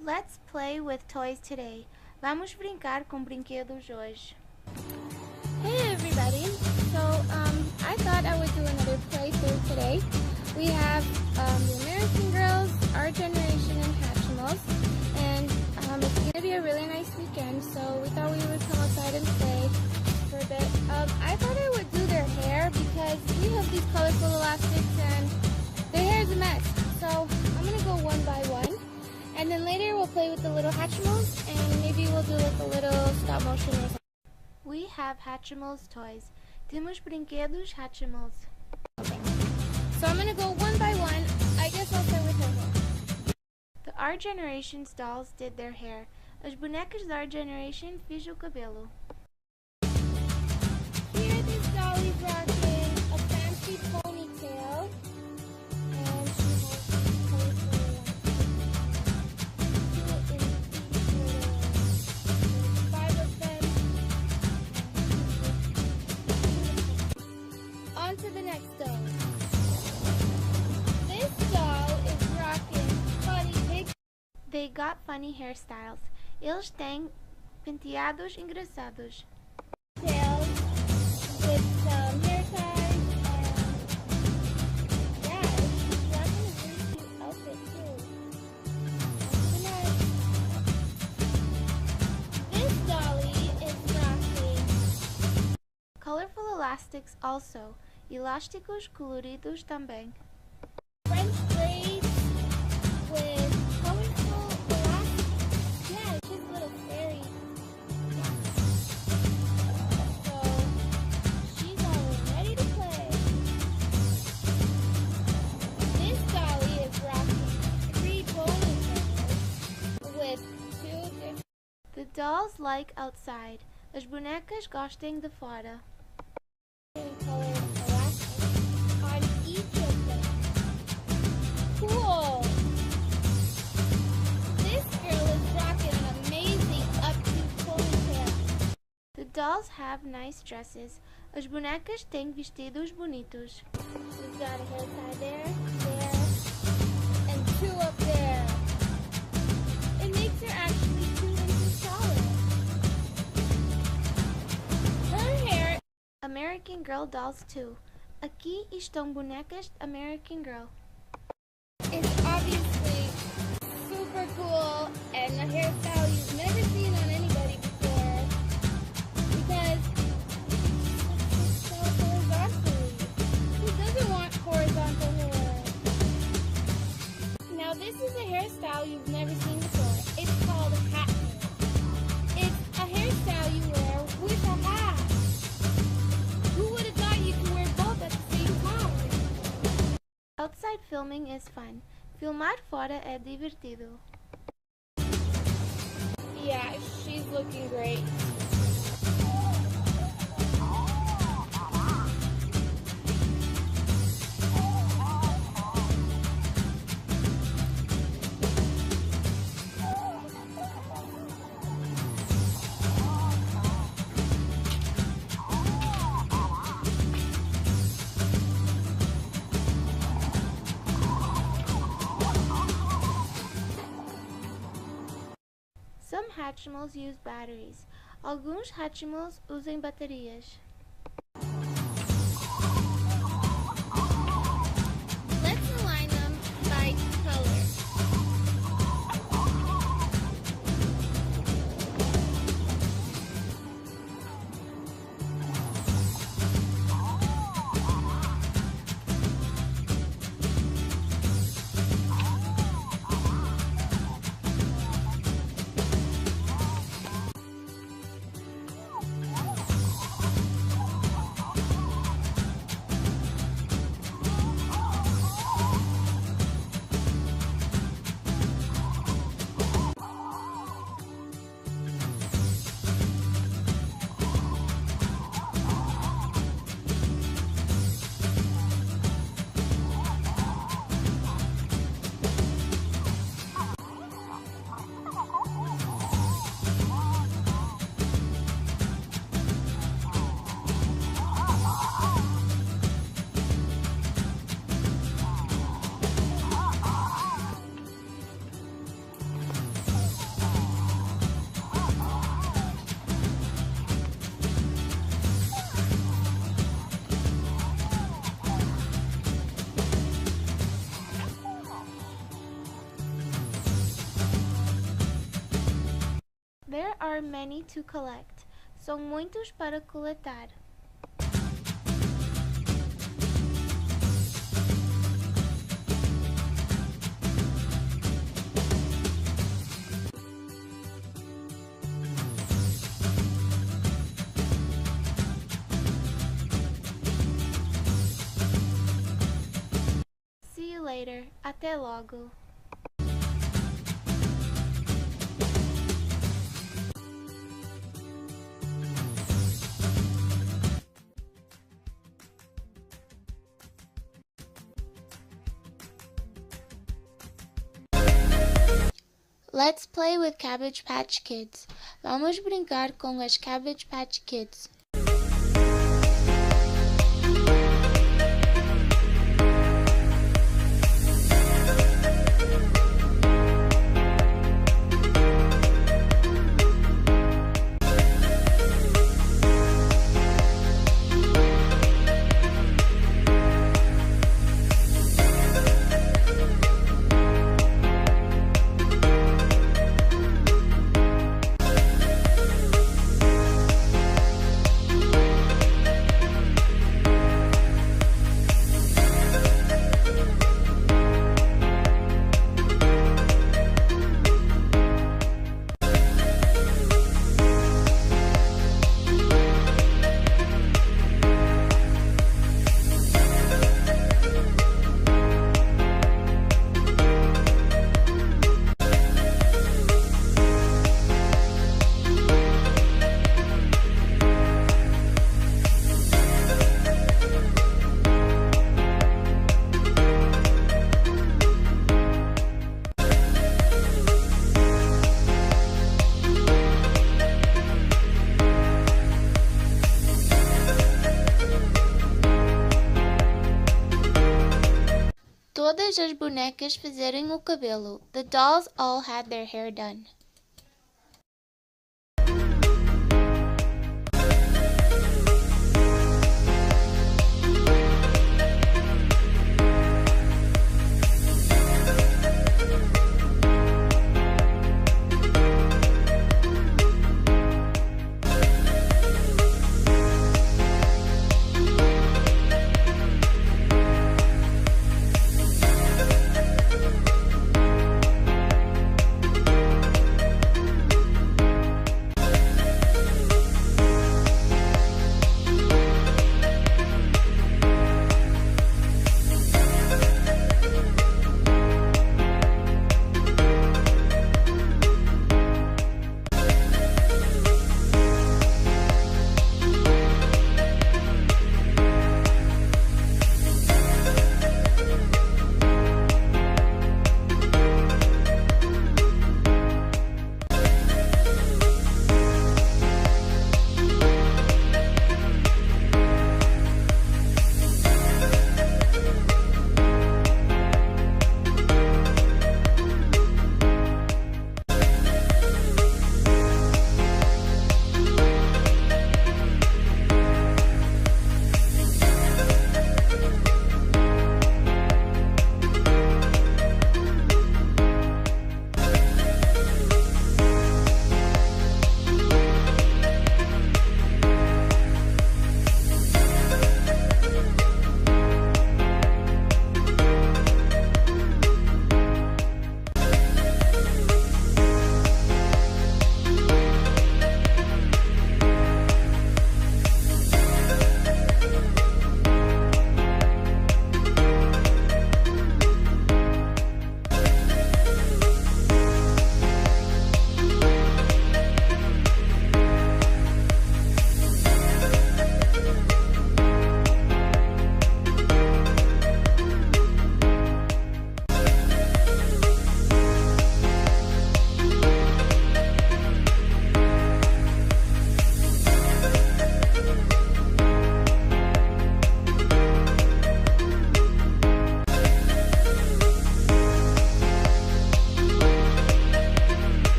Let's play with toys today. Vamos brincar com brinquedos hoje. Hey everybody! So I thought I would do another playthrough today. We have the American Girls, Our Generation, and Hatchimals, and it's going to be a really nice weekend, so we thought we would come outside and play for a bit. I thought I would do their hair because we have these colorful elastics and their hair is a mess. So I'm going to go one by one, and then later we'll play with the little Hatchimals, and maybe we'll do like a little stop motion or something. We have Hatchimals toys. Temos brinquedos Hatchimals. Okay. So I'm going to go one by one. I guess I'll start with her hair. The Our Generation's dolls did their hair. As bonecas da Our Generation fiz o cabelo. Here this dolly's rocking a fancy ponytail. And she has colorful five of them. On to the next doll. This doll is rocking funny big. They got funny hairstyles. Eles têm penteados engraçados. Tails with some hair ties and yeah, she's rocking a really cute outfit too. On to the next. This dolly is rocking Colorful elastics also. Elásticos coloridos também. French braids with colorful elastics. Yeah, she's a little fairy. So she's all ready to play. This dolly is rocking 3 bowling pins with 2 different The dolls like outside. As bonecas gostam de fora. colored elastics on each of them. Cool! This girl is rocking an amazing up-to ponytail. The dolls have nice dresses. As bonecas têm vestidos bonitos. She's got a hair tie there, there, and 2 up there. It makes her actually 2 inches taller. Her hair American Girl dolls too. Aqui estão bonecas American Girl. is obviously super cool and a hairstyle you've never seen on anybody before because it's so horizontally. Who doesn't want horizontal hair? Now this is a hairstyle you've never seen before. It's called a hat hair. It's a hairstyle you wear with a hat. Who would have thought you could wear both at the same time? Outside filming is fun. Filmar fora é divertido. Yeah, she's looking great. Some Hatchimals use batteries. Alguns Hatchimals usam baterias. Let's align them by color. are many to collect. São muitos para coletar. See you later. Até logo. Let's play with Cabbage Patch Kids. Vamos brincar com as Cabbage Patch Kids. Todas as bonecas fizeram o cabelo. The dolls all had their hair done.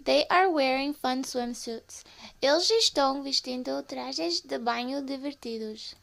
They are wearing fun swimsuits. Eles estão vestindo trajes de banho divertidos.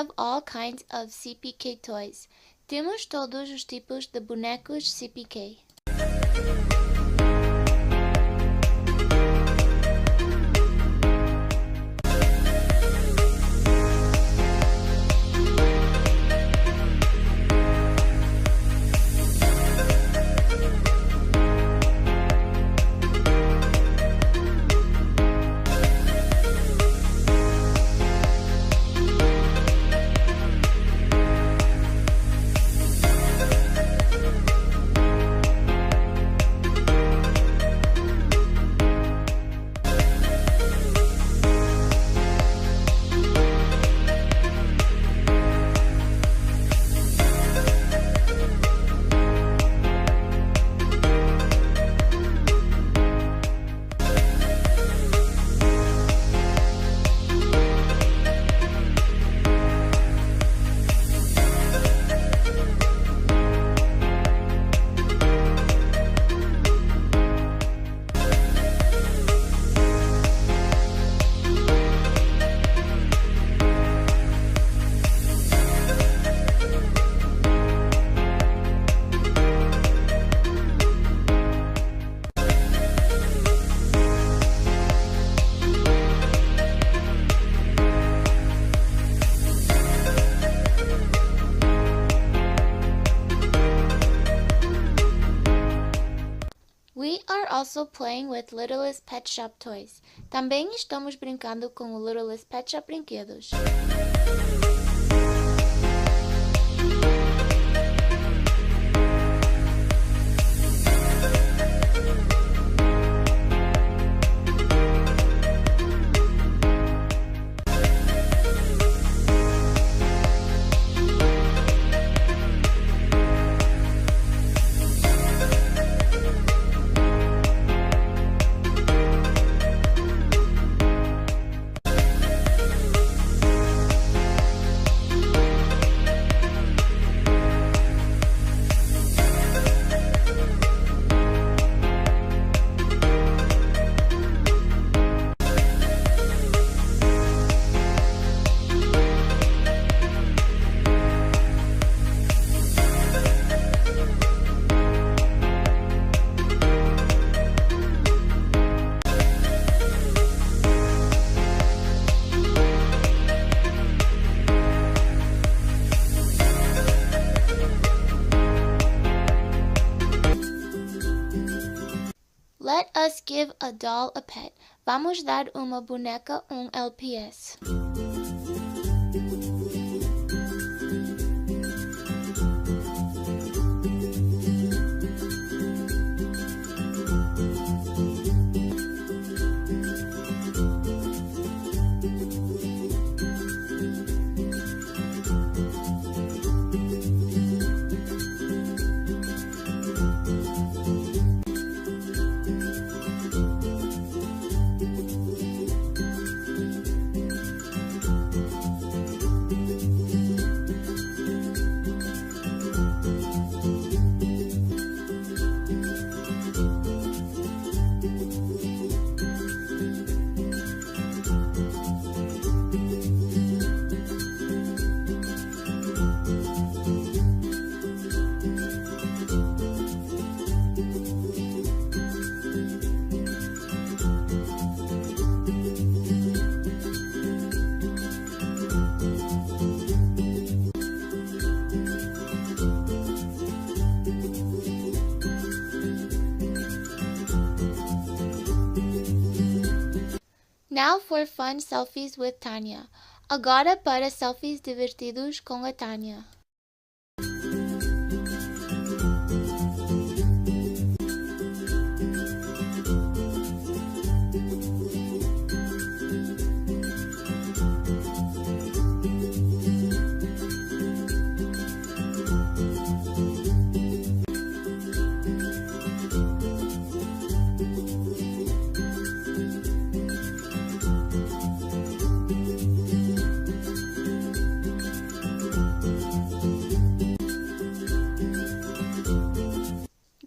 have all kinds of CPK toys. Temos todos os tipos de bonecos CPK. We are also playing with Littlest Pet Shop toys. Também estamos brincando com o Littlest Pet Shop brinquedos. Let us give a doll a pet. Vamos dar uma boneca LPS. Now for fun selfies with Taynia. Agora para selfies divertidos com a Taynia.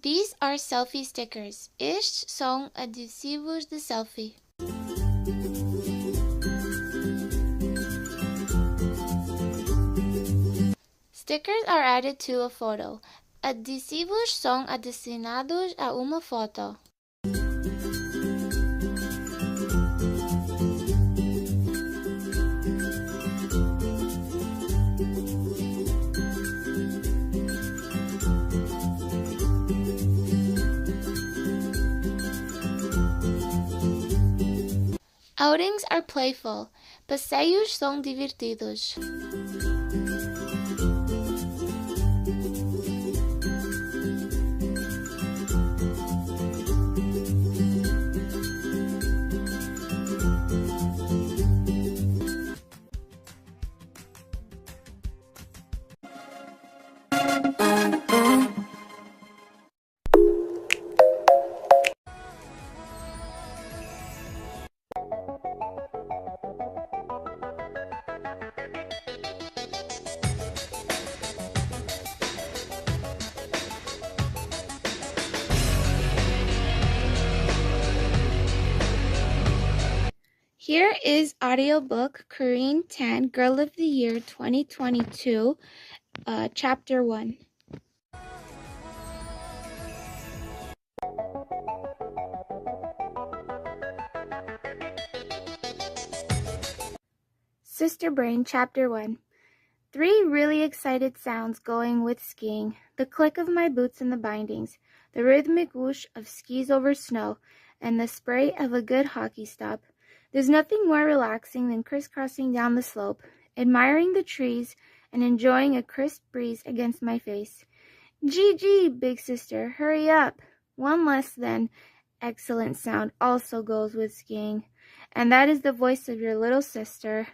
These are selfie stickers. Estes são adesivos de selfie. Hi, Stickers are added to a photo. Adesivos são adicionados a uma foto. Outings are playful. Passeios são divertidos. Here is audiobook Korean 10 Girl of the Year 2022, Chapter 1. Sister Brain, Chapter 1. 3 really excited sounds going with skiing. The click of my boots in the bindings, the rhythmic whoosh of skis over snow, and the spray of a good hockey stop. There's nothing more relaxing than crisscrossing down the slope, admiring the trees, and enjoying a crisp breeze against my face. Gee, big sister, hurry up. One less than excellent sound also goes with skiing, and that is the voice of your little sister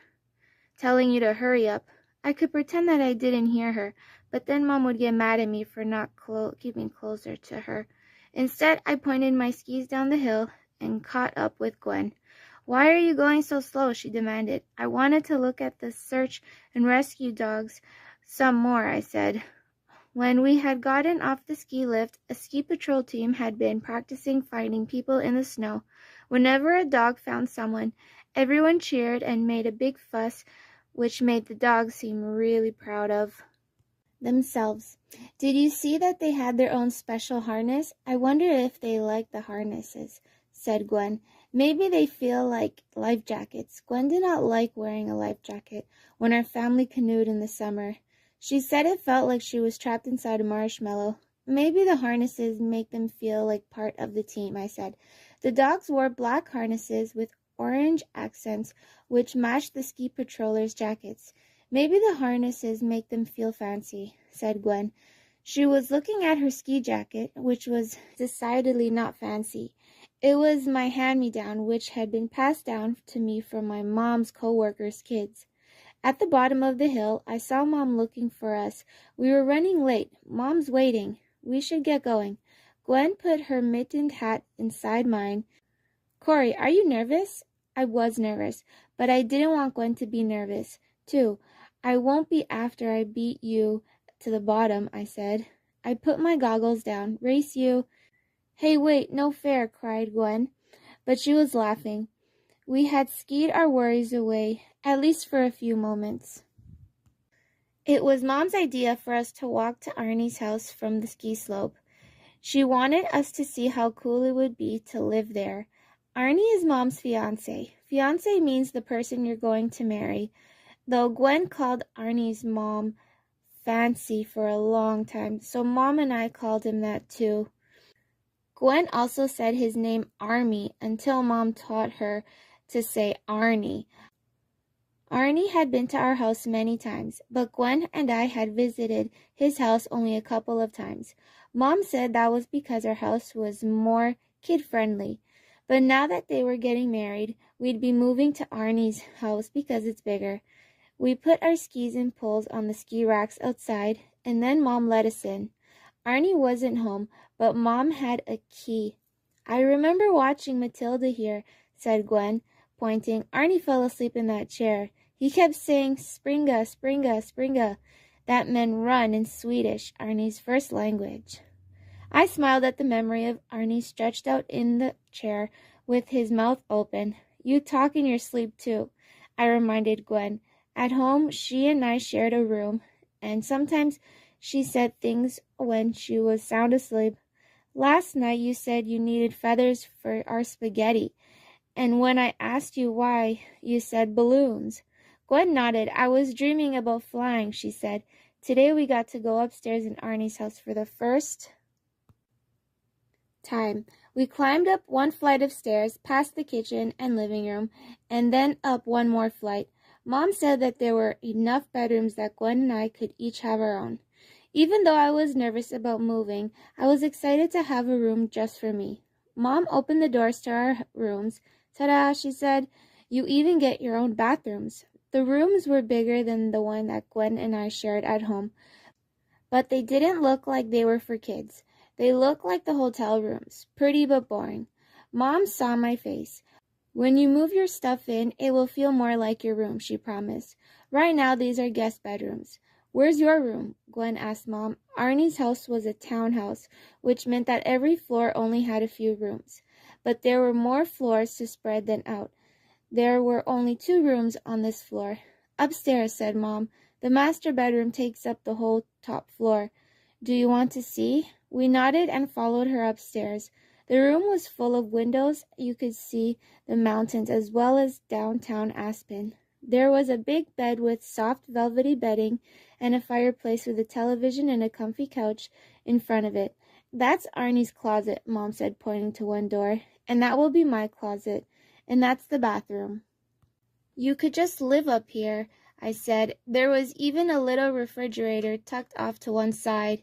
telling you to hurry up. I could pretend that I didn't hear her, but then Mom would get mad at me for not keeping closer to her. Instead, I pointed my skis down the hill and caught up with Gwen. Why are you going so slow? She demanded. I wanted to look at the search and rescue dogs some more, I said. When we had gotten off the ski lift, a ski patrol team had been practicing finding people in the snow. Whenever a dog found someone, everyone cheered and made a big fuss, which made the dogs seem really proud of themselves. Did you see that they had their own special harness? I wonder if they like the harnesses, said Gwen. Maybe they feel like life jackets. Gwen did not like wearing a life jacket when our family canoed in the summer. She said it felt like she was trapped inside a marshmallow. Maybe the harnesses make them feel like part of the team, I said. The dogs wore black harnesses with orange accents which matched the ski patrollers' jackets. Maybe the harnesses make them feel fancy, said Gwen. She was looking at her ski jacket, which was decidedly not fancy. It was my hand-me-down, which had been passed down to me from my mom's co-workers' kids. At the bottom of the hill, I saw Mom looking for us. We were running late. Mom's waiting. We should get going. Gwen put her mittened hat inside mine. Corey, are you nervous? I was nervous, but I didn't want Gwen to be nervous, too. I won't be after I beat you to the bottom, I said. I put my goggles down. Race you. Hey, wait, no fair, cried Gwen. But she was laughing. We had skied our worries away, at least for a few moments. It was Mom's idea for us to walk to Arnie's house from the ski slope. She wanted us to see how cool it would be to live there. Arnie is Mom's fiancé. Fiancé means the person you're going to marry, though Gwen called Arnie's mom Fancy for a long time, so Mom and I called him that too. Gwen also said his name Army until Mom taught her to say Arnie. Arnie had been to our house many times, but Gwen and I had visited his house only a couple of times. Mom said that was because our house was more kid-friendly. But now that they were getting married, we'd be moving to Arnie's house because it's bigger. We put our skis and poles on the ski racks outside, and then Mom let us in. Arnie wasn't home, but Mom had a key. I remember watching Matilda here, said Gwen, pointing. Arnie fell asleep in that chair. He kept saying, Springa, Springa, Springa. That meant run in Swedish, Arnie's first language. I smiled at the memory of Arnie stretched out in the chair with his mouth open. You talk in your sleep, too, I reminded Gwen. At home, she and I shared a room. and sometimes she said things when she was sound asleep. Last night you said you needed feathers for our spaghetti, and when I asked you why, you said balloons. Gwen nodded. I was dreaming about flying, she said. Today we got to go upstairs in Arnie's house for the first time. We climbed up one flight of stairs, past the kitchen and living room, and then up one more flight. Mom said that there were enough bedrooms that Gwen and I could each have our own. Even though I was nervous about moving, I was excited to have a room just for me. Mom opened the doors to our rooms. Ta-da, she said. You even get your own bathrooms. The rooms were bigger than the one that Gwen and I shared at home, but they didn't look like they were for kids. They looked like the hotel rooms, pretty but boring. Mom saw my face. When you move your stuff in, it will feel more like your room, she promised. Right now, these are guest bedrooms. Where's your room? Gwen asked Mom. Arnie's house was a townhouse, which meant that every floor only had a few rooms. But there were more floors to spread than out. There were only 2 rooms on this floor. Upstairs, said Mom. The master bedroom takes up the whole top floor. Do you want to see? We nodded and followed her upstairs. The room was full of windows. You could see the mountains as well as downtown Aspen. There was a big bed with soft velvety bedding and a fireplace with a television and a comfy couch in front of it. That's Arnie's closet, Mom said, pointing to one door. And that will be my closet. And that's the bathroom. You could just live up here, I said. There was even a little refrigerator tucked off to one side.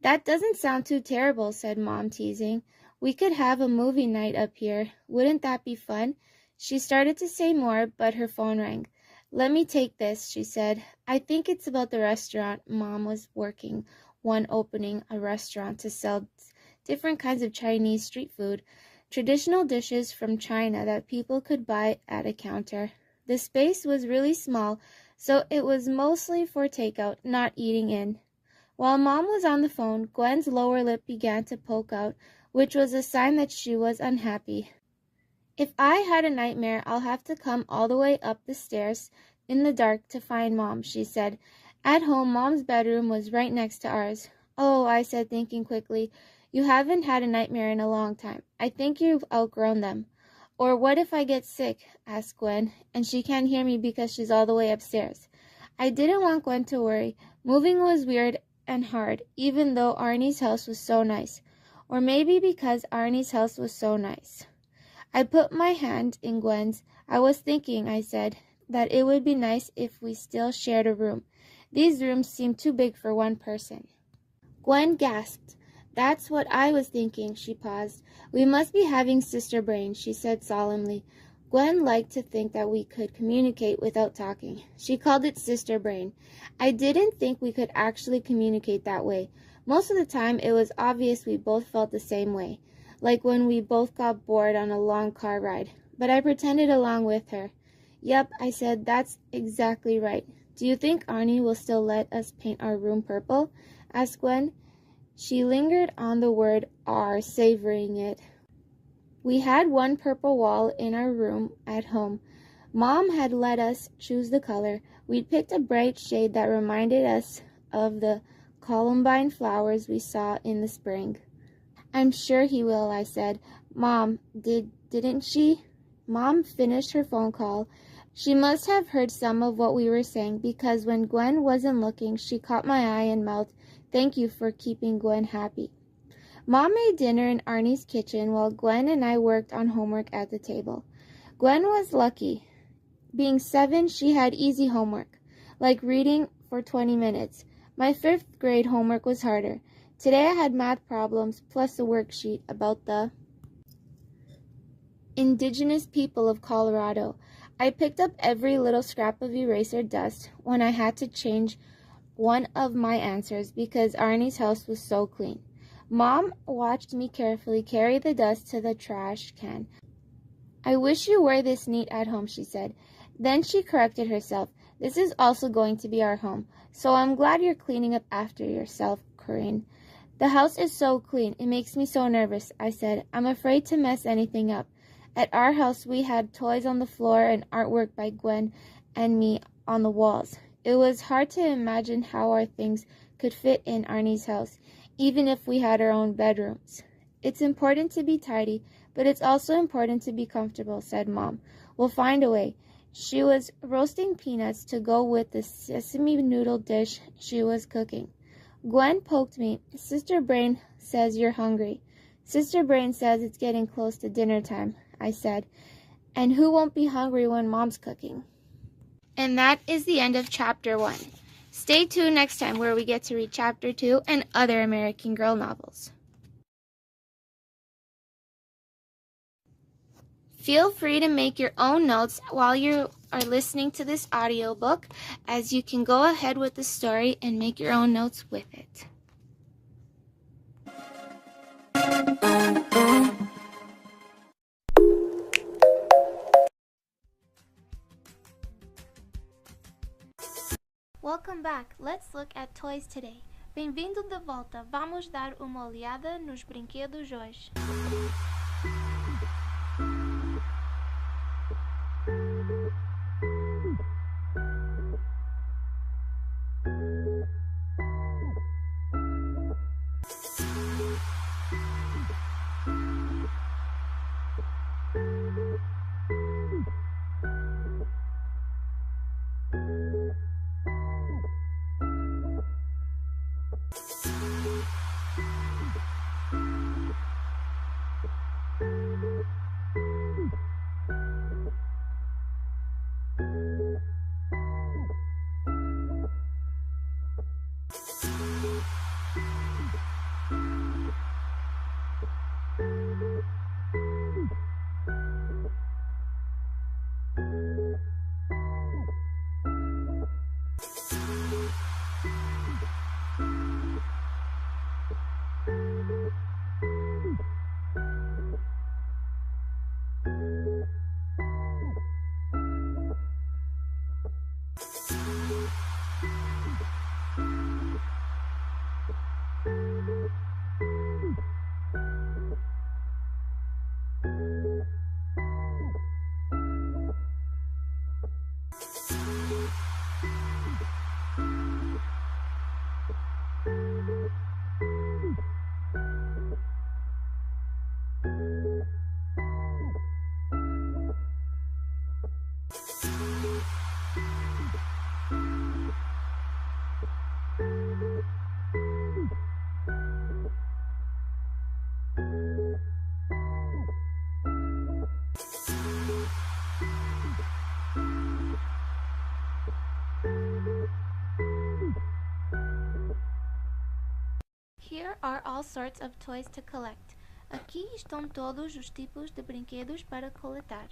That doesn't sound too terrible, said Mom, teasing. We could have a movie night up here. Wouldn't that be fun? She started to say more, but her phone rang. Let me take this, she said. I think it's about the restaurant. Mom was working opening a restaurant to sell different kinds of Chinese street food, traditional dishes from China that people could buy at a counter. The space was really small, so it was mostly for takeout, not eating in. While Mom was on the phone, Gwen's lower lip began to poke out, which was a sign that she was unhappy. If I had a nightmare, I'll have to come all the way up the stairs in the dark to find Mom, she said. At home, Mom's bedroom was right next to ours. Oh, I said, thinking quickly. You haven't had a nightmare in a long time. I think you've outgrown them. Or what if I get sick? Asked Gwen, and she can't hear me because she's all the way upstairs. I didn't want Gwen to worry. Moving was weird and hard, even though Arnie's house was so nice. Or maybe because Arnie's house was so nice. I put my hand in Gwen's. I was thinking, I said, that it would be nice if we still shared a room. These rooms seem too big for one person. Gwen gasped. That's what I was thinking, she paused. We must be having sister brain, she said solemnly. Gwen liked to think that we could communicate without talking. She called it sister brain. I didn't think we could actually communicate that way. Most of the time, it was obvious we both felt the same way, like when we both got bored on a long car ride. But I pretended along with her. Yep, I said, that's exactly right. Do you think Arnie will still let us paint our room purple? Asked Gwen. She lingered on the word "R," savoring it. We had one purple wall in our room at home. Mom had let us choose the color. We'd picked a bright shade that reminded us of the columbine flowers we saw in the spring. I'm sure he will, I said. Mom, didn't she? Mom finished her phone call. She must have heard some of what we were saying because when Gwen wasn't looking, she caught my eye and mouthed, "Thank you for keeping Gwen happy." Mom made dinner in Arnie's kitchen while Gwen and I worked on homework at the table. Gwen was lucky. Being 7, she had easy homework, like reading for 20 minutes. My 5th grade homework was harder. Today I had math problems plus a worksheet about the indigenous people of Colorado. I picked up every little scrap of eraser dust when I had to change one of my answers because Arnie's house was so clean. Mom watched me carefully carry the dust to the trash can. I wish you were this neat at home, she said. Then she corrected herself. This is also going to be our home, so I'm glad you're cleaning up after yourself, Corinne. The house is so clean. It makes me so nervous, I said. I'm afraid to mess anything up. At our house, we had toys on the floor and artwork by Gwen and me on the walls. It was hard to imagine how our things could fit in Arnie's house, even if we had our own bedrooms. It's important to be tidy, but it's also important to be comfortable, said Mom. We'll find a way. She was roasting peanuts to go with the sesame noodle dish she was cooking. Gwen poked me. Sister Brain says you're hungry. Sister Brain says it's getting close to dinner time, I said. And who won't be hungry when Mom's cooking? And that is the end of Chapter 1. Stay tuned next time where we get to read Chapter 2 and other American Girl novels. Feel free to make your own notes while you are listening to this audiobook, as you can go ahead with the story and make your own notes with it. Welcome back. Let's look at toys today. Bem-vindo de volta. Vamos dar uma olhada nos brinquedos hoje. Here are all sorts of toys to collect. Aqui estão todos os tipos de brinquedos para coletar.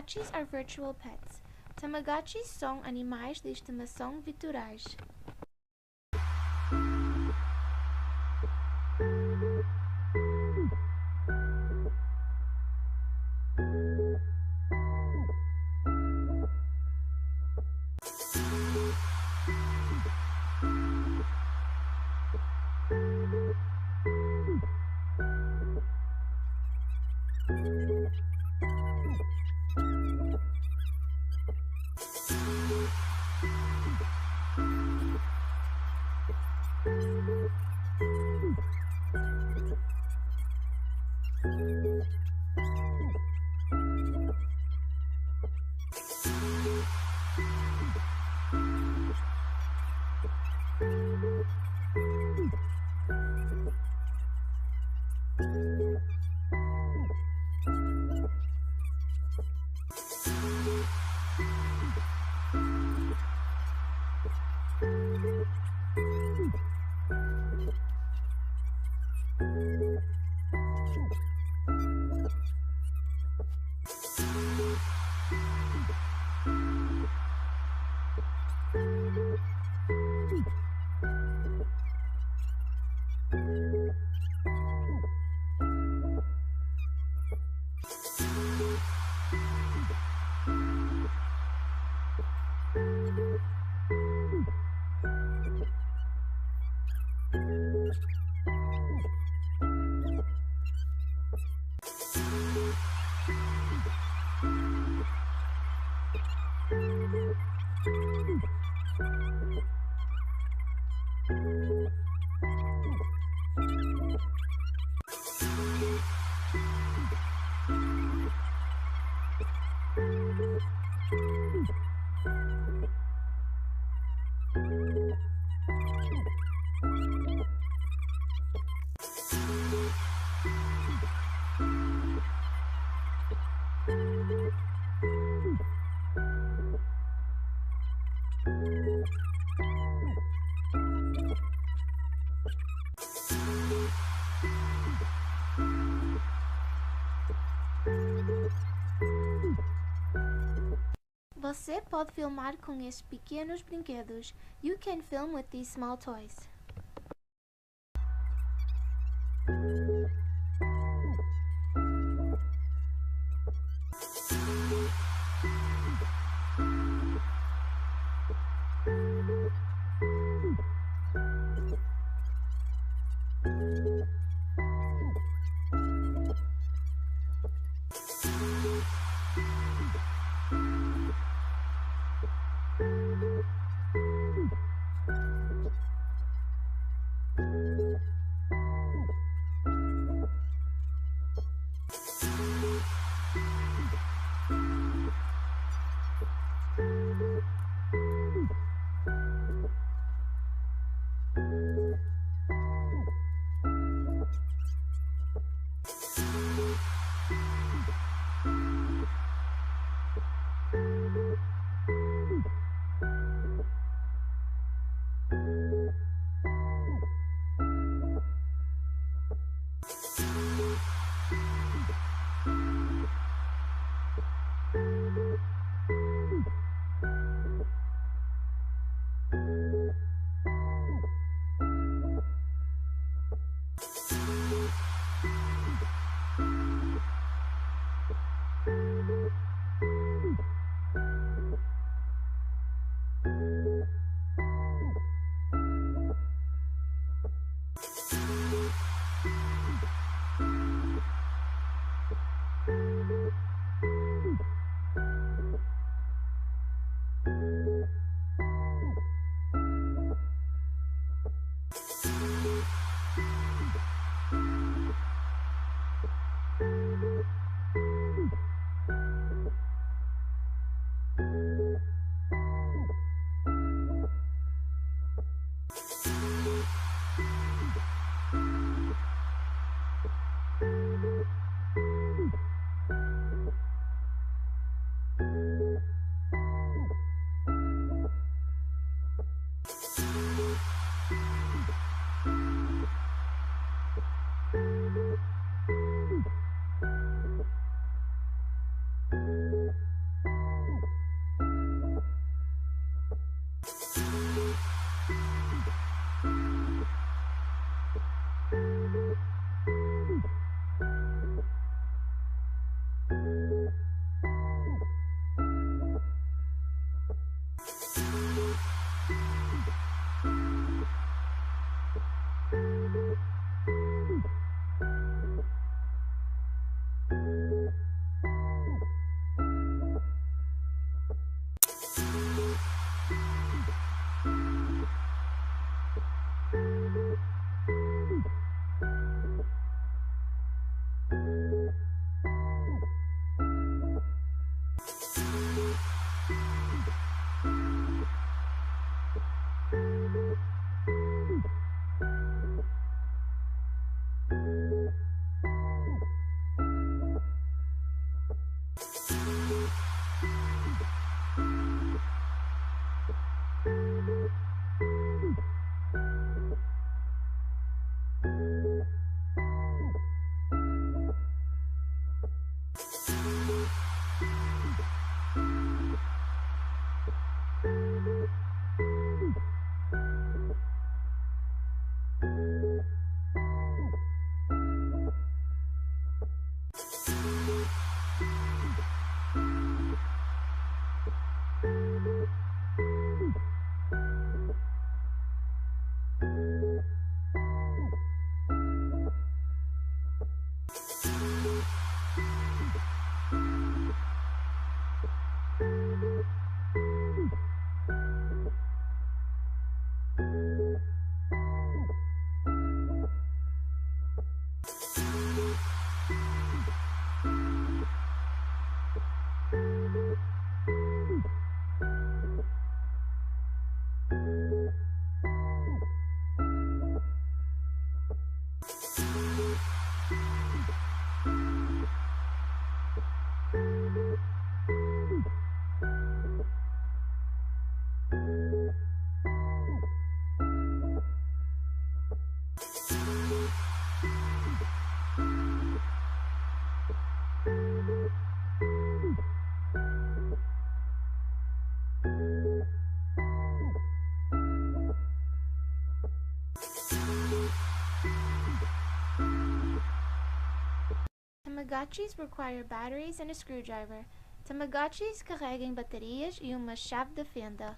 Tamagotchis are virtual pets. Tamagotchis são animais de estimação virtuais. Você pode filmar com esses pequenos brinquedos. You can film with these small toys. Tamagotchis require batteries and a screwdriver. Tamagotchis carregam baterias e uma chave de fenda.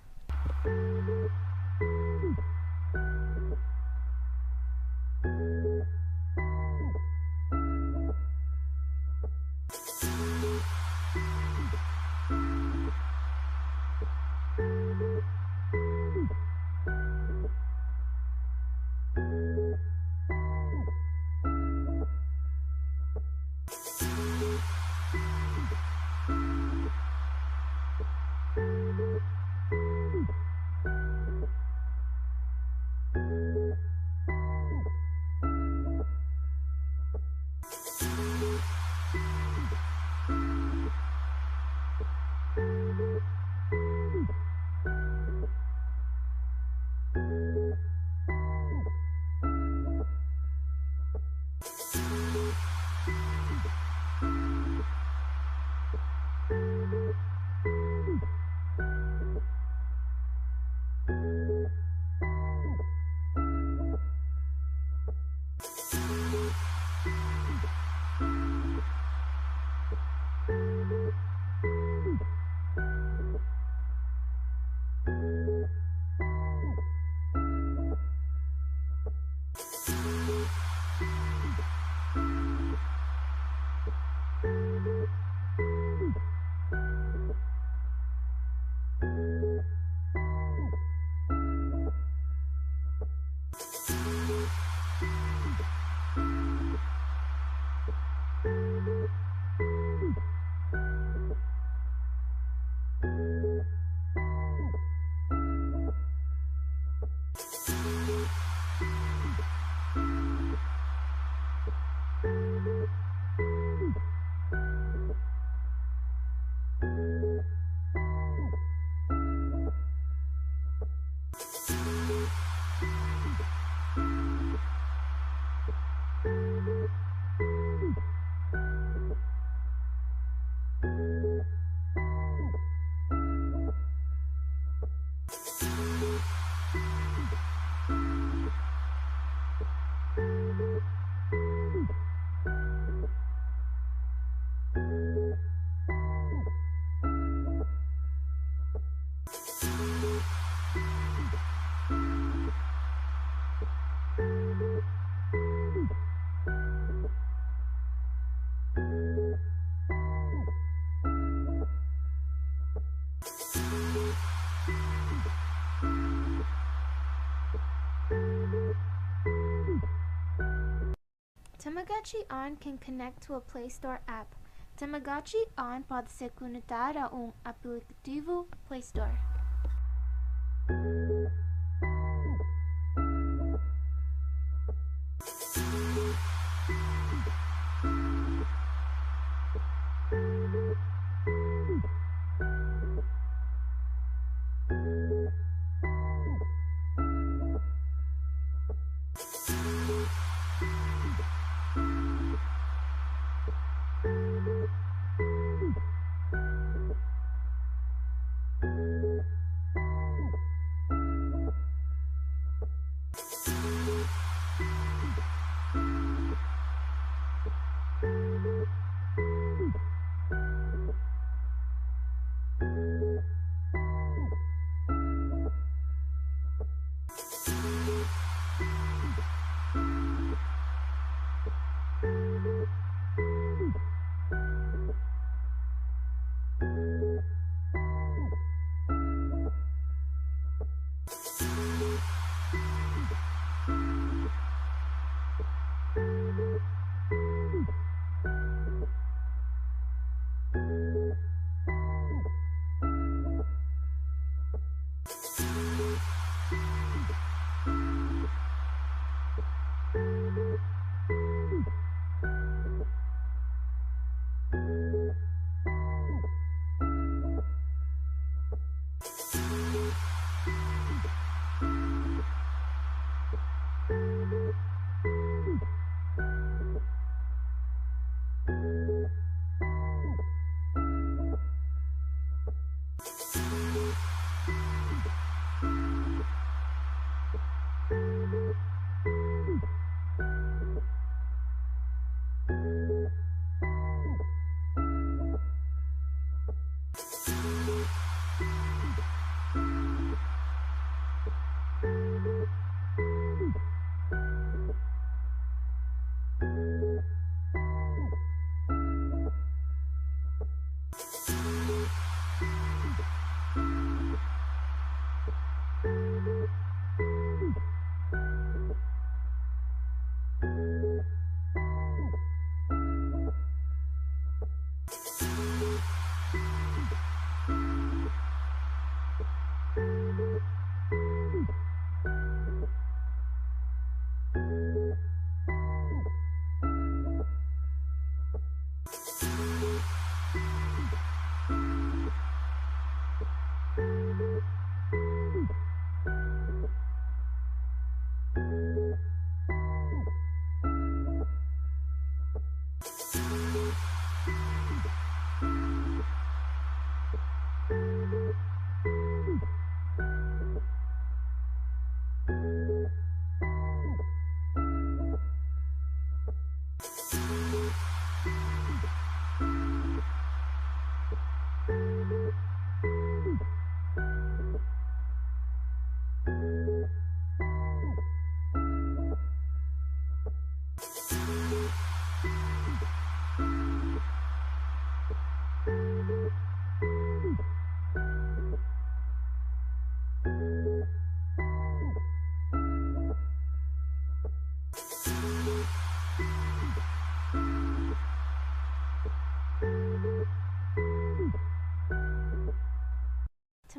Tamagotchi On can connect to a Play Store app. Tamagotchi On pode ser conectado a aplicativo Play Store.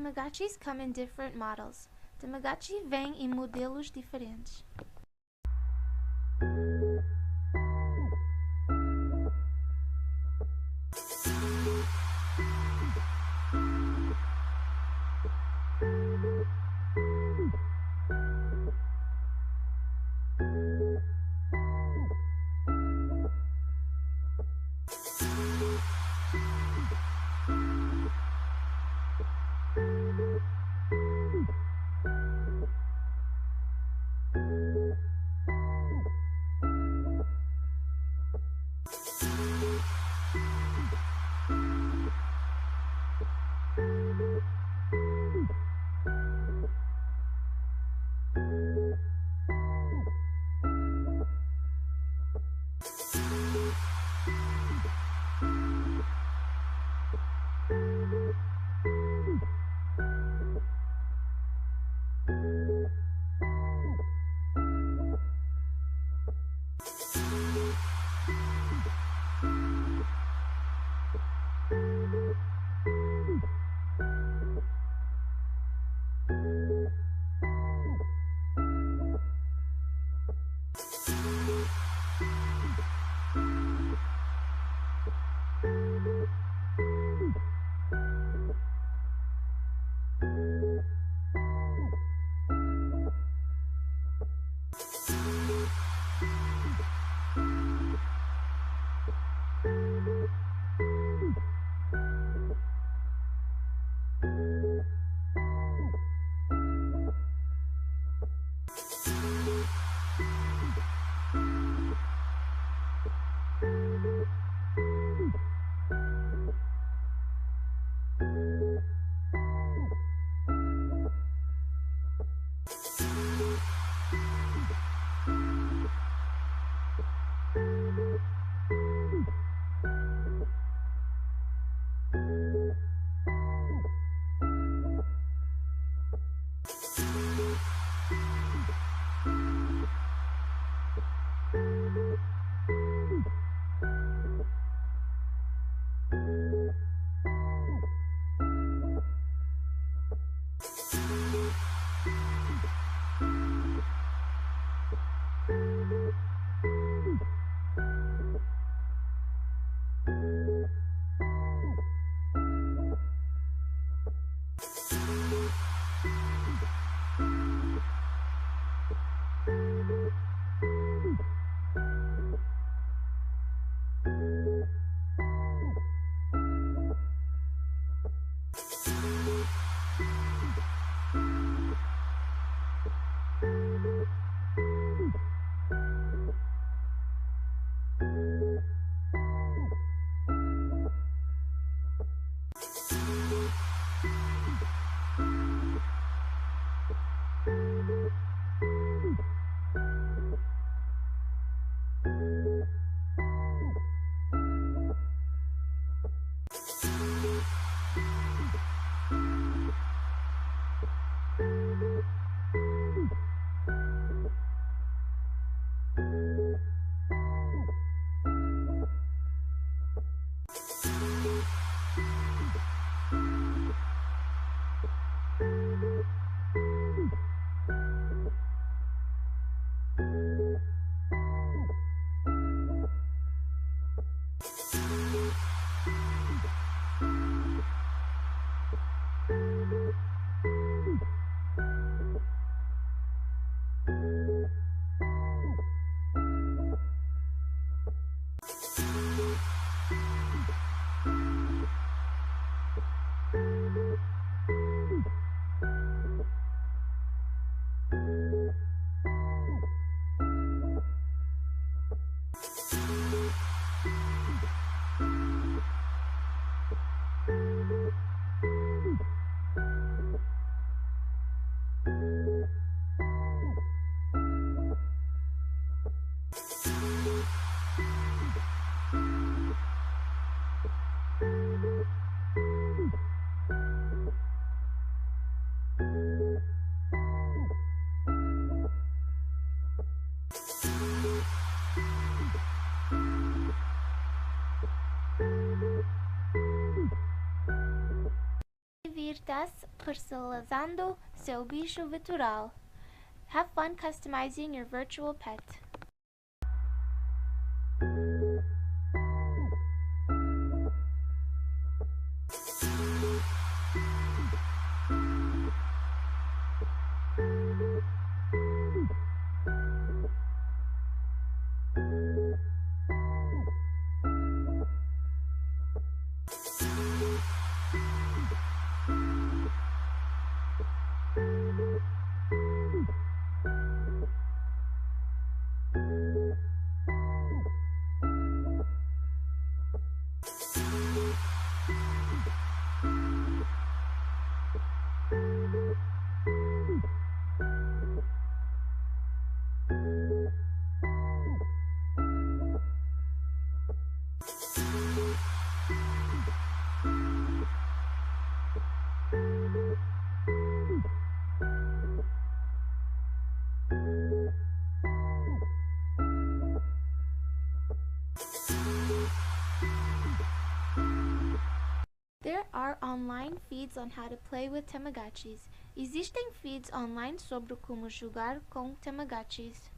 Tamagotchis come in different models. Tamagotchi vem em modelos diferentes. Divirta-se personalizando seu bicho virtual. Have fun customizing your virtual pet. There are online feeds on how to play with Tamagotchis. Existem feeds online sobre como jogar com Tamagotchis.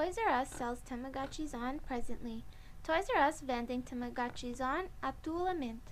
Toys R Us sells Tamagotchis on presently. Toys R Us vendem Tamagotchis on atualmente.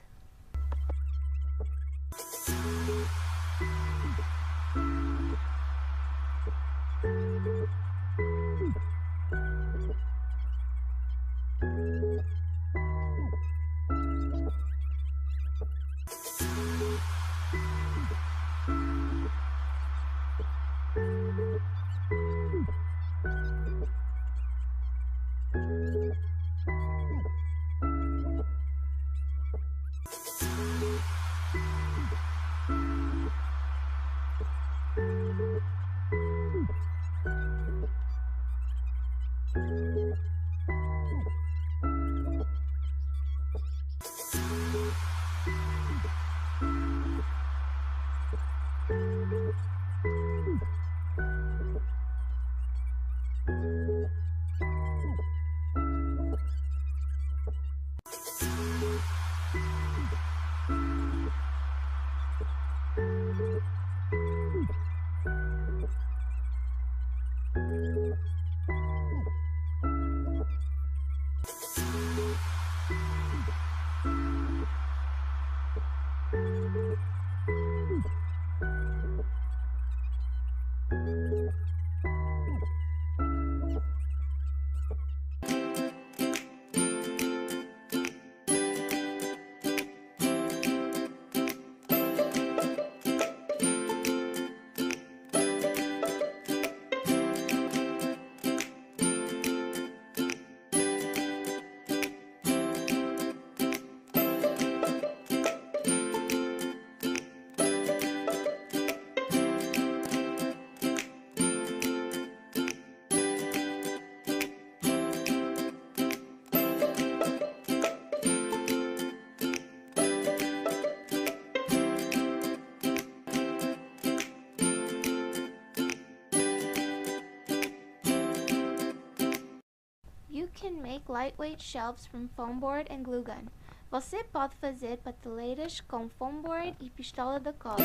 You can make lightweight shelves from foam board and glue gun. Você pode fazer prateleiras com foam board e pistola de cola.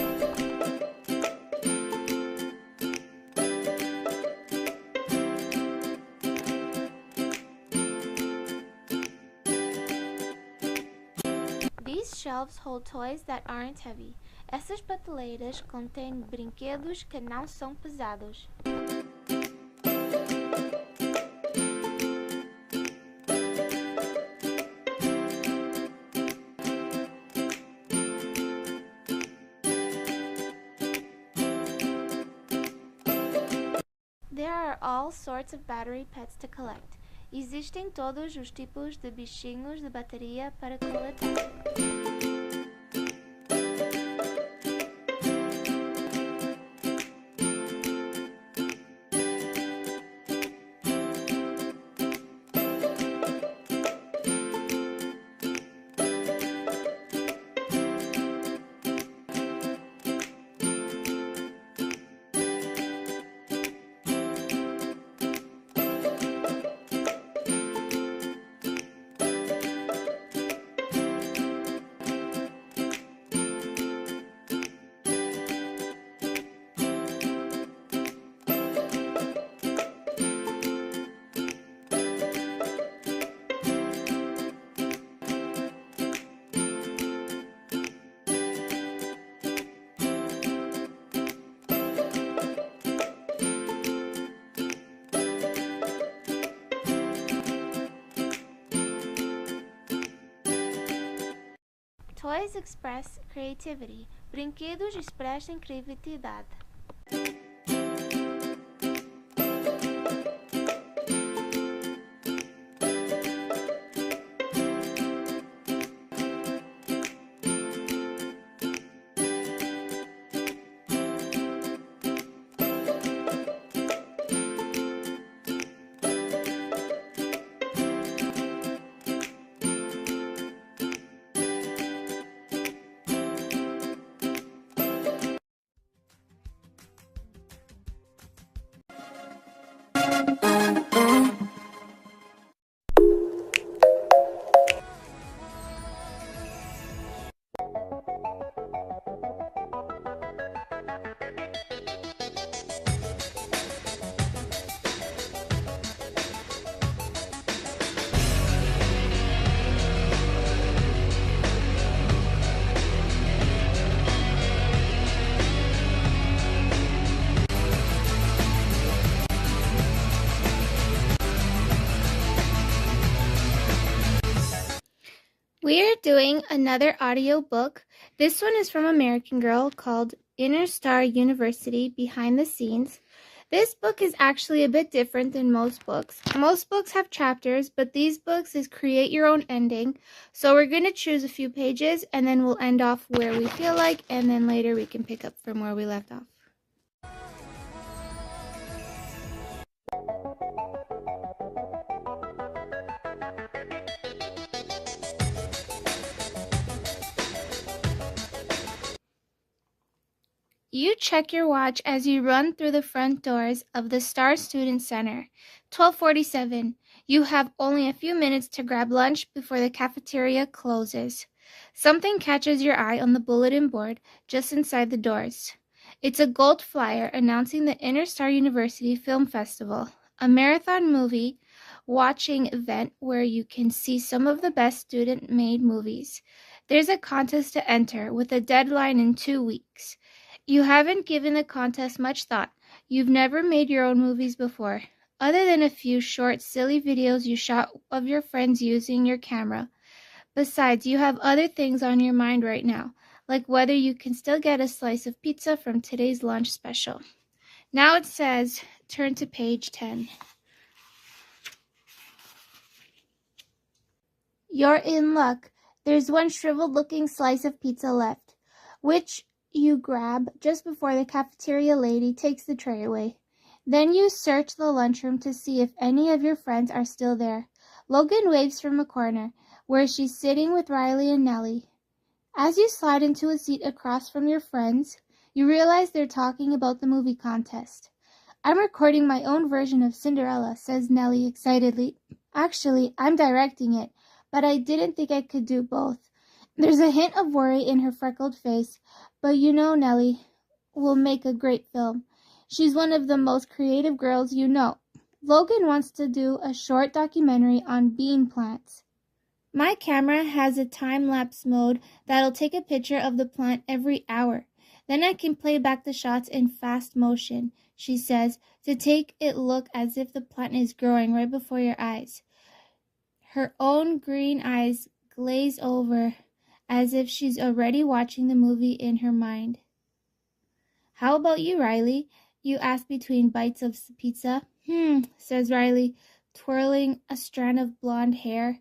These shelves hold toys that aren't heavy. Essas prateleiras contêm brinquedos que não são pesados. There are all sorts of battery pets to collect. Existem todos os tipos de bichinhos de bateria para coletar. Toys express creativity. Brinquedos expressam criatividade. reading another audio book. This one is from American Girl called Inner Star University Behind the Scenes. This book is actually a bit different than most books. Most books have chapters, but these books is create your own ending. So we're going to choose a few pages and then we'll end off where we feel like, and then later we can pick up from where we left off. You check your watch as you run through the front doors of the Star Student Center. 12:47. You have only a few minutes to grab lunch before the cafeteria closes. Something catches your eye on the bulletin board just inside the doors. It's a gold flyer announcing the Inner Star University Film Festival, a marathon movie watching event where you can see some of the best student-made movies. There's a contest to enter with a deadline in 2 weeks. You haven't given the contest much thought. You've never made your own movies before, other than a few short, silly videos you shot of your friends using your camera. Besides, you have other things on your mind right now, like whether you can still get a slice of pizza from today's lunch special. Now it says, turn to page 10. You're in luck. There's one shriveled-looking slice of pizza left, which you grab just before the cafeteria lady takes the tray away. Then you search the lunchroom to see if any of your friends are still there. Logan waves from a corner, where she's sitting with Riley and Nellie. As you slide into a seat across from your friends, you realize they're talking about the movie contest. I'm recording my own version of Cinderella, says Nellie excitedly. Actually, I'm directing it, but I didn't think I could do both. There's a hint of worry in her freckled face, but you know Nellie will make a great film. She's one of the most creative girls you know. Logan wants to do a short documentary on bean plants. My camera has a time-lapse mode that'll take a picture of the plant every hour. Then I can play back the shots in fast motion, she says, to take it look as if the plant is growing right before your eyes. Her own green eyes glaze over as if she's already watching the movie in her mind. How about you, Riley? You ask between bites of pizza. Says Riley, twirling a strand of blonde hair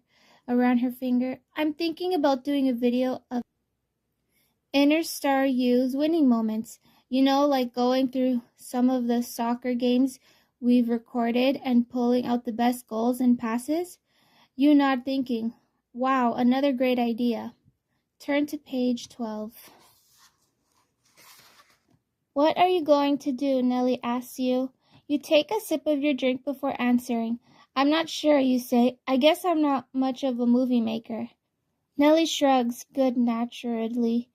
around her finger. I'm thinking about doing a video of Inner Star U's winning moments. You know, like going through some of the soccer games we've recorded and pulling out the best goals and passes. You nod thinking, wow, another great idea. Turn to page 12. What are you going to do? Nellie asks you. You take a sip of your drink before answering. I'm not sure, you say. I guess I'm not much of a movie maker. Nellie shrugs good-naturedly.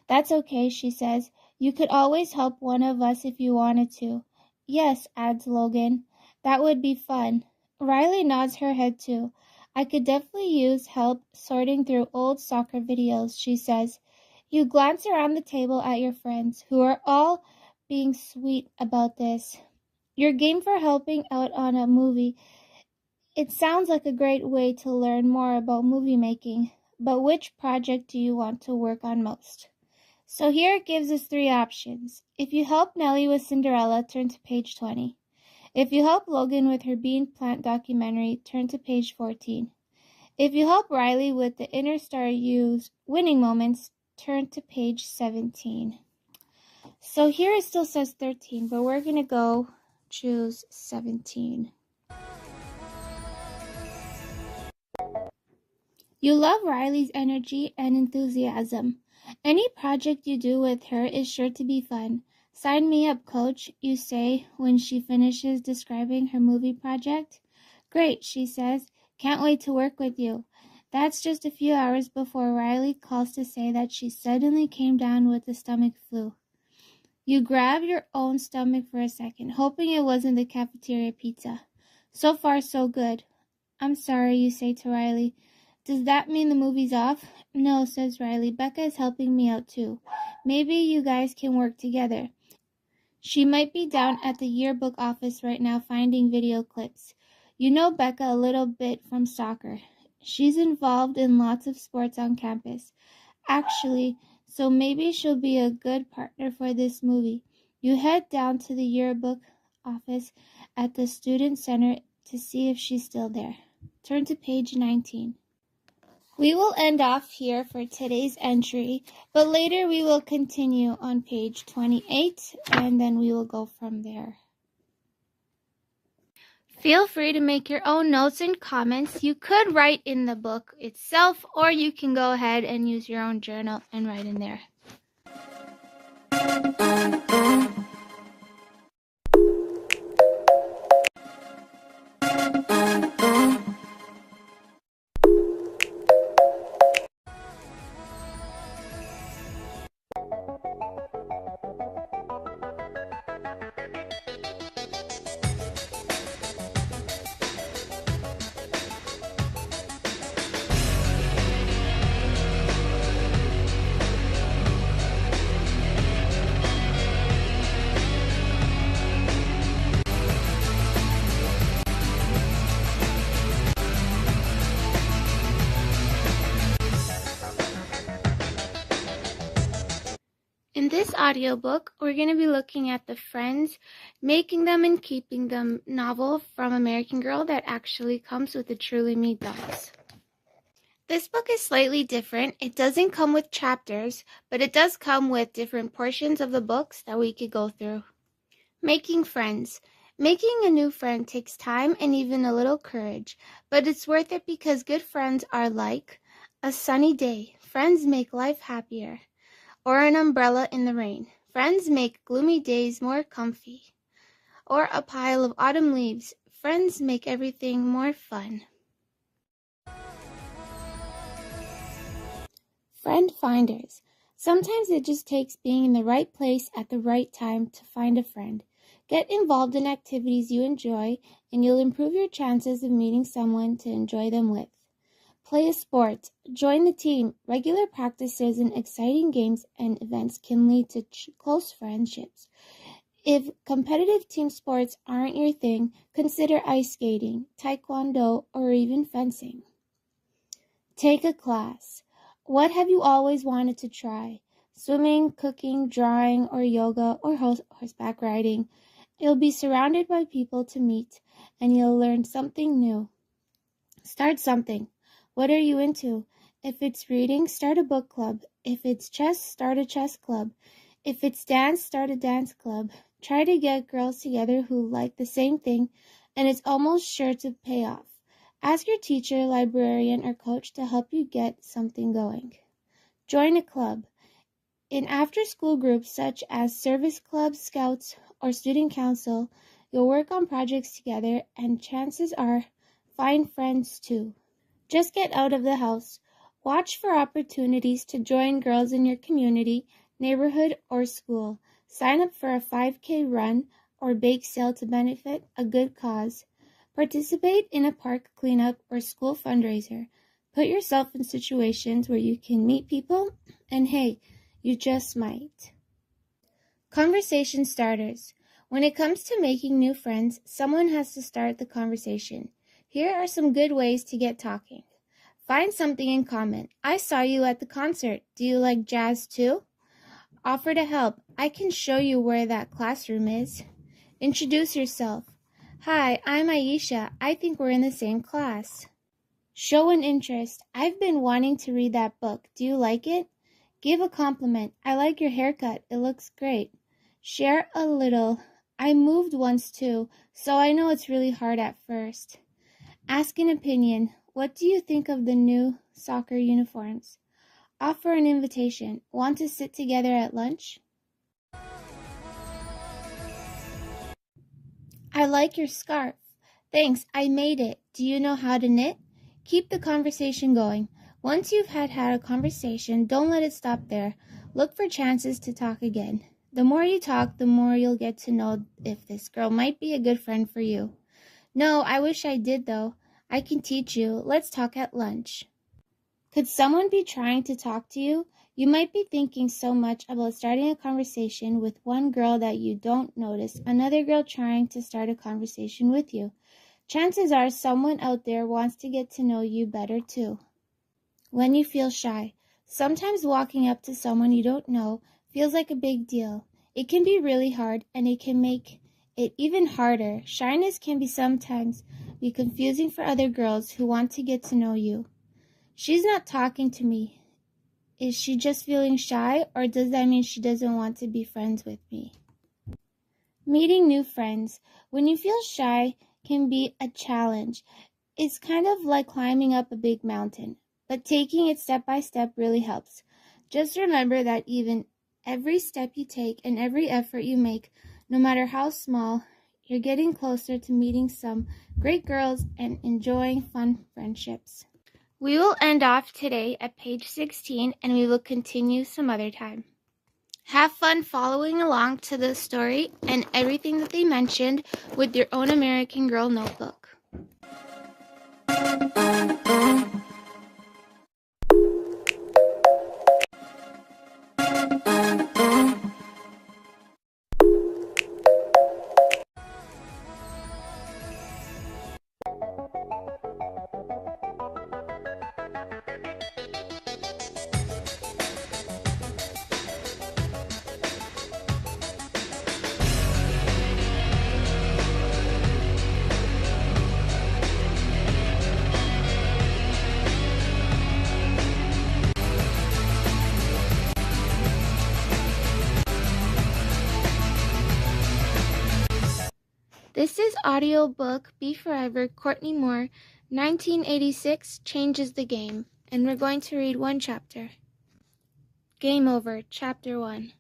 That's okay, she says. You could always help one of us if you wanted to. Yes, adds Logan. That would be fun. Riley nods her head too. I could definitely use help sorting through old soccer videos, she says. You glance around the table at your friends, who are all being sweet about this. You're game for helping out on a movie. It sounds like a great way to learn more about movie making, but which project do you want to work on most? So here it gives us 3 options. If you help Nellie with Cinderella, turn to page 20. If you help Logan with her bean plant documentary, turn to page 14. If you help Riley with the Inner Star U's winning moments, turn to page 17. So here it still says 13, but we're going to go choose 17. You love Riley's energy and enthusiasm. Any project you do with her is sure to be fun. Sign me up, coach, you say when she finishes describing her movie project. Great, she says. Can't wait to work with you. That's just a few hours before Riley calls to say that she suddenly came down with the stomach flu. You grab your own stomach for a second, hoping it wasn't the cafeteria pizza. So far, so good. I'm sorry, you say to Riley. Does that mean the movie's off? No, says Riley. Becca is helping me out too. Maybe you guys can work together. She might be down at the yearbook office right now finding video clips. You know Becca a little bit from soccer. She's involved in lots of sports on campus. Actually, so maybe she'll be a good partner for this movie. You head down to the yearbook office at the student center to see if she's still there. Turn to page 19. We will end off here for today's entry, but later we will continue on page 28, and then we will go from there. Feel free to make your own notes and comments. You could write in the book itself, or you can go ahead and use your own journal and write in there. In this audiobook, we're going to be looking at the Friends, Making Them and Keeping Them novel from American Girl that actually comes with the Truly Me dolls. This book is slightly different. It doesn't come with chapters, but it does come with different portions of the books that we could go through. Making friends. Making a new friend takes time and even a little courage, but it's worth it because good friends are like a sunny day. Friends make life happier. Or an umbrella in the rain. Friends make gloomy days more comfy. Or a pile of autumn leaves. Friends make everything more fun. Friend finders. Sometimes it just takes being in the right place at the right time to find a friend. Get involved in activities you enjoy, and you'll improve your chances of meeting someone to enjoy them with. Play a sport. Join the team. Regular practices and exciting games and events can lead to close friendships. If competitive team sports aren't your thing, consider ice skating, taekwondo, or even fencing. Take a class. What have you always wanted to try? Swimming, cooking, drawing, or yoga, or horseback riding. You'll be surrounded by people to meet, and you'll learn something new. Start something. What are you into? If it's reading, start a book club. If it's chess, start a chess club. If it's dance, start a dance club. Try to get girls together who like the same thing, and it's almost sure to pay off. Ask your teacher, librarian, or coach to help you get something going. Join a club. In after-school groups such as service clubs, scouts, or student council, you'll work on projects together, and chances are find friends too. Just get out of the house. Watch for opportunities to join girls in your community, neighborhood, or school. Sign up for a 5K run or bake sale to benefit a good cause. Participate in a park cleanup or school fundraiser. Put yourself in situations where you can meet people, and hey, you just might. Conversation starters. When it comes to making new friends, someone has to start the conversation. Here are some good ways to get talking. Find something in common. I saw you at the concert. Do you like jazz too? Offer to help. I can show you where that classroom is. Introduce yourself. Hi, I'm Aisha. I think we're in the same class. Show an interest. I've been wanting to read that book. Do you like it? Give a compliment. I like your haircut. It looks great. Share a little. I moved once too, so I know it's really hard at first. Ask an opinion. What do you think of the new soccer uniforms? Offer an invitation. Want to sit together at lunch? I like your scarf. Thanks, I made it. Do you know how to knit? Keep the conversation going. Once you've had a conversation, don't let it stop there. Look for chances to talk again. The more you talk, the more you'll get to know if this girl might be a good friend for you. No, I wish I did though. I can teach you. Let's talk at lunch. Could someone be trying to talk to you? You might be thinking so much about starting a conversation with one girl that you don't notice another girl trying to start a conversation with you. Chances are someone out there wants to get to know you better too. When you feel shy, sometimes walking up to someone you don't know feels like a big deal. It can be really hard, and it can make it even harder. Shyness can sometimes be confusing for other girls who want to get to know you. She's not talking to me. Is she just feeling shy, or does that mean she doesn't want to be friends with me? Meeting new friends. When you feel shy can be a challenge. It's kind of like climbing up a big mountain, but taking it step by step really helps. Just remember that even every step you take and every effort you make, no matter how small, you're getting closer to meeting some great girls and enjoying fun friendships. We will end off today at page 16, and we will continue some other time. Have fun following along to the story and everything that they mentioned with your own American Girl notebook. This is audiobook Be Forever, Courtney Moore, 1986, Changes the Game, and we're going to read one chapter. Game over, Chapter 1.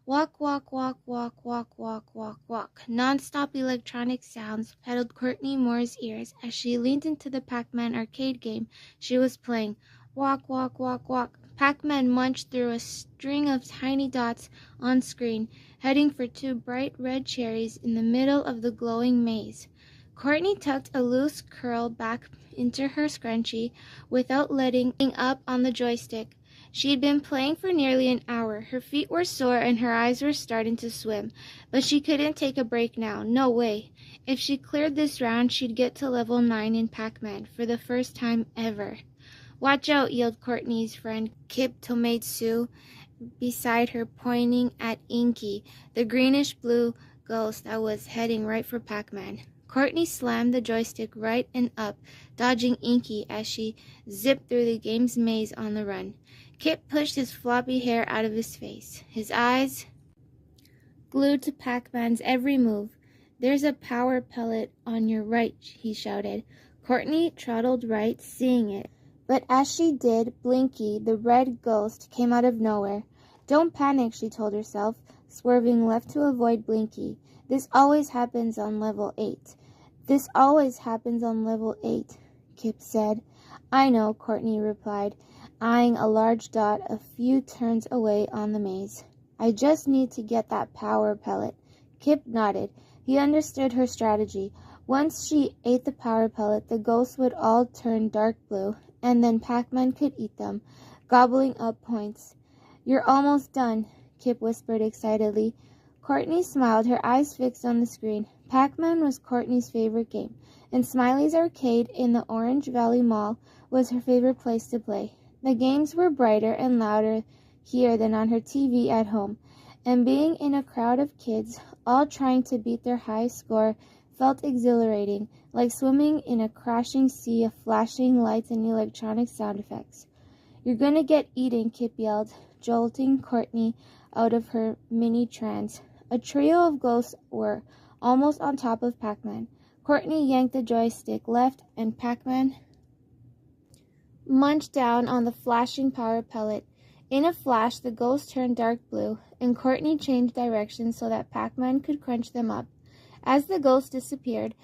Walk, walk, walk, walk, walk, walk, walk, walk. Non-stop electronic sounds pedaled Courtney Moore's ears as she leaned into the Pac-Man arcade game she was playing. Walk, walk, walk, walk. Pac-Man munched through a string of tiny dots on screen, heading for 2 bright red cherries in the middle of the glowing maze. Courtney tucked a loose curl back into her scrunchie without letting up on the joystick. She had been playing for nearly an hour. Her feet were sore and her eyes were starting to swim, but she couldn't take a break now. No way. If she cleared this round, she'd get to level 9 in Pac-Man for the first time ever. Watch out, yelled Courtney's friend Kip Tomatsu beside her, pointing at Inky, the greenish-blue ghost that was heading right for Pac-Man. Courtney slammed the joystick right and up, dodging Inky as she zipped through the game's maze on the run. Kip pushed his floppy hair out of his face, his eyes glued to Pac-Man's every move. There's a power pellet on your right, he shouted. Courtney trotted right, seeing it. But as she did, Blinky, the red ghost, came out of nowhere. Don't panic, she told herself, swerving left to avoid Blinky. This always happens on level 8. This always happens on level 8, Kip said. I know, Courtney replied, eyeing a large dot a few turns away on the maze. I just need to get that power pellet. Kip nodded. He understood her strategy. Once she ate the power pellet, the ghosts would all turn dark blue, and then Pac-Man could eat them, gobbling up points. You're almost done, Kip whispered excitedly. Courtney smiled, her eyes fixed on the screen. Pac-Man was Courtney's favorite game, and Smiley's arcade in the Orange Valley Mall was her favorite place to play. The games were brighter and louder here than on her TV at home, and being in a crowd of kids, all trying to beat their high score, felt exhilarating, like swimming in a crashing sea of flashing lights and electronic sound effects. You're gonna get eaten, Kip yelled, jolting Courtney out of her mini trance. A trio of ghosts were almost on top of Pac-Man. Courtney yanked the joystick left, and Pac-Man munched down on the flashing power pellet. In a flash, the ghosts turned dark blue, and Courtney changed direction so that Pac-Man could crunch them up. As the ghosts disappeared,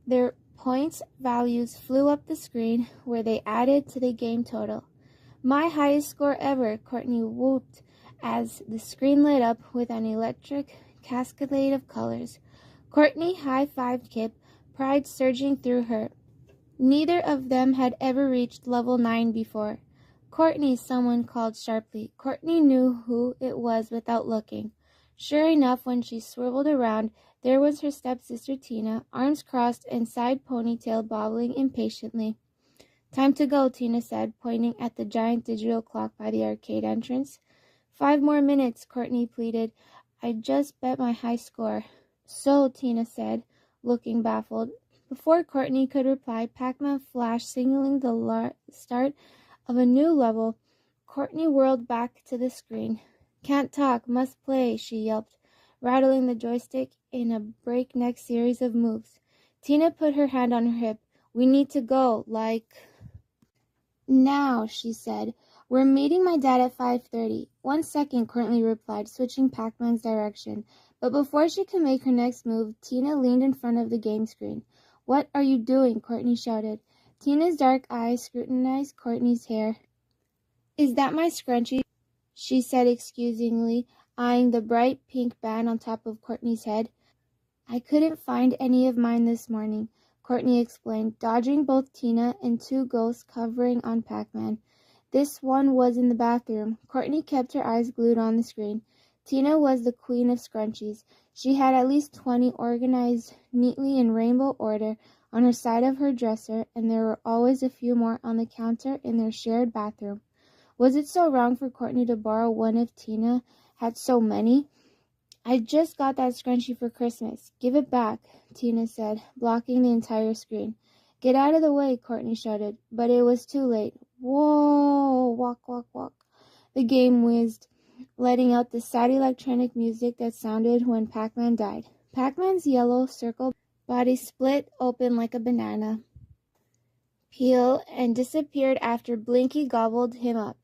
their points values flew up the screen where they added to the game total. My highest score ever, Courtney whooped as the screen lit up with an electric cascade of colors. Courtney high-fived Kip, pride surging through her. Neither of them had ever reached level 9 before. Courtney, someone called sharply. Courtney knew who it was without looking. Sure enough, when she swiveled around, There was her stepsister Tina, arms crossed and side ponytail bobbling impatiently. "Time to go," Tina said, pointing at the giant digital clock by the arcade entrance. "5 more minutes," Courtney pleaded. "I just bet my high score." "So," Tina said, looking baffled. Before Courtney could reply, Pac-Man flashed, signaling the start of a new level. Courtney whirled back to the screen. "Can't talk, must play," she yelped, rattling the joystick in a breakneck series of moves. Tina put her hand on her hip. "We need to go, like now," she said. "We're meeting my dad at 5:30. "1 second," Courtney replied, switching Pac-Man's direction. But before she could make her next move, Tina leaned in front of the game screen. "What are you doing?" Courtney shouted. Tina's dark eyes scrutinized Courtney's hair. "Is that my scrunchie?" she said excusingly, eyeing the bright pink band on top of Courtney's head. "I couldn't find any of mine this morning," Courtney explained, dodging both Tina and two ghosts covering on Pac-Man. "This one was in the bathroom." Courtney kept her eyes glued on the screen. Tina was the queen of scrunchies. She had at least 20 organized neatly in rainbow order on her side of her dresser, and there were always a few more on the counter in their shared bathroom. Was it so wrong for Courtney to borrow one if Tina had so many? "I just got that scrunchie for Christmas. Give it back," Tina said, blocking the entire screen. "Get out of the way," Courtney shouted, but it was too late. Whoa! Walk, walk, walk. The game whizzed, letting out the sad electronic music that sounded when Pac-Man died. Pac-Man's yellow circle body split open like a banana peel and disappeared after Blinky gobbled him up.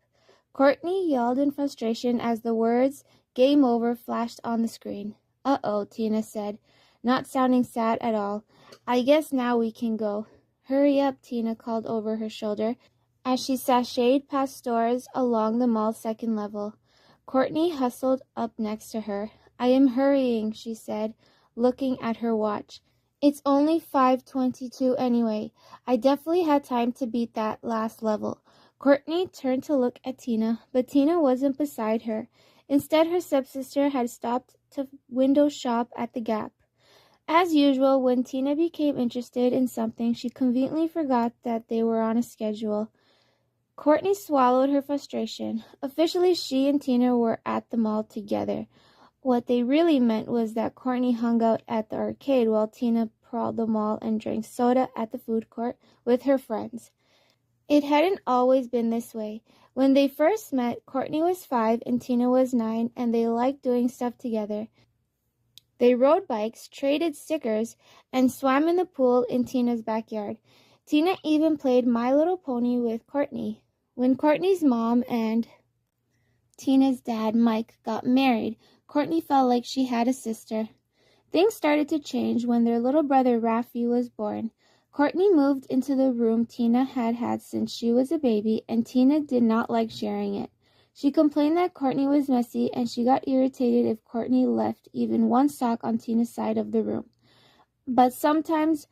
Courtney yelled in frustration as the words "Game over" flashed on the screen. "Uh-oh," Tina said, not sounding sad at all. "I guess now we can go." "Hurry up," Tina called over her shoulder as she sashayed past stores along the mall's second level. Courtney hustled up next to her. "I am hurrying," she said, looking at her watch. "It's only 5:22 anyway. I definitely had time to beat that last level." Courtney turned to look at Tina, but Tina wasn't beside her. Instead, her stepsister had stopped to window shop at the Gap. As usual, when Tina became interested in something, she conveniently forgot that they were on a schedule. Courtney swallowed her frustration. Officially, she and Tina were at the mall together. What they really meant was that Courtney hung out at the arcade while Tina prowled the mall and drank soda at the food court with her friends. It hadn't always been this way. When they first met, Courtney was 5 and Tina was 9, and they liked doing stuff together. They rode bikes, traded stickers, and swam in the pool in Tina's backyard. Tina even played My Little Pony with Courtney. When Courtney's mom and Tina's dad, Mike, got married, Courtney felt like she had a sister. Things started to change when their little brother Rafi was born. Courtney moved into the room Tina had had since she was a baby, and Tina did not like sharing it. She complained that Courtney was messy, and she got irritated if Courtney left even one sock on Tina's side of the room. But sometimes,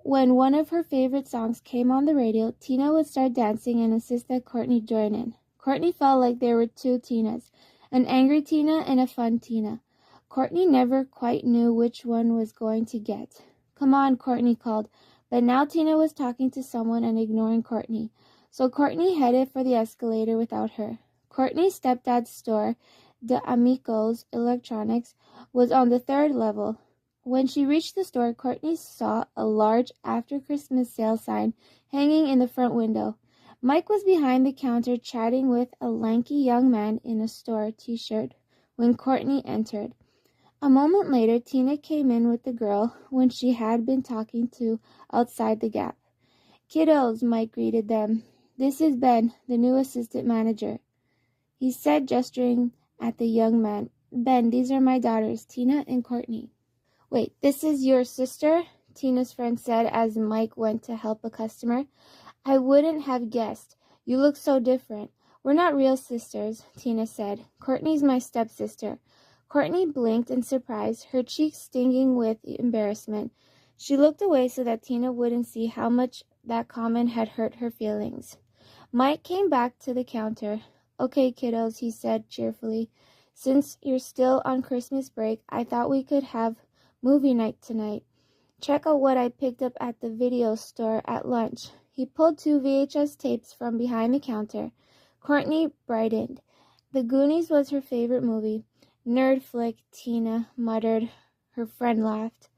when one of her favorite songs came on the radio, Tina would start dancing and insist that Courtney join in. Courtney felt like there were two Tinas, an angry Tina and a fun Tina. Courtney never quite knew which one was going to get. "Come on," Courtney called. But now Tina was talking to someone and ignoring Courtney, so Courtney headed for the escalator without her. Courtney's stepdad's store, De Amico's Electronics, was on the 3rd level. When she reached the store, Courtney saw a large after-Christmas sale sign hanging in the front window. Mike was behind the counter chatting with a lanky young man in a store t-shirt when Courtney entered. A moment later, Tina came in with the girl when she had been talking to outside the Gap. "Kiddos," Mike greeted them. "This is Ben, the new assistant manager," he said, gesturing at the young man. "Ben, these are my daughters, Tina and Courtney." "Wait, this is your sister?" Tina's friend said as Mike went to help a customer. "I wouldn't have guessed. You look so different." "We're not real sisters," Tina said. "Courtney's my stepsister." Courtney blinked in surprise, her cheeks stinging with embarrassment. She looked away so that Tina wouldn't see how much that comment had hurt her feelings. Mike came back to the counter. "Okay, kiddos," he said cheerfully. "Since you're still on Christmas break, I thought we could have movie night tonight. Check out what I picked up at the video store at lunch." He pulled 2 VHS tapes from behind the counter. Courtney brightened. The Goonies was her favorite movie. "Nerd flick," Tina muttered. Her friend laughed.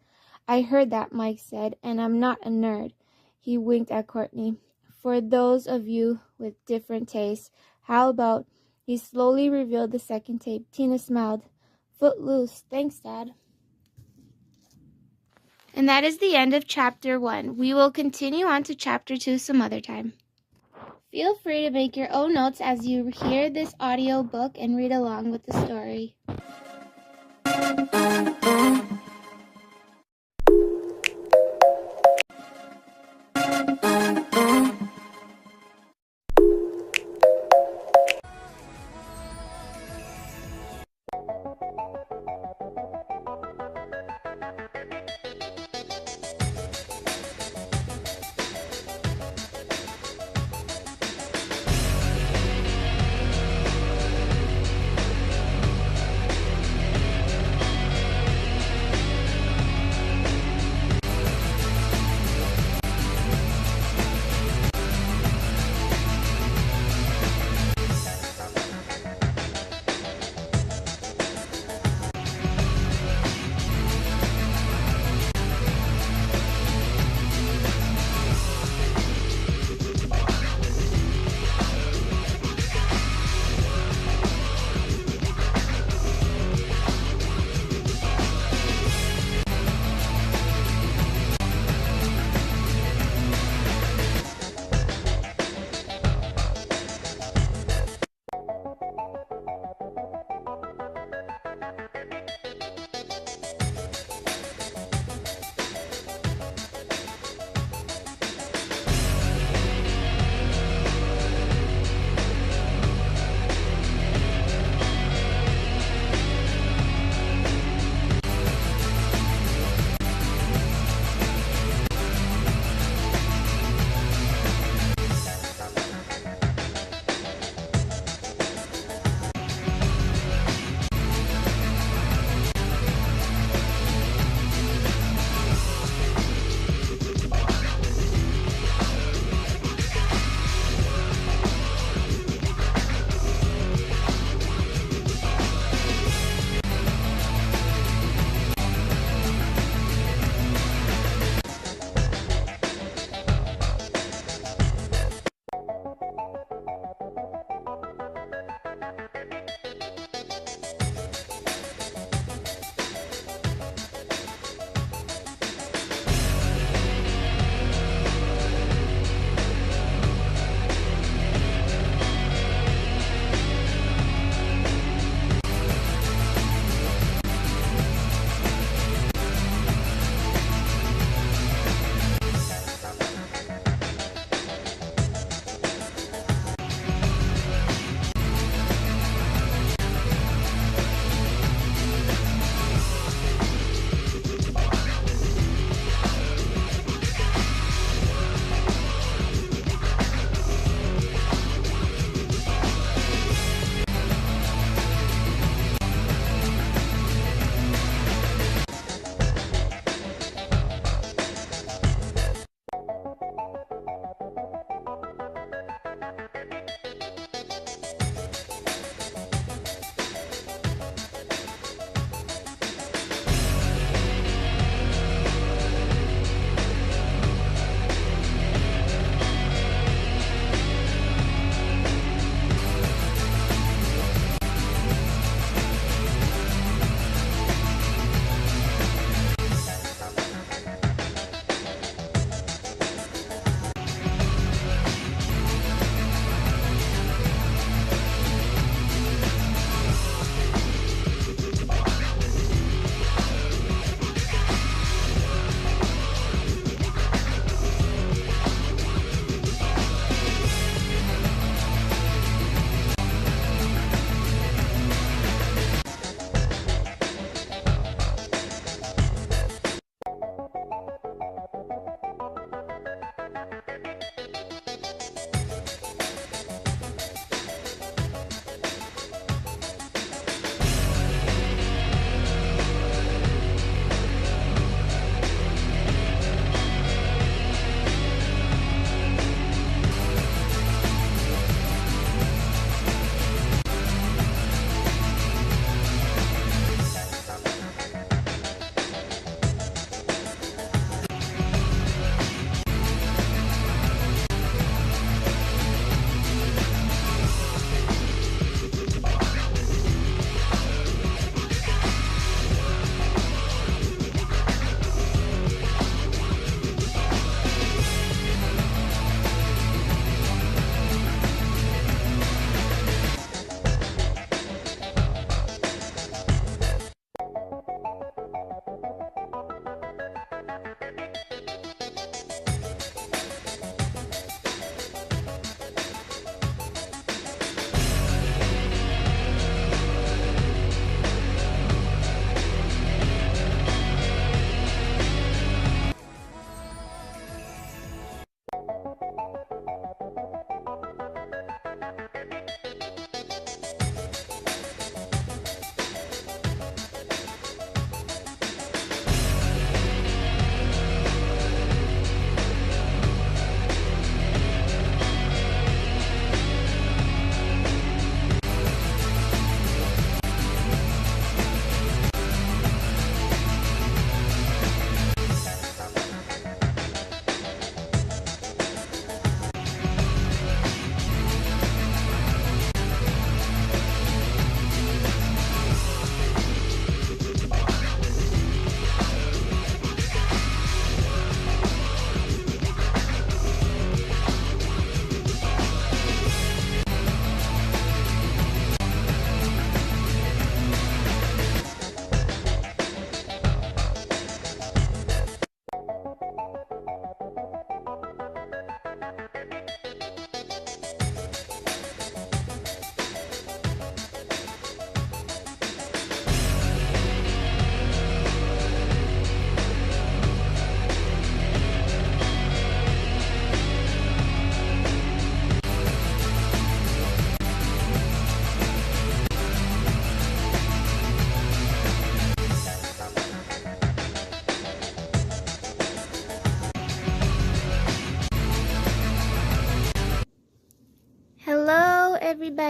"I heard that," Mike said, "and I'm not a nerd." He winked at Courtney. "For those of you with different tastes, how about—" He slowly revealed the second tape. Tina smiled. "Footloose. Thanks, Dad." And that is the end of Chapter 1. We will continue on to Chapter 2 some other time. Feel free to make your own notes as you hear this audio book and read along with the story.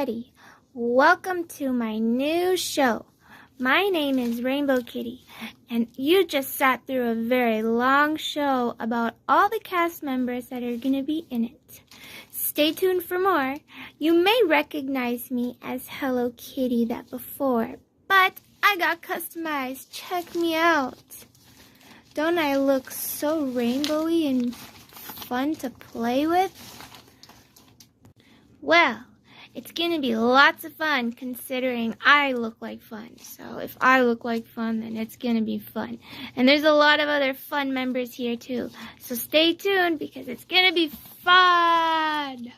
everybody. Welcome to my new show. My name is Rainbow Kitty, and you just sat through a very long show about all the cast members that are going to be in it. Stay tuned for more. You may recognize me as Hello Kitty that before, but I got customized. Check me out. Don't I look so rainbowy and fun to play with? Well, it's going to be lots of fun considering I look like fun. So if I look like fun, then it's going to be fun. And there's a lot of other fun members here too. So stay tuned because it's going to be fun.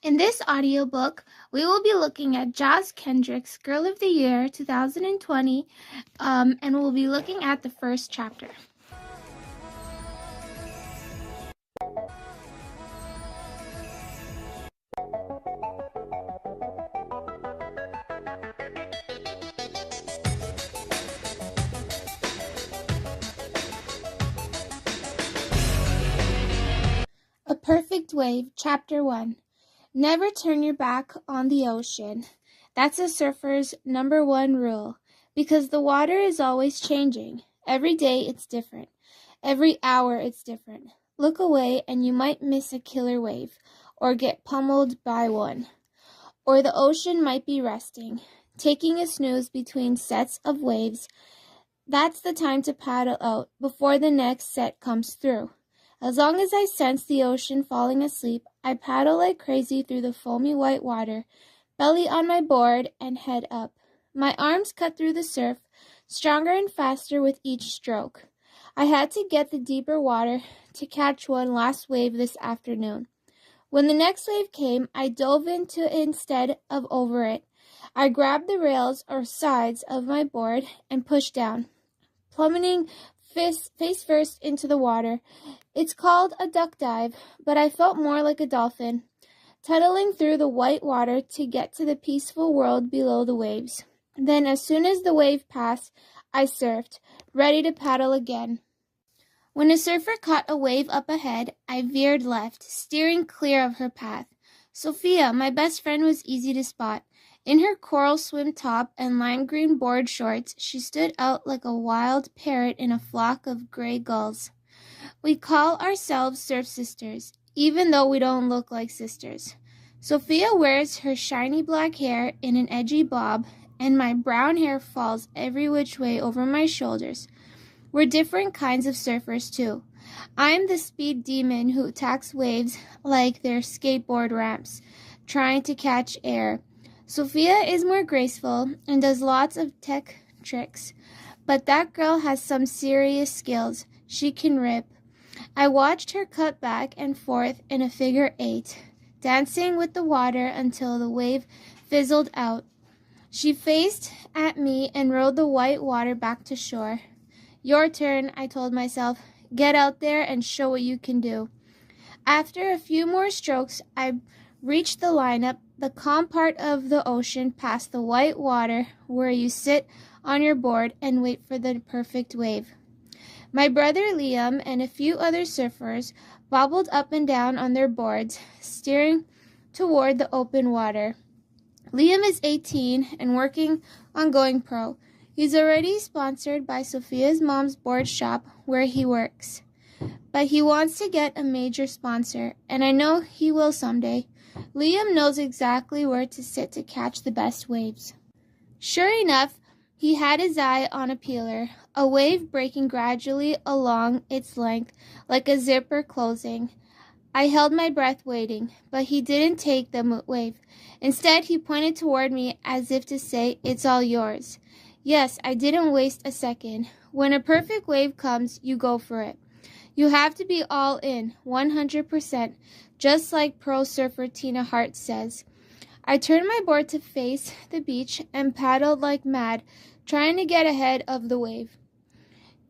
In this audiobook, we will be looking at Joss Kendrick's Girl of the Year 2020, and we'll be looking at the first chapter. A Perfect Wave, Chapter 1. Never turn your back on the ocean. That's a surfer's number one rule, because the water is always changing. Every day it's different. Every hour it's different. Look away and you might miss a killer wave, or get pummeled by one. Or the ocean might be resting, taking a snooze between sets of waves. That's the time to paddle out before the next set comes through. As long as I sense the ocean falling asleep, I paddle like crazy through the foamy white water, belly on my board and head up. My arms cut through the surf, stronger and faster with each stroke. I had to get the deeper water to catch one last wave this afternoon. When the next wave came, I dove into it instead of over it. I grabbed the rails or sides of my board and pushed down, plummeting face first into the water. It's called a duck dive, but I felt more like a dolphin, tunneling through the white water to get to the peaceful world below the waves. Then, as soon as the wave passed, I surfed, ready to paddle again. When a surfer caught a wave up ahead, I veered left, steering clear of her path. Sophia, my best friend, was easy to spot. In her coral swim top and lime green board shorts, she stood out like a wild parrot in a flock of gray gulls. We call ourselves surf sisters, even though we don't look like sisters. Sophia wears her shiny black hair in an edgy bob, and my brown hair falls every which way over my shoulders. We're different kinds of surfers, too. I'm the speed demon who attacks waves like they're skateboard ramps, trying to catch air. Sophia is more graceful and does lots of tech tricks, but that girl has some serious skills. She can rip. I watched her cut back and forth in a figure 8, dancing with the water until the wave fizzled out. She faced at me and rode the white water back to shore. Your turn, I told myself. Get out there and show what you can do. After a few more strokes, I reached the lineup, the calm part of the ocean past the white water where you sit on your board and wait for the perfect wave. My brother Liam and a few other surfers bobbled up and down on their boards, steering toward the open water. Liam is 18 and working on going pro. He's already sponsored by Sophia's mom's board shop where he works. But he wants to get a major sponsor, and I know he will someday. Liam knows exactly where to sit to catch the best waves. Sure enough, he had his eye on a peeler, a wave breaking gradually along its length like a zipper closing. I held my breath waiting, but he didn't take the wave. Instead, he pointed toward me as if to say, "It's all yours." Yes, I didn't waste a second. When a perfect wave comes, you go for it. You have to be all in, 100%, just like pro surfer Tina Hart says. I turned my board to face the beach and paddled like mad, trying to get ahead of the wave.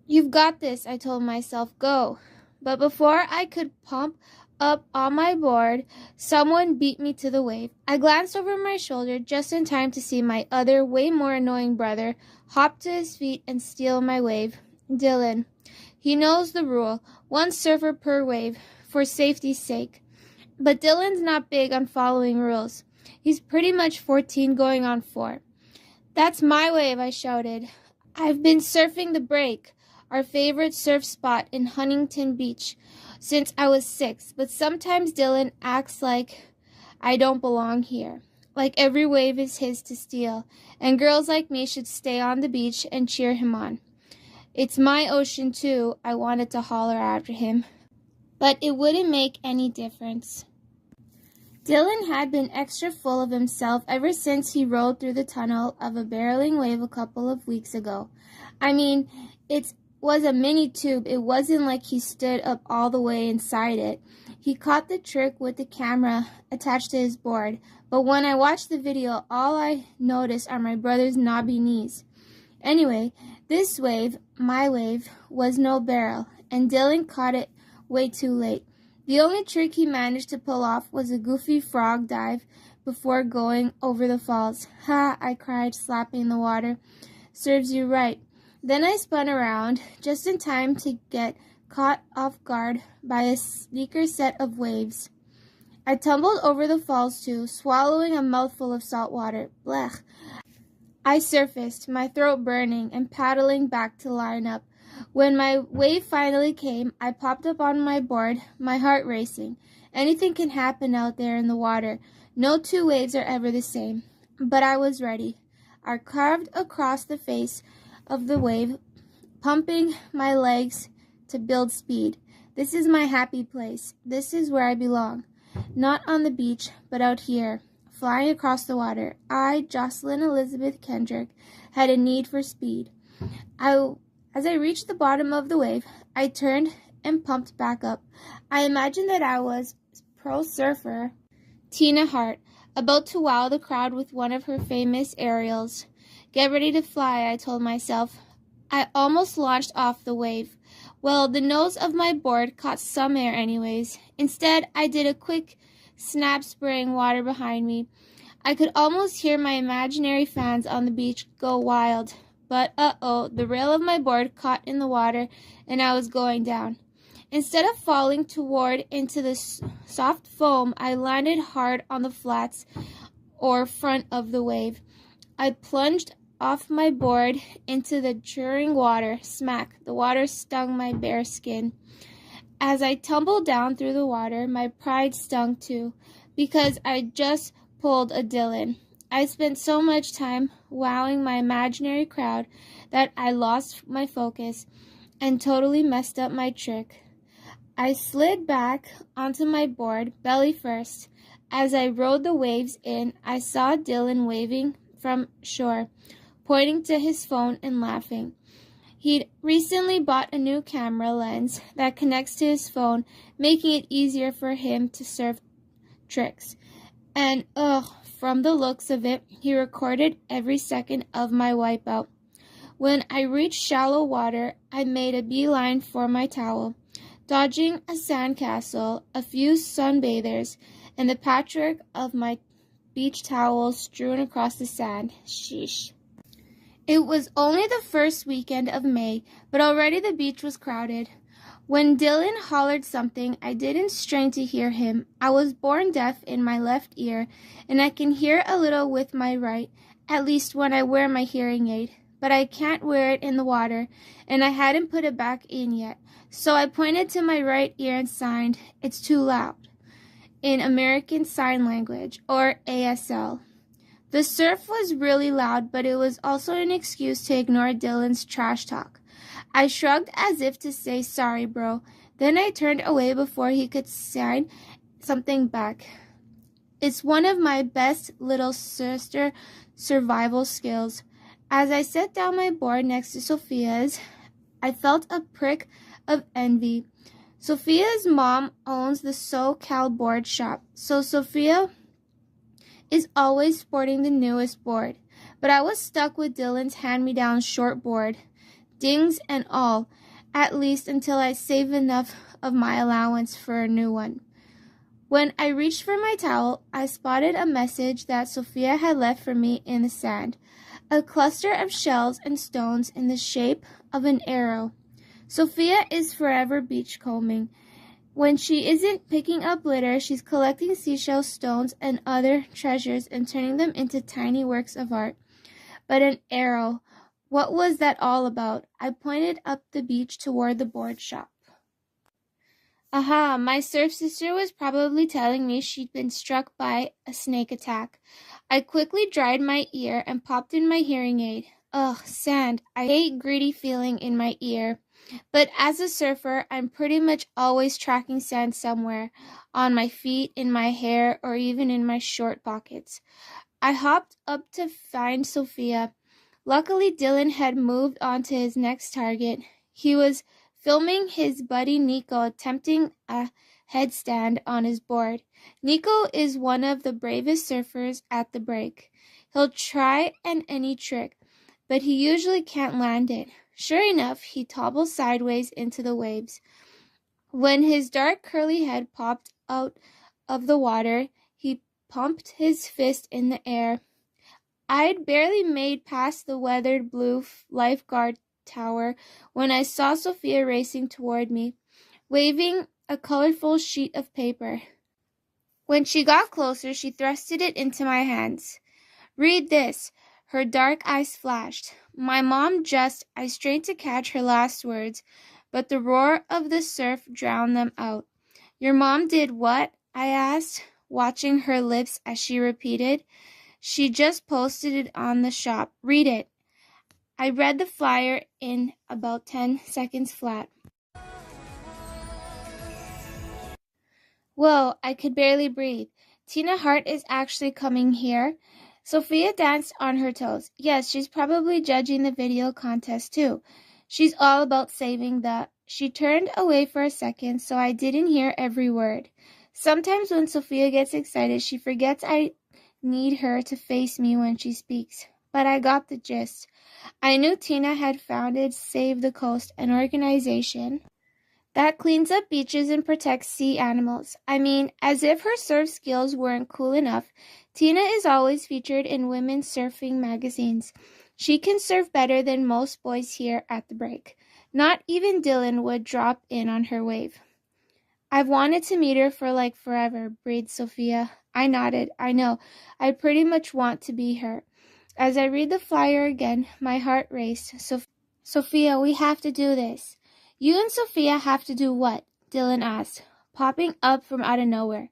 You've got this, I told myself, go. But before I could pump up on my board, someone beat me to the wave. I glanced over my shoulder just in time to see my other, way more annoying brother hop to his feet and steal my wave. Dylan. He knows the rule, one surfer per wave, for safety's sake. But Dylan's not big on following rules. He's pretty much 14 going on 4. That's my wave, I shouted. I've been surfing the break, our favorite surf spot in Huntington Beach. since I was 6, but sometimes Dylan acts like I don't belong here. Like every wave is his to steal, and girls like me should stay on the beach and cheer him on. It's my ocean too, I wanted to holler after him, but it wouldn't make any difference. Dylan had been extra full of himself ever since he rode through the tunnel of a barreling wave a couple of weeks ago. I mean, it was a mini tube. It wasn't like he stood up all the way inside it. He caught the trick with the camera attached to his board, but when I watched the video, all I noticed are my brother's knobby knees. Anyway, this wave, my wave, was no barrel, and Dylan caught it way too late. The only trick he managed to pull off was a goofy frog dive before going over the falls. Ha, I cried, slapping the water. Serves you right. Then I spun around, just in time to get caught off guard by a sneaker set of waves. I tumbled over the falls too, swallowing a mouthful of salt water. Blech. I surfaced, my throat burning, and paddling back to line up. When my wave finally came, I popped up on my board, my heart racing. Anything can happen out there in the water. No two waves are ever the same. But I was ready. I carved across the face of the wave, pumping my legs to build speed. This is my happy place. This is where I belong. Not on the beach, but out here, flying across the water. I, Jocelyn Elizabeth Kendrick, had a need for speed. As I reached the bottom of the wave, I turned and pumped back up. I imagined that I was pro surfer Tina Hart, about to wow the crowd with one of her famous aerials. Get ready to fly, I told myself. I almost launched off the wave. Well, the nose of my board caught some air anyways. Instead, I did a quick snap, spraying water behind me. I could almost hear my imaginary fans on the beach go wild. But the rail of my board caught in the water and I was going down. Instead of falling toward into the soft foam, I landed hard on the flats or front of the wave. I plunged off my board into the churning water. Smack! The water stung my bare skin. As I tumbled down through the water, my pride stung too, because I just pulled a Dylan. I spent so much time wowing my imaginary crowd that I lost my focus and totally messed up my trick. I slid back onto my board, belly first. As I rode the waves in, I saw Dylan waving from shore, pointing to his phone and laughing. He'd recently bought a new camera lens that connects to his phone, making it easier for him to surf tricks. And from the looks of it, he recorded every second of my wipeout. When I reached shallow water, I made a beeline for my towel, dodging a sandcastle, a few sunbathers, and the patchwork of my beach towels strewn across the sand. Sheesh. It was only the first weekend of May, but already the beach was crowded. When Dylan hollered something, I didn't strain to hear him. I was born deaf in my left ear, and I can hear a little with my right, at least when I wear my hearing aid. But I can't wear it in the water, and I hadn't put it back in yet. So I pointed to my right ear and signed, "It's too loud," in American Sign Language, or ASL. The surf was really loud, but it was also an excuse to ignore Dylan's trash talk. I shrugged as if to say, "Sorry, bro." Then I turned away before he could sign something back. It's one of my best little sister survival skills. As I set down my board next to Sophia's, I felt a prick of envy. Sophia's mom owns the SoCal board shop, so Sophia is always sporting the newest board. But I was stuck with Dylan's hand-me-down short board, dings and all, at least until I save enough of my allowance for a new one. When I reached for my towel, I spotted a message that Sophia had left for me in the sand, a cluster of shells and stones in the shape of an arrow. Sophia is forever beachcombing. When she isn't picking up litter, she's collecting seashell stones and other treasures and turning them into tiny works of art. But an arrow, what was that all about? I pointed up the beach toward the board shop. Aha, my surf sister was probably telling me she'd been struck by a snake attack. I quickly dried my ear and popped in my hearing aid. Ugh, sand. I hate gritty feeling in my ear. But as a surfer, I'm pretty much always tracking sand somewhere, on my feet, in my hair, or even in my short pockets. I hopped up to find Sophia. Luckily, Dylan had moved on to his next target. He was filming his buddy Nico attempting a headstand on his board. Nico is one of the bravest surfers at the break. He'll try any trick, but he usually can't land it. Sure enough, he toppled sideways into the waves. When his dark curly head popped out of the water, he pumped his fist in the air. I'd barely made past the weathered blue lifeguard tower when I saw Sophia racing toward me, waving a colorful sheet of paper. When she got closer, she thrusted it into my hands. "Read this." Her dark eyes flashed. My mom just, I strained to catch her last words, but the roar of the surf drowned them out. "Your mom did what?" I asked, watching her lips as she repeated. "She just posted it on the shop. Read it." I read the flyer in about 10 seconds flat. Whoa, I could barely breathe. Tina Hart is actually coming here. Sophia danced on her toes. Yes, she's probably judging the video contest too. She's all about saving the... She turned away for a second, so I didn't hear every word. Sometimes when Sophia gets excited, she forgets I need her to face me when she speaks. But I got the gist. I knew Tina had founded Save the Coast, an organization that cleans up beaches and protects sea animals. I mean, as if her surf skills weren't cool enough, Tina is always featured in women's surfing magazines. She can surf better than most boys here at the break. Not even Dylan would drop in on her wave. "I've wanted to meet her for like forever," breathed Sophia. I nodded. I know. I pretty much want to be her. As I read the flyer again, my heart raced. Sophia, we have to do this." "You and Sophia have to do what?" Dylan asked, popping up from out of nowhere.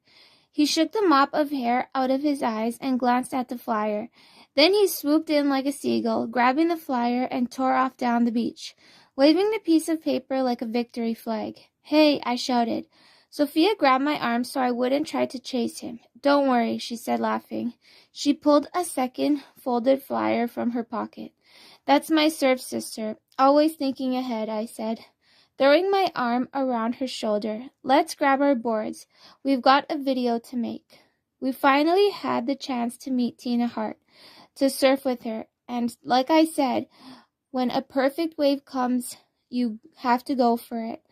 He shook the mop of hair out of his eyes and glanced at the flyer. Then he swooped in like a seagull, grabbing the flyer and tore off down the beach, waving the piece of paper like a victory flag. "Hey," I shouted. Sophia grabbed my arm so I wouldn't try to chase him. "Don't worry," she said, laughing. She pulled a second folded flyer from her pocket. "That's my surf sister, always thinking ahead," I said, throwing my arm around her shoulder. "Let's grab our boards. We've got a video to make." We finally had the chance to meet Tina Hart, to surf with her, and like I said, when a perfect wave comes, you have to go for it.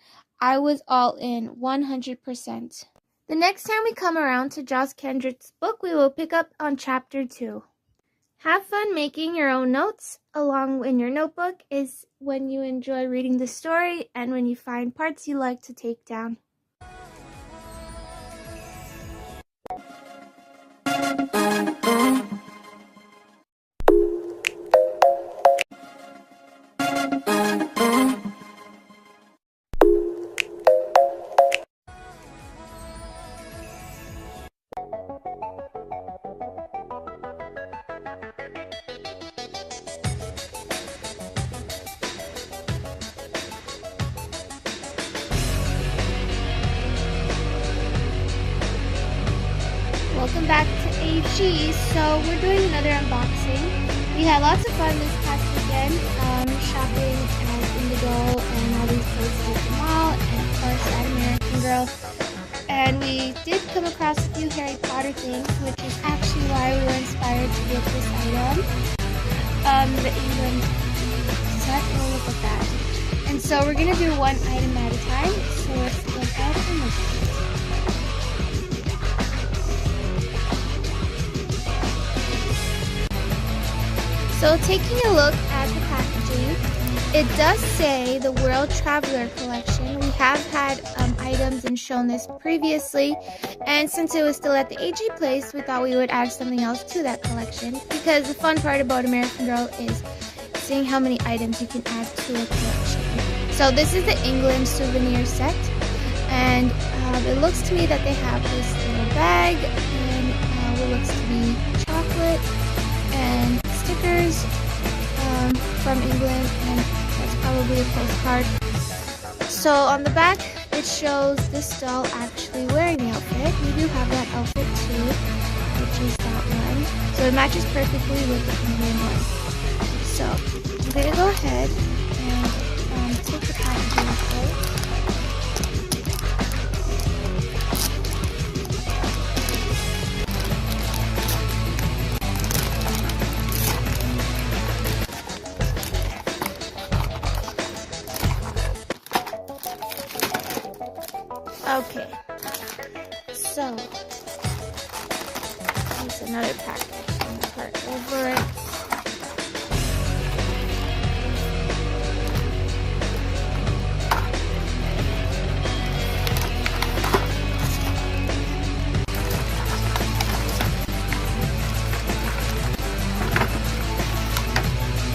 I was all in, 100%. The next time we come around to Joss Kendrick's book, we will pick up on Chapter 2. Have fun making your own notes. Along in your notebook is when you enjoy reading the story and when you find parts you like to take down. Welcome back to AG. So we're doing another unboxing. We had lots of fun this past weekend, shopping at Indigo and all these places at the mall, and of course at American Girl. And we did come across a few Harry Potter things, which is actually why we were inspired to get this item. The England set. We'll look at that. And so we're gonna do one item at a time. So let's go ahead and look at it. So taking a look at the packaging, it does say the World Traveler Collection. We have had items and shown this previously, and since it was still at the AG place, we thought we would add something else to that collection, because the fun part about American Girl is seeing how many items you can add to a collection. So this is the England souvenir set. And it looks to me that they have this little bag and what looks to be chocolate and stickers from England, and that's probably a postcard. So on the back it shows this doll actually wearing the outfit. We do have that outfit too, which is that one. So it matches perfectly with the England one. So I'm going to go ahead and take the packaging apart. Okay, so there's another package. I'm going to part over it.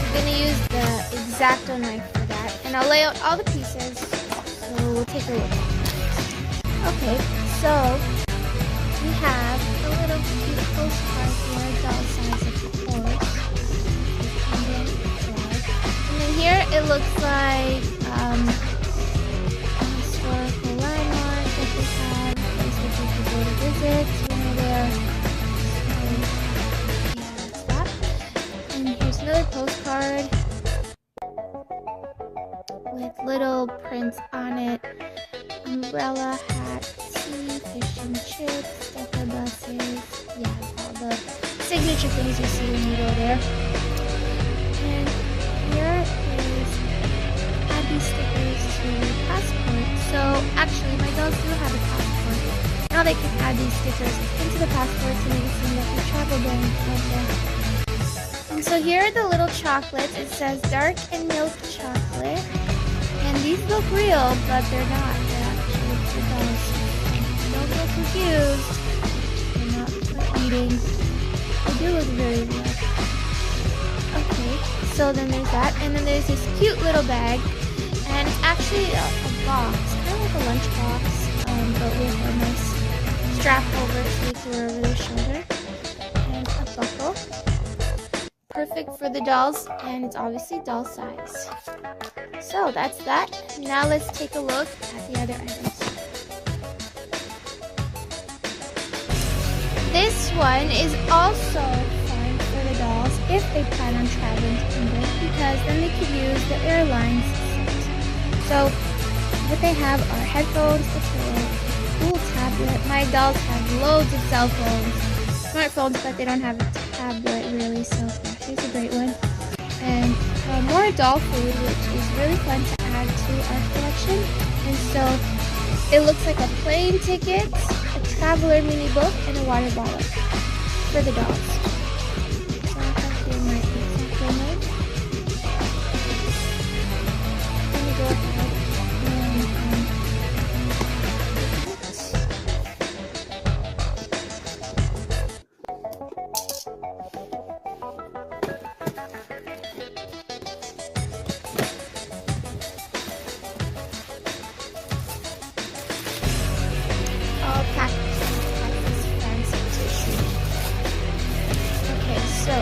I'm going to use the X-Acto knife for that, and I'll lay out all the pieces, so we'll take a look. Okay, so we have a little cute postcard here, doll size of course. And then here it looks like a historical landmark that they have, a place where people go to visit when they're there. So yeah, that's that. And here's another postcard with little prints on it. Umbrella, hat, tea, fish and chips, Delta buses, yeah, all the signature things you see when you go there. And here is add these stickers to your passport. So actually my dolls do have a passport. Now they can add these stickers into the passport to make it seem like you traveled there and like that. And so here are the little chocolates. It says dark and milk chocolate. And these look real, but they're not. Don't get confused. They're not for eating. They do look very real. Okay, so then there's that. And then there's this cute little bag. And it's actually a box, kind of like a lunch box, but with a nice strap over so you can wear over their shoulder. And a buckle. Perfect for the dolls, and it's obviously doll size. So that's that. Now let's take a look at the other items. This one is also fun for the dolls if they plan on traveling to England, because then they could use the airlines set. So what they have are headphones, a pillow, a cool tablet. My dolls have loads of cell phones, smartphones, but they don't have a tablet really, so yeah, here's a great one. And more doll food, which is really fun to add to our collection. And so it looks like a plane ticket, a traveler mini book, and a water bottle for the dolls. So I have here my X-Acto knife. I'm going to go ahead and so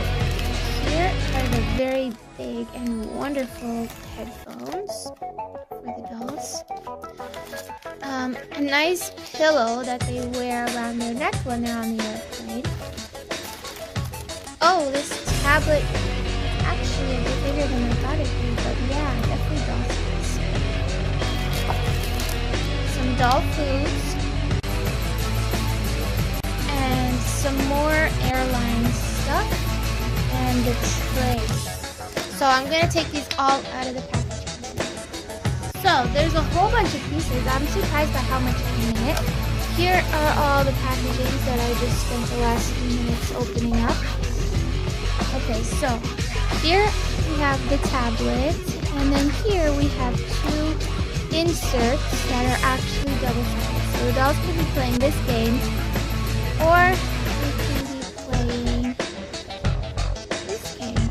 here are the very big and wonderful headphones for the dolls. A nice pillow that they wear around their neck when they're on the airplane. Oh, this tablet is actually a bit bigger than I thought it'd be, but yeah, definitely doll size. Some doll foods. And some more airline stuff. And the tray. So I'm going to take these all out of the packaging. So there's a whole bunch of pieces. I'm surprised by how much came in it. Here are all the packagings that I just spent the last few minutes opening up. Okay, so here we have the tablet, and then here we have two inserts that are actually double-sided. So the dolls can be playing this game, or they can be playing this game,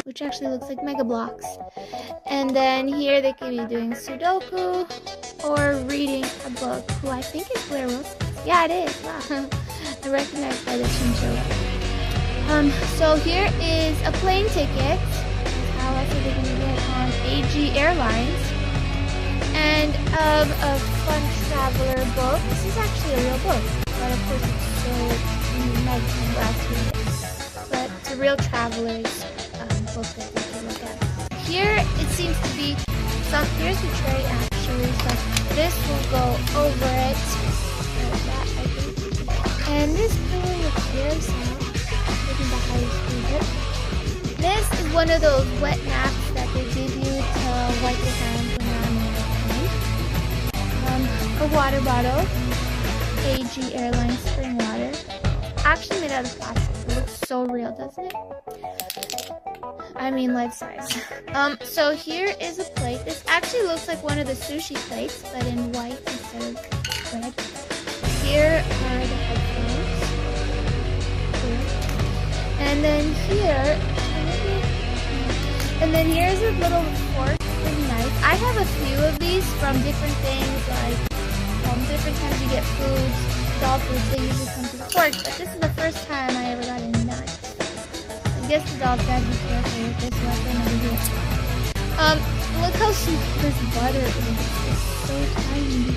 which actually looks like Mega Blocks. And then here they can be doing Sudoku, or reading a book, who I think is Blair Wilson. Yeah, it is. Wow. I recognize by the chinchilla. So here is a plane ticket. How else are they going to get on AG Airlines? And a fun traveler book. This is actually a real book, but of course it's so magazine last week. But it's a real traveler's book that they can look at. Here it seems to be some. Here's the tray actually, so this will go over it. Like that, I think. And this pillow looks very soft. Maybe the highest favorite. This is one of those wet naps that they give you to wipe your hands when you're on the airplane. A water bottle. AG Airlines spring water. Actually made out of plastic. It looks so real, doesn't it? I mean life size. So here is a plate. This actually looks like one of the sushi plates, but in white instead of red. Here are the headphones. And then here, here's a little fork and knife. I have a few of these from different things, like different times you get foods, doll foods, they usually come to the fork, but this is the first time I ever got a knife. I guess the doll's gotta be careful with this weapon over here. Look how small this butter is. It's so tiny.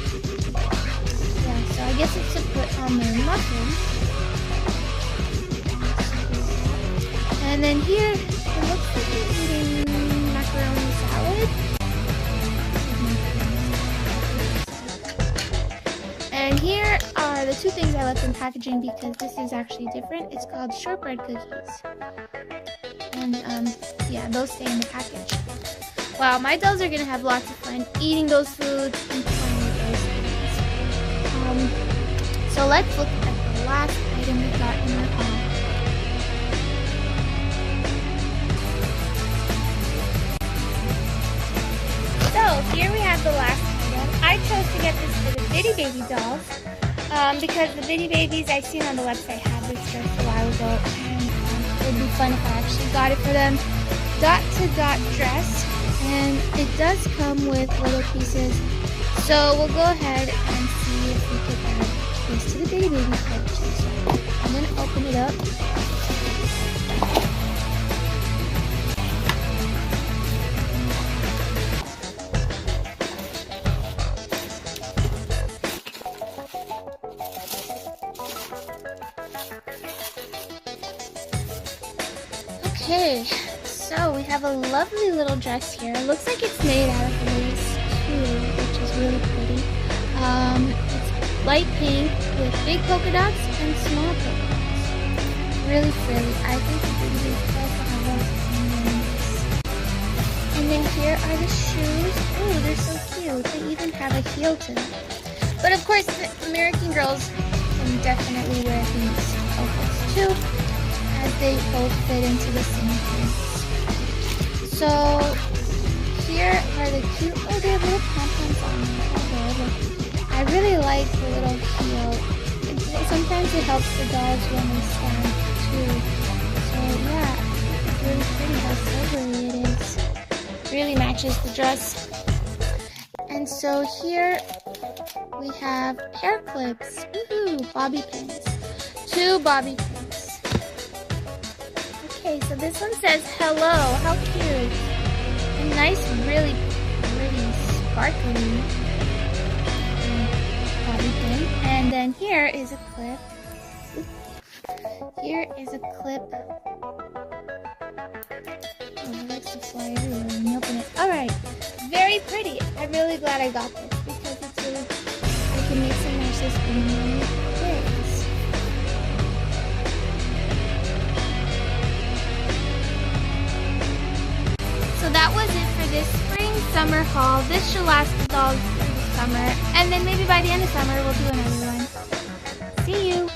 Yeah, so I guess it's to put on their muffin. And then here, it looks like they're eating macaroni salad. And here are the two things I left in packaging because this is actually different. It's called shortbread cookies. And yeah, those stay in the package. Wow, my dolls are gonna have lots of fun eating those foods and playing with those foods. So let's look at the last item we got in our home. So here we have the last item. I chose to get this for the Bitty Baby dolls because the Bitty Babies I've seen on the website had this dress a while ago, and it would be fun if I actually got it for them. Dot to dot dress, and it does come with little pieces. So we'll go ahead and see if we can add this to the Bitty Baby collection. So I'm gonna open it up. Okay, so we have a lovely little dress here. It looks like it's made out of lace too, which is really pretty. It's light pink with big polka dots and small polka dots. Really frilly. I think the Bitty Baby dolls have lots of fun wearing this. And then here are the shoes. Oh, they're so cute. They even have a heel to them. But of course, the American girls can definitely wear these outfits too, as they both fit into the same things. So here are the cute, oh, they have little pom-poms on them. Oh, I really like the little heel. Sometimes it helps the dolls when they stand too. So yeah, it's really pretty how silvery it is. Really matches the dress. And so here we have hair clips. Woohoo! Bobby pins. 2 bobby pins. Okay, so this one says hello. How cute. A nice, really pretty, sparkly bobby pin. And then here is a clip. Here is a clip. Oh, it likes to fly everywhere when you open it. Alright, very pretty. I'm really glad I got this because it's really, I can make some matches in many ways. So that was it for this spring summer haul. This should last the dolls through the summer, and then maybe by the end of summer we'll do another one. See you!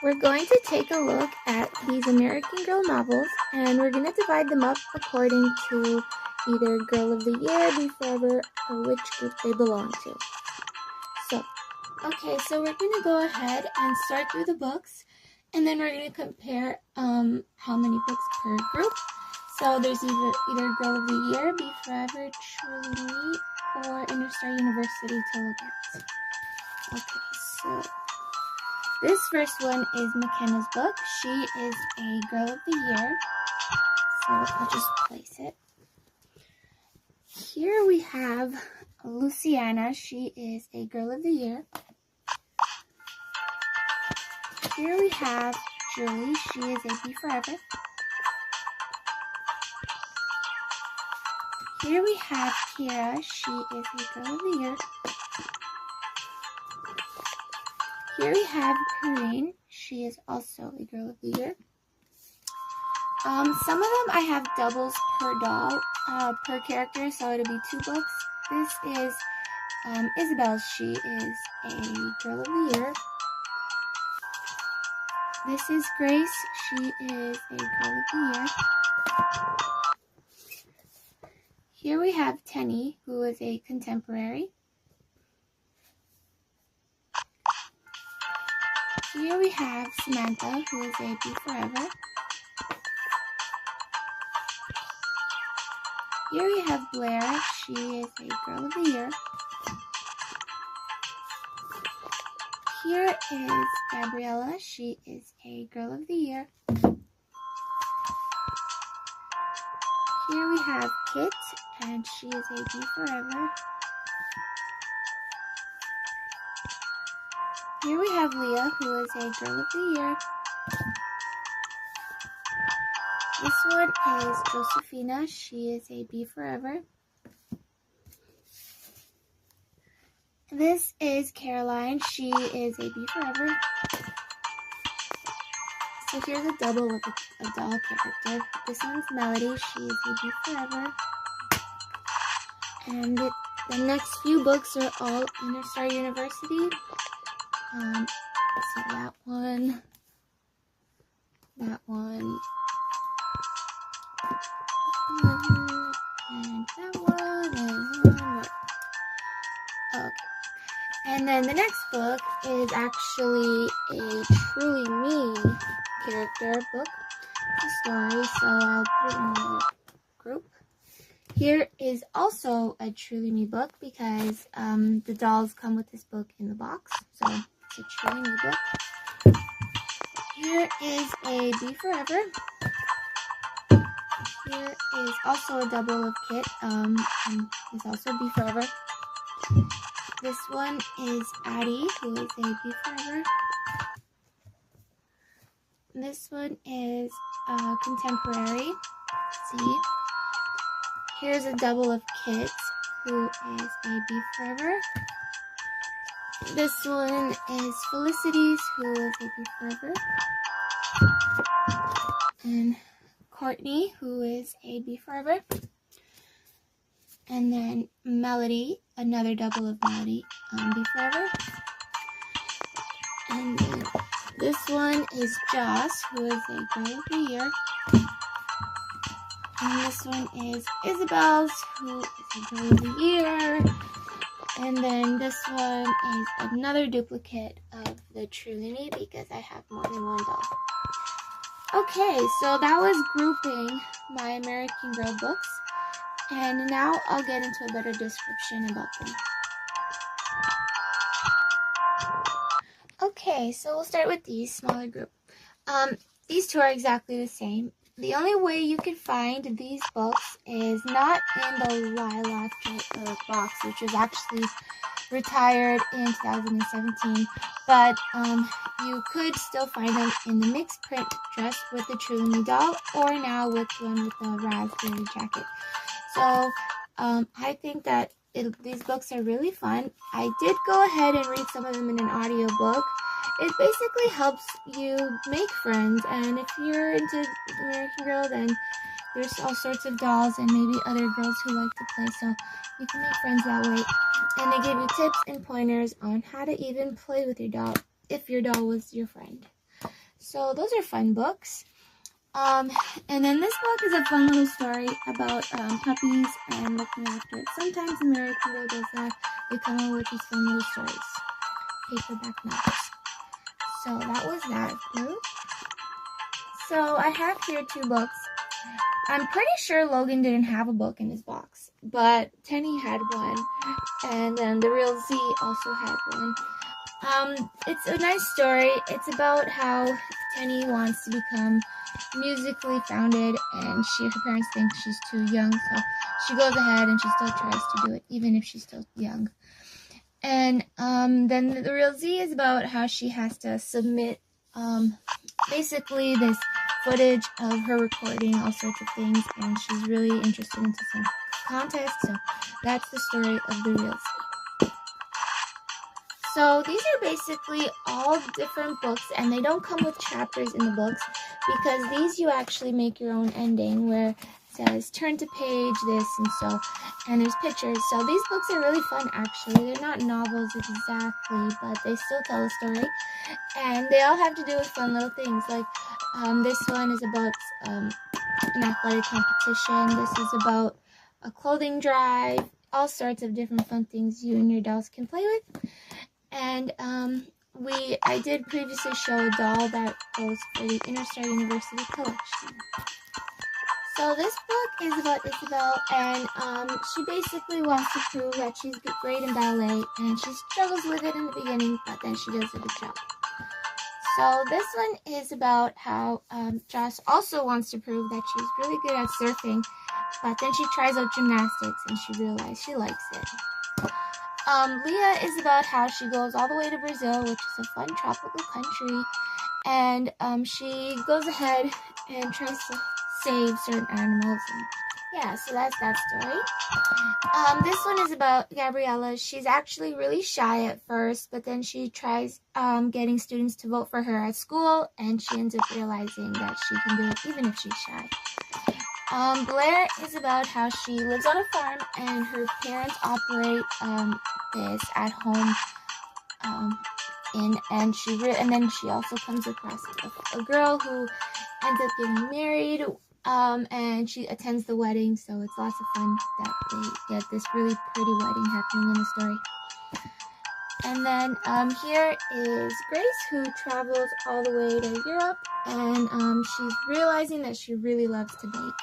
We're going to take a look at these American Girl novels, and we're going to divide them up according to either Girl of the Year, Be Forever, or which group they belong to. So we're going to go ahead and start through the books, and then we're going to compare how many books per group. So there's either Girl of the Year, Be Forever, Truly Me, or Interstar University to look at. Okay, so this first one is McKenna's book. She is a Girl of the Year. So I'll just place it. Here we have Luciana. She is a Girl of the Year. Here we have Julie. She is a Be Forever. Here we have Kira. She is a Girl of the Year. Here we have Corinne. She is also a Girl of the Year. Some of them I have doubles per doll, per character, so it'll be 2 books. This is Isabel. She is a Girl of the Year. This is Grace. She is a Girl of the Year. Here we have Tenny, who is a contemporary. Here we have Samantha, who is a Be Forever. Here we have Blair. She is a Girl of the Year. Here is Gabriella. She is a Girl of the Year. Here we have Kit, and she is a Be Forever. Here we have Leah, who is a Girl of the Year. This one is Josephina. She is a Be Forever. This is Caroline. She is a Be Forever. So here's a double of a doll character. This one's Melody. She is a Be Forever. And the next few books are all Interstar University. So that one, and that one, and one more. Okay. And then the next book is actually a Truly Me character book. It's a story, so I'll put it in another group. Here is also a Truly Me book because the dolls come with this book in the box. So it's a Truly Me book. Here is a Be Forever. Here is also a double of Kit. And is also Be Forever. This one is Addie, who is a Be Forever. This one is Contemporary. See? Here's a double of Kit, who is a Be Forever. This one is Felicity's, who is a Be Forever. And Courtney, who is a Be Forever. And then Melody, another double of Melody, Be Forever. And then this one is Joss, who is a Girl of the Year. And this one is Isabel's, who is a Girl of the Year. And then this one is another duplicate of the Truly Me because I have more than one doll. Okay, so that was grouping my American Girl books. And now I'll get into a better description about them. Okay, so we'll start with these smaller group. These two are exactly the same. The only way you can find these books is not in the lilac box, which is actually retired in 2017, but you could still find them in the mixed print dress with the Truly doll, or now with one with the raspberry jacket. So I think that these books are really fun. I did go ahead and read some of them in an audiobook. It basically helps you make friends, and if you're into American Girl, then there's all sorts of dolls and maybe other girls who like to play, so you can make friends that way. And they give you tips and pointers on how to even play with your doll if your doll was your friend. So those are fun books. And then this book is a fun little story about puppies and looking after it. Sometimes American Girl does that. They come up with these fun little stories. Paperback novels. So that was that group. So I have here 2 books. I'm pretty sure Logan didn't have a book in his box, but Taynia had one, and then the Real Z also had one. It's a nice story. It's about how Taynia wants to become musically founded, and her parents think she's too young, so she goes ahead and she still tries to do it, even if she's still young. And then the Real Z is about how she has to submit basically this footage of her recording all sorts of things, and she's really interested into some contests. So that's the story of the Real Z. So these are basically all different books, and they don't come with chapters in the books, because these you actually make your own ending where it says turn to page this and so, and there's pictures. So these books are really fun actually. They're not novels exactly, but they still tell a story, and they all have to do with fun little things. Like this one is about an athletic competition. This is about a clothing drive. All sorts of different fun things you and your dolls can play with. And I did previously show a doll that goes for the Interstar University collection. So this book is about Isabel, and she basically wants to prove that she's great in ballet, and she struggles with it in the beginning, but then she does a good job. So this one is about how Joss also wants to prove that she's really good at surfing, but then she tries out gymnastics and she realizes she likes it. Leah is about how she goes all the way to Brazil, which is a fun tropical country, and she goes ahead and tries to save certain animals. And yeah, so that's that story. This one is about Gabriella. She's actually really shy at first, but then she tries getting students to vote for her at school, and she ends up realizing that she can do it even if she's shy. Blair is about how she lives on a farm, and her parents operate this at home, and then she also comes across a girl who ends up getting married, and she attends the wedding, so it's lots of fun that they get this really pretty wedding happening in the story. And then here is Grace, who travels all the way to Europe, and she's realizing that she really loves to bake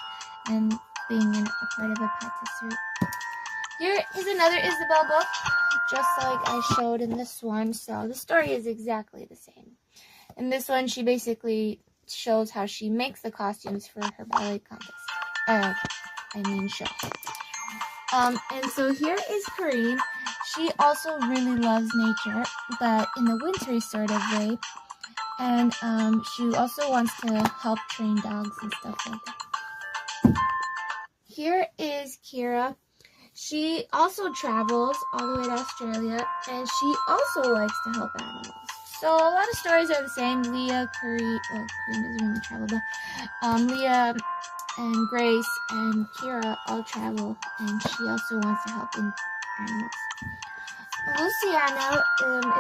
and being a part of a patisserie. Here is another Isabel book, just like I showed in this one, so the story is exactly the same. In this one, she basically shows how she makes the costumes for her ballet contest. Show. And so here is Kareem. She also really loves nature, but in the wintry sort of way. And she also wants to help train dogs and stuff like that. Here is Kira. She also travels all the way to Australia, and she also likes to help animals. So a lot of stories are the same. Leah, Kareem doesn't really travel, but Leah and Grace and Kira all travel, and she also wants to help in animals. Luciana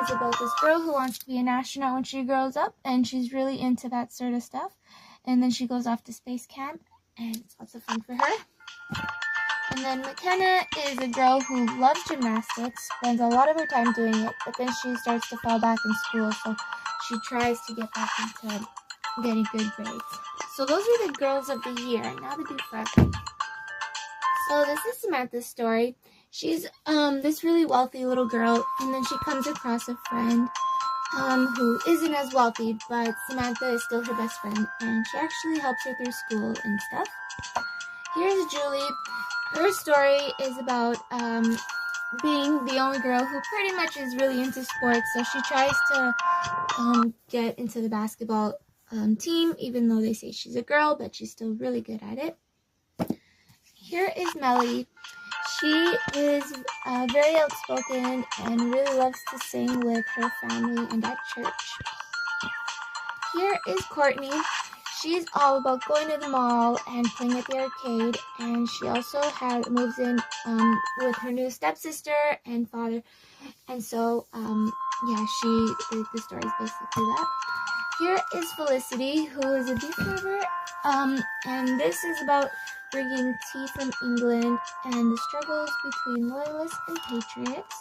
is about this girl who wants to be an astronaut when she grows up, and she's really into that sort of stuff. And then she goes off to space camp, and it's lots of fun for her. And then McKenna is a girl who loves gymnastics, spends a lot of her time doing it, but then she starts to fall back in school, so she tries to get back into getting good grades. So those are the girls of the year. Now the Be Forever. So this is Samantha's story. She's this really wealthy little girl, and then she comes across a friend who isn't as wealthy, but Samantha is still her best friend, and she actually helps her through school and stuff. Here's Julie. Her story is about being the only girl who pretty much is really into sports, so she tries to get into the basketball team, even though they say she's a girl, but she's still really good at it. Here is Melody. She is very outspoken and really loves to sing with her family and at church. Here is Courtney. She's all about going to the mall and playing at the arcade, and she also moves in with her new stepsister and father, and so yeah, the story is basically that. Here is Felicity, who is a beef lover, and this is about bringing tea from England and the struggles between loyalists and patriots.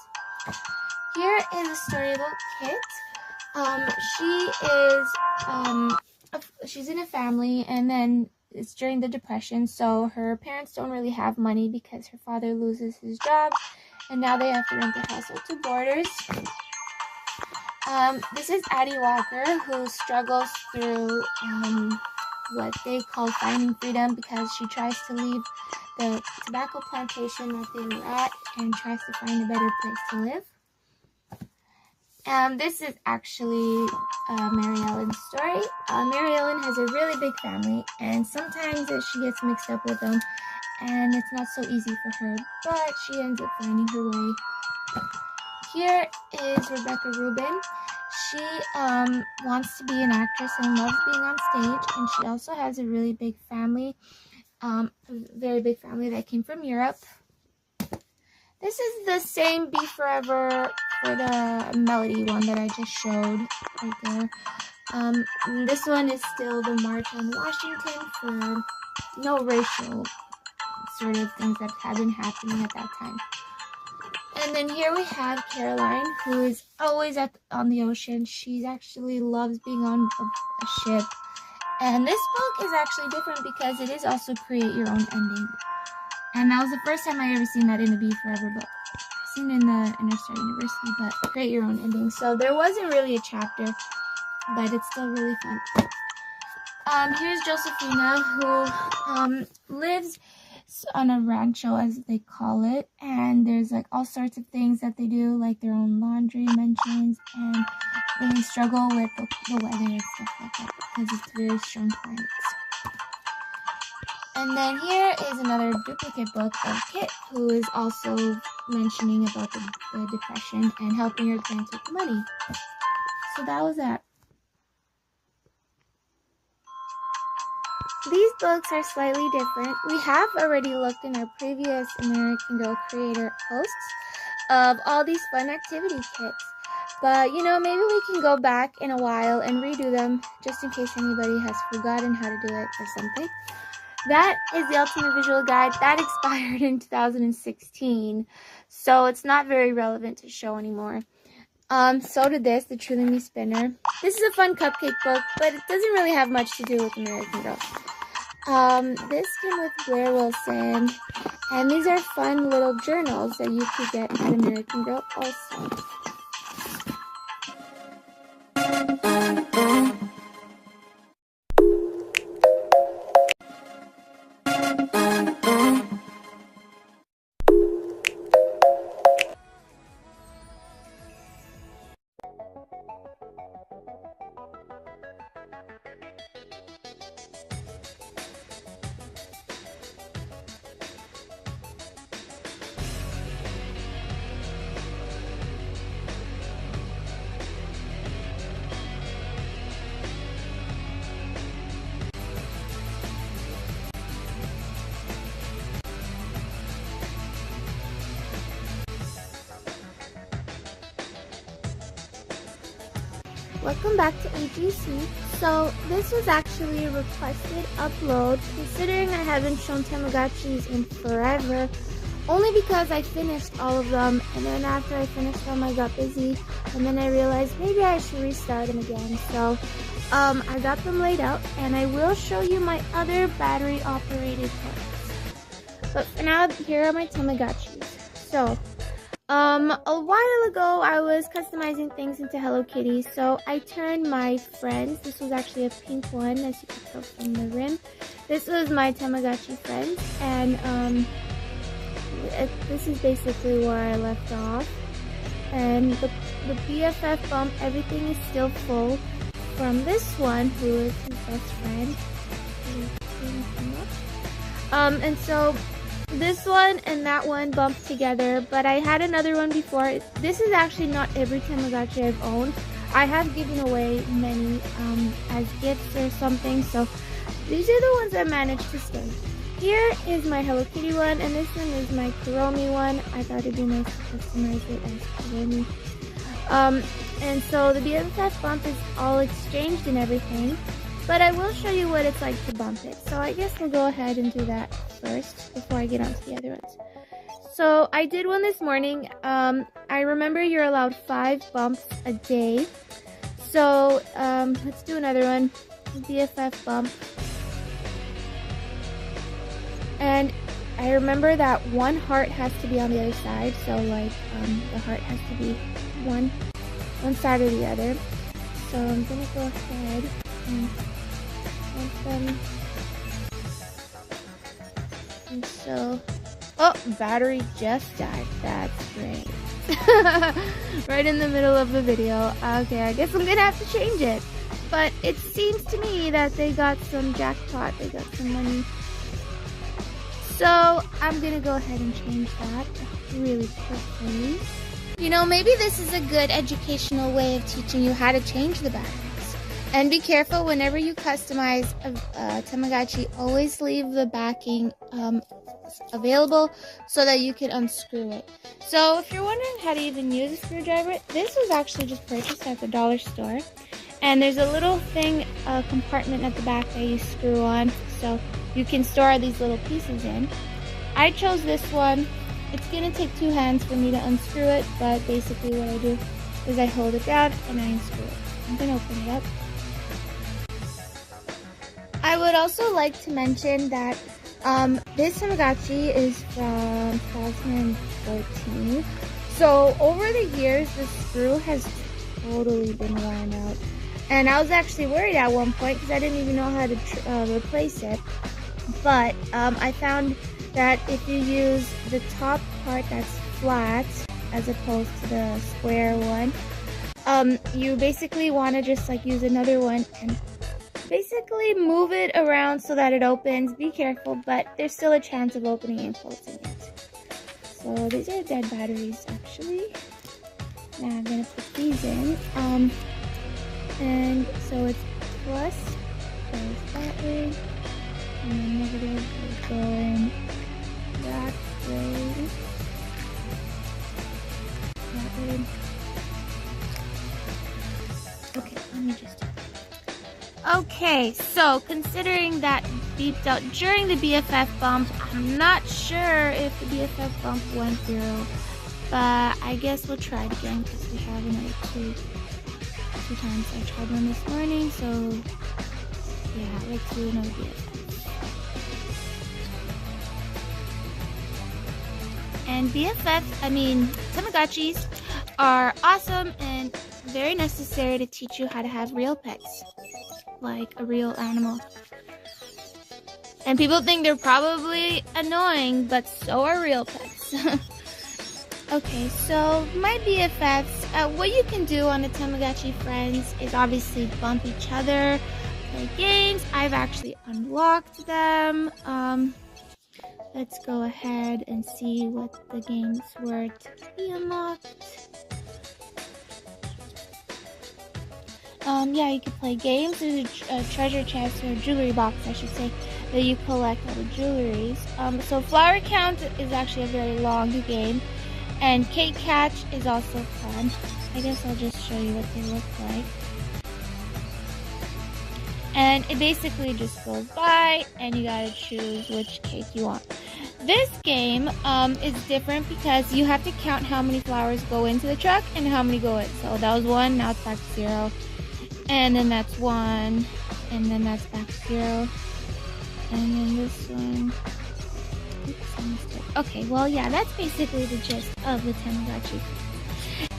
Here is a story about Kit. She's in a family, and then it's during the Depression, so her parents don't really have money because her father loses his job, and now they have to rent a house out to boarders. This is Addie Walker, who struggles through what they call finding freedom, because she tries to leave the tobacco plantation that they were at and tries to find a better place to live. This is actually Mary Ellen's story. Mary Ellen has a really big family, and sometimes she gets mixed up with them, and it's not so easy for her, but she ends up finding her way. Here is Rebecca Rubin. She wants to be an actress and loves being on stage, and she also has a really big family, a very big family that came from Europe. This is the same Be Forever for the Melody one that I just showed right there. This one is still the March on Washington for no racial sort of things that have been happening at that time. And then here we have Caroline, who is always on the ocean. She actually loves being on a ship. And this book is actually different because it is also create your own ending. And that was the first time I ever seen that in a Be Forever book. I've seen it in the Inner Star University, but create your own ending. So there wasn't really a chapter, but it's still really fun. Here's Josephina, who lives on a rancho, as they call it, and there's like all sorts of things that they do, like their own laundry mentions, and they struggle with the weather and stuff like that because it's very strong climates. And then here is another duplicate book of Kit, who is also mentioning about the Depression and helping her parents with the money. So that was that. These books are slightly different. We have already looked in our previous American Girl Creator posts of all these fun activity kits. But, you know, maybe we can go back in a while and redo them just in case anybody has forgotten how to do it or something. That is the Ultimate Visual Guide. That expired in 2016, so it's not very relevant to show anymore. So did this, the Truly Me Spinner. This is a fun cupcake book, but it doesn't really have much to do with American Girl. This came with Blair Wilson, and these are fun little journals that you could get at American Girl also. Welcome back to AGC. So this was actually a requested upload, considering I haven't shown Tamagotchis in forever, only because I finished all of them, and then after I finished them I got busy, and then I realized maybe I should restart them again. So I got them laid out, and I will show you my other battery operated toys. But for now, here are my Tamagotchis. So a while ago, I was customizing things into Hello Kitty, so I turned my friends. This was actually a pink one, as you can tell from the rim. This was my Tamagotchi friends, and this is basically where I left off. And the BFF bump, everything is still full from this one, who is his best friend. And so this one and that one bumped together, but I had another one before. This is actually not every Tamagotchi I've owned. I have given away many as gifts or something, so these are the ones that managed to stay. Here is my Hello Kitty one, and this one is my Kuromi one. I thought it'd be nice to customize it as Kuromi. And so the BFF bump is all exchanged and everything, but I will show you what it's like to bump it. So I guess we'll go ahead and do that first before I get on to the other ones. So I did one this morning. I remember you're allowed 5 bumps a day. So let's do another one, BFF bump. And I remember that one heart has to be on the other side, so like the heart has to be one side or the other. So I'm gonna go ahead and bump them. And so, oh, battery just died. That's great. Right in the middle of the video. Okay, I guess I'm gonna have to change it. But it seems to me that they got some jackpot. They got some money. So I'm gonna go ahead and change that really quickly. You know, maybe this is a good educational way of teaching you how to change the batteries. And be careful whenever you customize a Tamagotchi, always leave the backing available so that you can unscrew it. So if you're wondering how to even use a screwdriver, this was actually just purchased at the dollar store. And there's a little thing, a compartment at the back that you screw on, so you can store these little pieces in. I chose this one. It's gonna take 2 hands for me to unscrew it, but basically what I do is I hold it down and I unscrew it. I'm gonna open it up. I would also like to mention that this Tamagotchi is from 2014. So over the years, the screw has totally been worn out. And I was actually worried at one point because I didn't even know how to replace it. But I found that if you use the top part that's flat as opposed to the square one, you basically want to just like use another one and basically move it around so that it opens. Be careful, but there's still a chance of opening and closing it. So these are dead batteries actually. Now I'm going to put these in. And so it's plus, goes that way, and then negative is going that way, that way. Okay, let me just do that. Okay, so considering that beeped out during the BFF bump, I'm not sure if the BFF bump went 0, but I guess we'll try it again because we have another 2 times. I tried one this morning, so yeah, let's do another BFF. And BFFs, Tamagotchis are awesome and very necessary to teach you how to have real pets, like a real animal. And people think they're probably annoying, but so are real pets. Okay, so my BFFs, what you can do on the Tamagotchi Friends is obviously bump each other, play games. I've actually unlocked them. Let's go ahead and see what the games were to be unlocked. Yeah, you can play games. There's a treasure chest or a jewelry box, I should say, that you collect all the jewelries. So Flower Count is actually a very long game. And Cake Catch is also fun. I guess I'll just show you what they look like. And it basically just goes by and you gotta choose which cake you want. This game is different because you have to count how many flowers go into the truck and how many go in. So that was 1, now it's back to 0. And then that's 1, and then that's back to 0. And then this one. Okay, well, yeah, that's basically the gist of the Tamagotchi.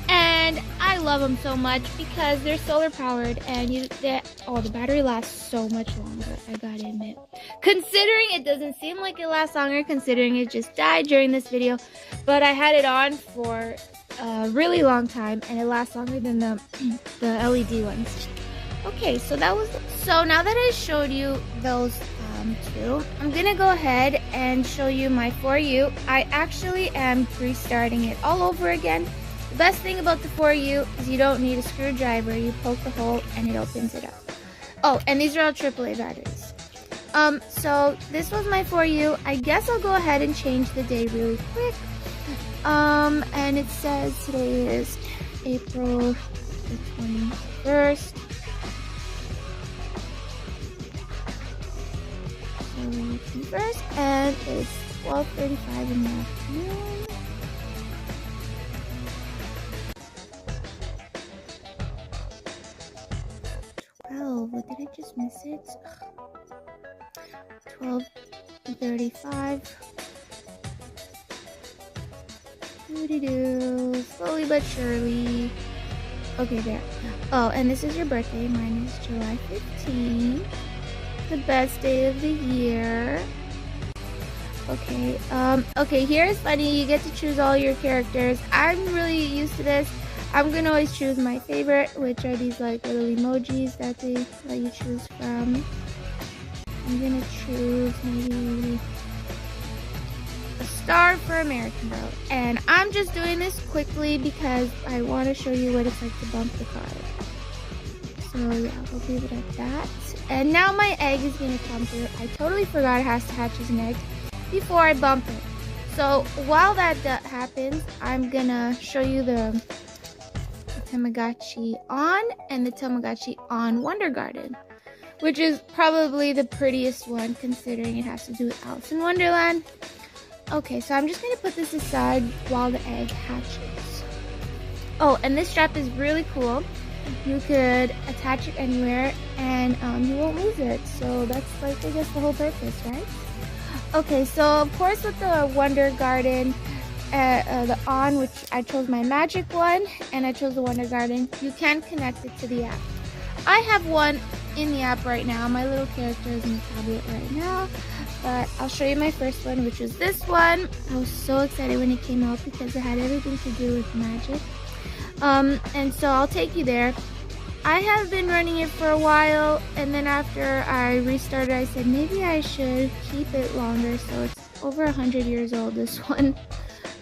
And I love them so much because they're solar powered and the battery lasts so much longer, I gotta admit. Considering it doesn't seem like it lasts longer, considering it just died during this video, but I had it on for a really long time and it lasts longer than the LED ones. Okay, so now that I showed you those two, I'm gonna go ahead and show you my For You. I actually am restarting it all over again. The best thing about the For You is you don't need a screwdriver. You poke the hole and it opens it up. Oh, and these are all AAA batteries. So this was my For You. I guess I'll go ahead and change the day really quick. And it says today is April the 21st. First, and it's 12:35 in the afternoon. What did I just miss it? 12:35. Doo-doo-doo. Slowly but surely. Okay, there. Oh, and this is your birthday. Mine is July 15th. The best day of the year. Okay, okay, here's funny. You get to choose all your characters. I'm really used to this. I'm gonna always choose my favorite, which are these like little emojis that they let you choose from. I'm gonna choose maybe a star for American Girl. And I'm just doing this quickly because I want to show you what it's like to bump the card. So yeah, we'll leave it at that. And now my egg is gonna come through. I totally forgot it has to hatch as an egg before I bump it. So while that happens, I'm gonna show you the Tamagotchi on and the Tamagotchi on Wonder Garden, which is probably the prettiest one considering it has to do with Alice in Wonderland. Okay, so I'm just gonna put this aside while the egg hatches. Oh, and this strap is really cool. You could attach it anywhere and you won't lose it. So that's like, I guess, the whole purpose, right? Okay, so of course with the Wonder Garden, the on, which I chose my magic one, and I chose the Wonder Garden, you can connect it to the app. I have one in the app right now. My little character is in the tablet right now, but I'll show you my first one, which is this one. I was so excited when it came out because it had everything to do with magic. And so I'll take you there. I have been running it for a while, and then after I restarted, I said maybe I should keep it longer. So it's over 100 years old, this one.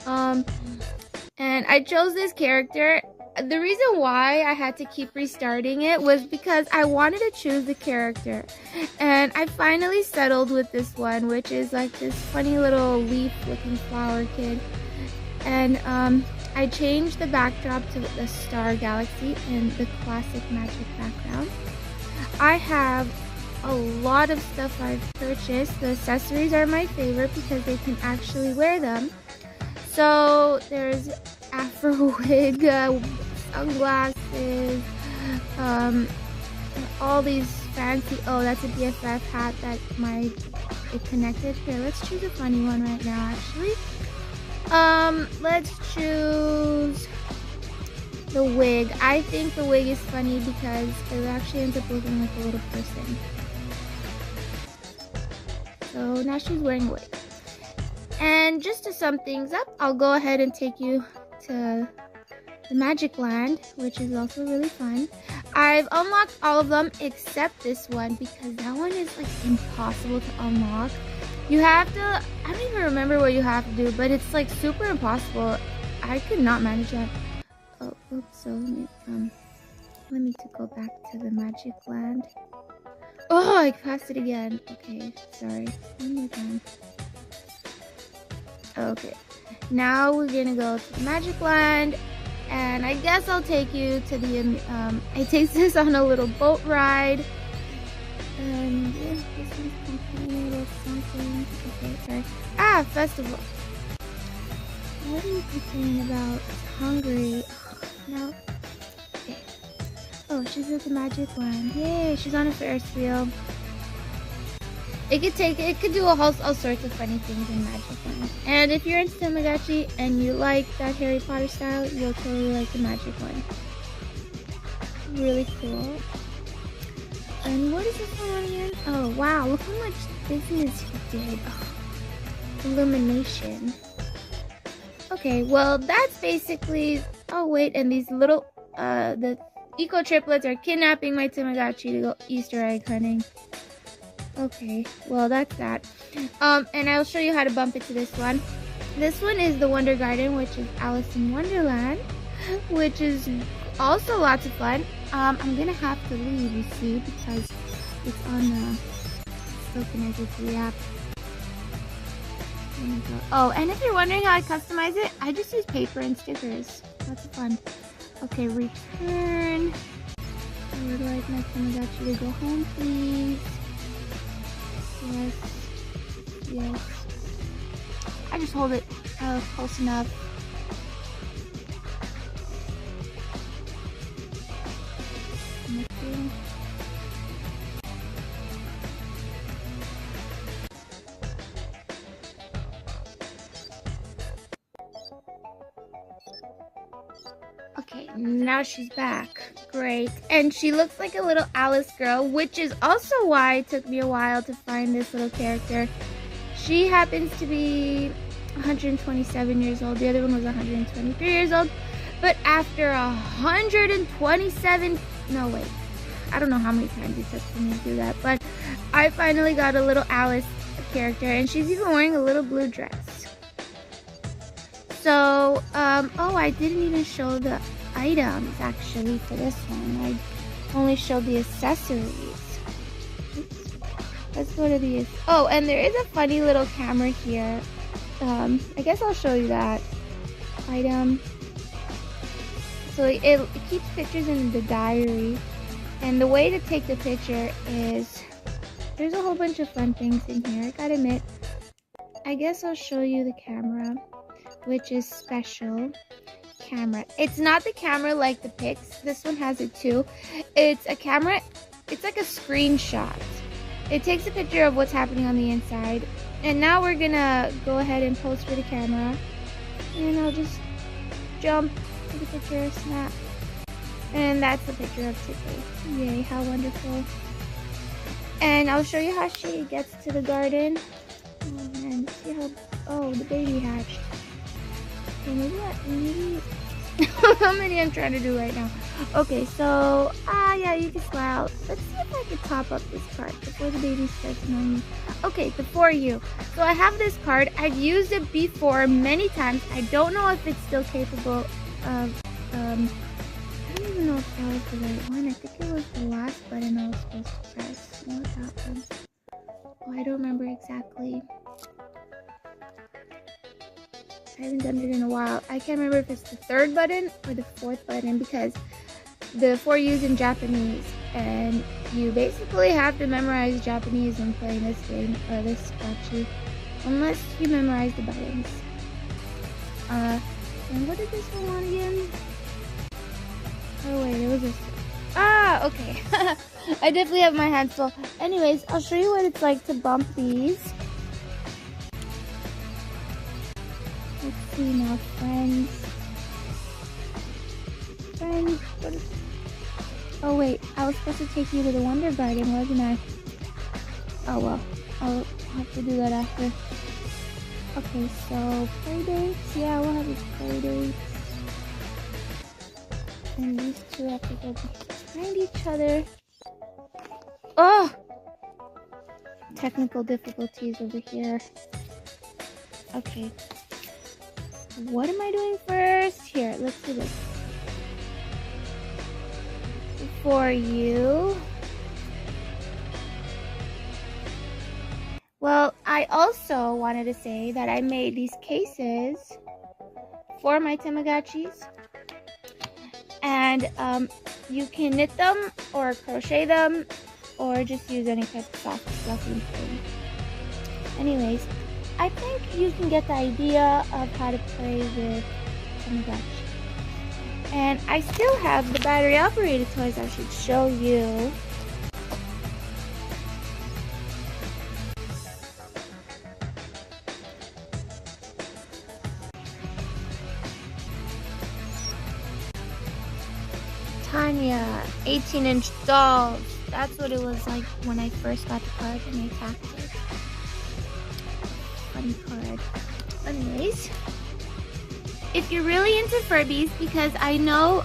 And I chose this character. The reason why I had to keep restarting it was because I wanted to choose the character. And I finally settled with this one, which is like this funny little leaf-looking flower kid. And I changed the backdrop to the Star Galaxy and the classic magic background. I have a lot of stuff I've purchased. The accessories are my favorite because they can actually wear them. So there's Afro wig, sunglasses, all these fancy, oh, that's a BFF hat that it connected. Here, let's choose a funny one right now, actually. Let's choose the wig. I think the wig is funny because it actually ends up looking like a little person. So now she's wearing a wig. And just to sum things up, I'll go ahead and take you to the Magic Land, which is also really fun. I've unlocked all of them except this one because that one is like impossible to unlock. You have to, I don't even remember what you have to do, but it's like super impossible. I could not manage that. Oh, oops, so let me go back to the Magic Land. Oh, I passed it again. Okay, sorry. One more time. Okay, now we're gonna go to the Magic Land, and I guess I'll take you to the, it takes us on a little boat ride. And yeah, this one's complaining about something. Okay, sorry. Ah, festival. What are you complaining about? It's hungry. No. Okay. Oh, she's at the Magic Land. Yay, she's on a Ferris wheel. It could do all sorts of funny things in Magic Land. And if you're into Tamagotchi and you like that Harry Potter style, you'll totally like the Magic one. Really cool. And what is this one again? Oh wow, look how much business he did. Oh, illumination. Okay, well that's basically, oh wait, and these little the eco triplets are kidnapping my Tamagotchi to go Easter egg hunting. Okay, well that's that. And I'll show you how to bump it to this one. This one is the Wonder Garden, which is Alice in Wonderland, which is also lots of fun. I'm gonna have to leave, you see, because it's on the still connected to the app. Oh, and if you're wondering how I customize it, I just use paper and stickers. Lots of fun. Okay, return. I would like my Tamagotchi to go home, please. Yes. Yes. I just hold it close enough. Okay, now she's back. Great. And she looks like a little Alice girl, which is also why it took me a while to find this little character. She happens to be 127 years old. The other one was 123 years old. But after 127, no wait, I don't know how many times it took for me to do that, but I finally got a little Alice character, and she's even wearing a little blue dress. So, oh, I didn't even show the items actually for this one. I only showed the accessories. Oops. Let's go to the, oh, and there is a funny little camera here. I guess I'll show you that item. So it keeps pictures in the diary, and the way to take the picture is, there's a whole bunch of fun things in here. I gotta admit, I guess I'll show you the camera, which is special camera. It's not the camera like the pics. This one has it too. It's a camera. It's like a screenshot. It takes a picture of what's happening on the inside. And now we're gonna go ahead and pose for the camera. And I'll just jump to the picture, snap. And that's the picture of Tiffany. Yay, how wonderful. And I'll show you how she gets to the garden. Oh man, see how, oh, the baby hatched. Okay, maybe how many I'm trying to do right now. Okay, so, yeah, you can smile. Let's see if I can top up this card before the baby starts annoying me. Okay, before you. So I have this card. I've used it before many times. I don't know if it's still capable of, I don't even know if that was the right one. I think it was the last button I was supposed to press. Not that one. Oh, I don't remember exactly. I haven't done it in a while. I can't remember if it's the third button or the fourth button, because the 4 U's in Japanese, and you basically have to memorize Japanese when playing this game, or this gachi, unless you memorize the buttons. And what did this one want again? Oh wait, it was this. Ah, okay. I definitely have my hands full. Anyways, I'll show you what it's like to bump these. Let's see now, friends. Friends, what is... Oh wait, I was supposed to take you to the Wonder Garden, wasn't I? Oh well, I'll have to do that after. Okay, so play dates. Yeah, we'll have a play dates. And these two have to go behind each other. Oh! Technical difficulties over here. Okay. What am I doing first? Here, let's do this. For you. Well, I also wanted to say that I made these cases for my Tamagotchis. And you can knit them or crochet them or just use any type of soft fluffy thing. Anyways, I think you can get the idea of how to play with Tamagotchi. And I still have the battery operated toys I should show you. Taynia, 18-inch dolls. That's what it was like when I first got the card and I tapped it. Funny card. Anyways, if you're really into Furbies, because I know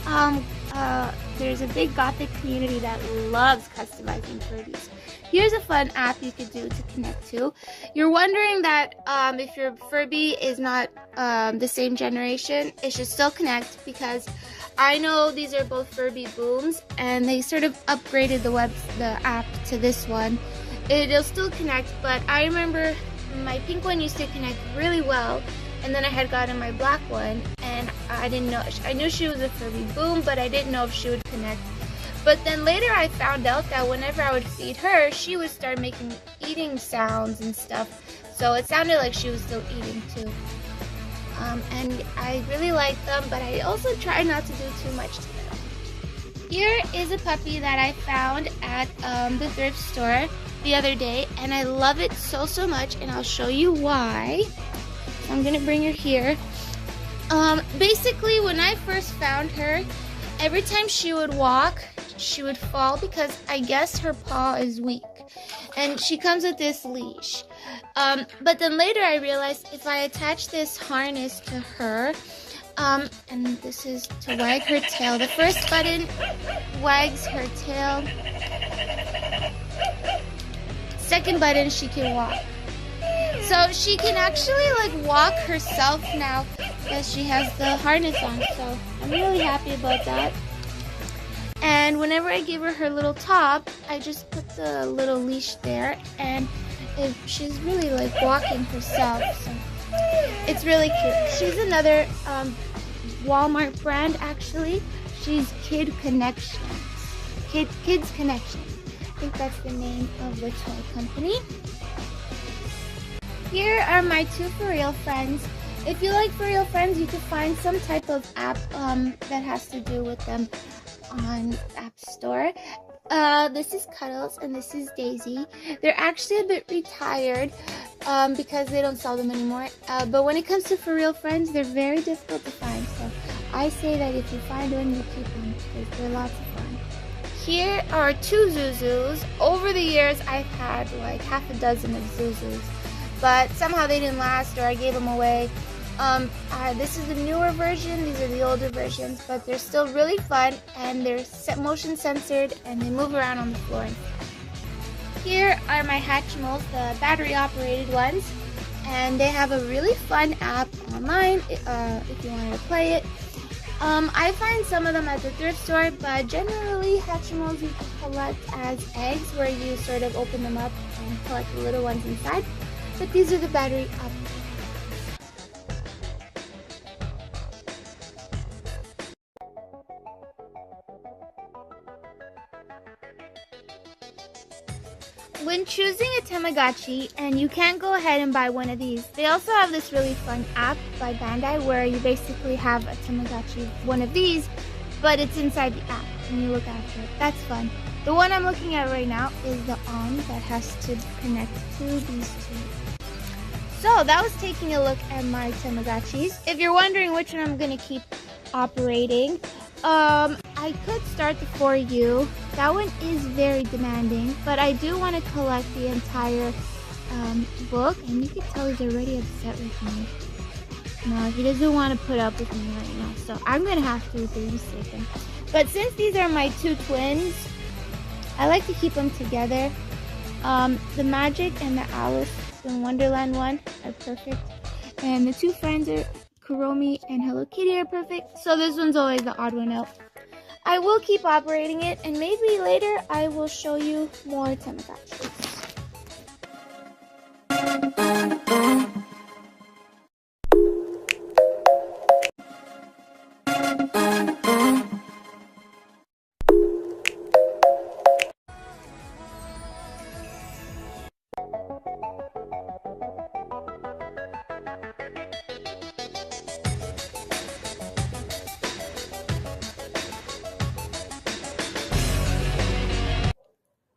there's a big gothic community that loves customizing Furbies. Here's a fun app you could do to connect to. You're wondering that if your Furby is not the same generation, it should still connect, because I know these are both Furby booms and they sort of upgraded the app to this one. It'll still connect, but I remember my pink one used to connect really well, and then I had gotten my black one and I didn't know. I knew she was a Furby boom, but I didn't know if she would connect. But then later I found out that whenever I would feed her, she would start making eating sounds and stuff. So it sounded like she was still eating too. And I really like them, but I also try not to do too much to them. Here is a puppy that I found at the thrift store the other day, and I love it so much, and I'll show you why. So I'm gonna bring her here. Basically, when I first found her, every time she would walk, she would fall because I guess her paw is weak, and she comes with this leash. But then later I realized if I attach this harness to her, and this is to wag her tail. The first button wags her tail. Second button, she can walk. So she can actually like walk herself now because she has the harness on. So I'm really happy about that. And whenever I give her her little top, I just put the little leash there, and she's really like walking herself. So it's really cute. She's another Walmart brand actually. She's Kids Connection. I think that's the name of the toy company. Here are my two For Real friends. If you like For Real friends, you can find some type of app that has to do with them on App Store. This is Cuddles and this is Daisy. They're actually a bit retired because they don't sell them anymore. But when it comes to For Real friends, they're very difficult to find. So I say that if you find one, you keep them because they're lots of fun. Here are two Zuzus. Over the years, I've had like half a dozen of Zuzus, but somehow they didn't last, or I gave them away. This is the newer version, these are the older versions, but they're still really fun, and they're motion censored, and they move around on the floor. Here are my Hatchimals, the battery operated ones, and they have a really fun app online if you want to play it. I find some of them at the thrift store, but generally Hatchimals you can collect as eggs, where you sort of open them up and collect the little ones inside. But these are the battery operated. When choosing a Tamagotchi, and you can't go ahead and buy one of these, they also have this really fun app by Bandai where you basically have a Tamagotchi, one of these, but it's inside the app and you look after it. That's fun. The one I'm looking at right now is the ON that has to connect to these two. So that was taking a look at my Tamagotchis. If you're wondering which one I'm going to keep operating, I could start the For You. That one is very demanding, but I do want to collect the entire book, and you can tell he's already upset with me. No, he doesn't want to put up with me right now, so I'm going to have to babysit him. But since these are my two twins, I like to keep them together. The Magic and the Alice in Wonderland one are perfect, and the two friends are Kuromi and Hello Kitty are perfect, so this one's always the odd one out. I will keep operating it, and maybe later I will show you more Tamagotchis.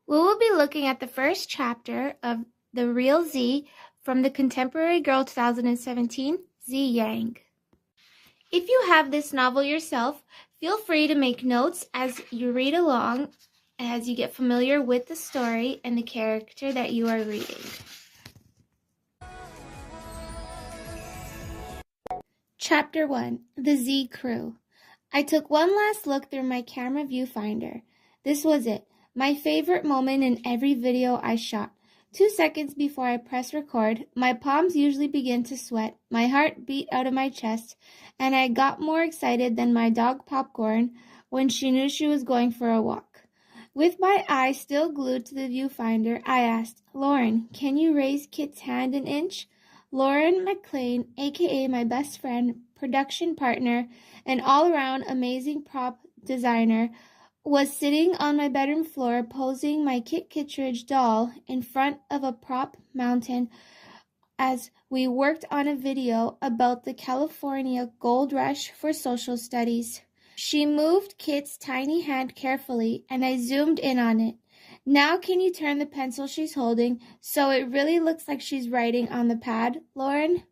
We will be looking at the first chapter of The Real Z from the Contemporary Girl 2017, Z Yang. If you have this novel yourself, Feel free to make notes as you read along, as you get familiar with the story and the character that you are reading. Chapter 1, The Z Crew. I took one last look through my camera viewfinder. This was it, my favorite moment in every video I shot. 2 seconds before I press record, my palms usually begin to sweat, my heart beat out of my chest, and I got more excited than my dog Popcorn when she knew she was going for a walk. With my eyes still glued to the viewfinder, I asked, "Lauren, can you raise Kit's hand an inch?" Lauren McLean, aka my best friend, production partner, and all-around amazing prop designer, was sitting on my bedroom floor posing my Kit Kittredge doll in front of a prop mountain as we worked on a video about the California gold rush for social studies. She moved Kit's tiny hand carefully, and I zoomed in on it. "Now can you turn the pencil she's holding so it really looks like she's writing on the pad, Lauren?"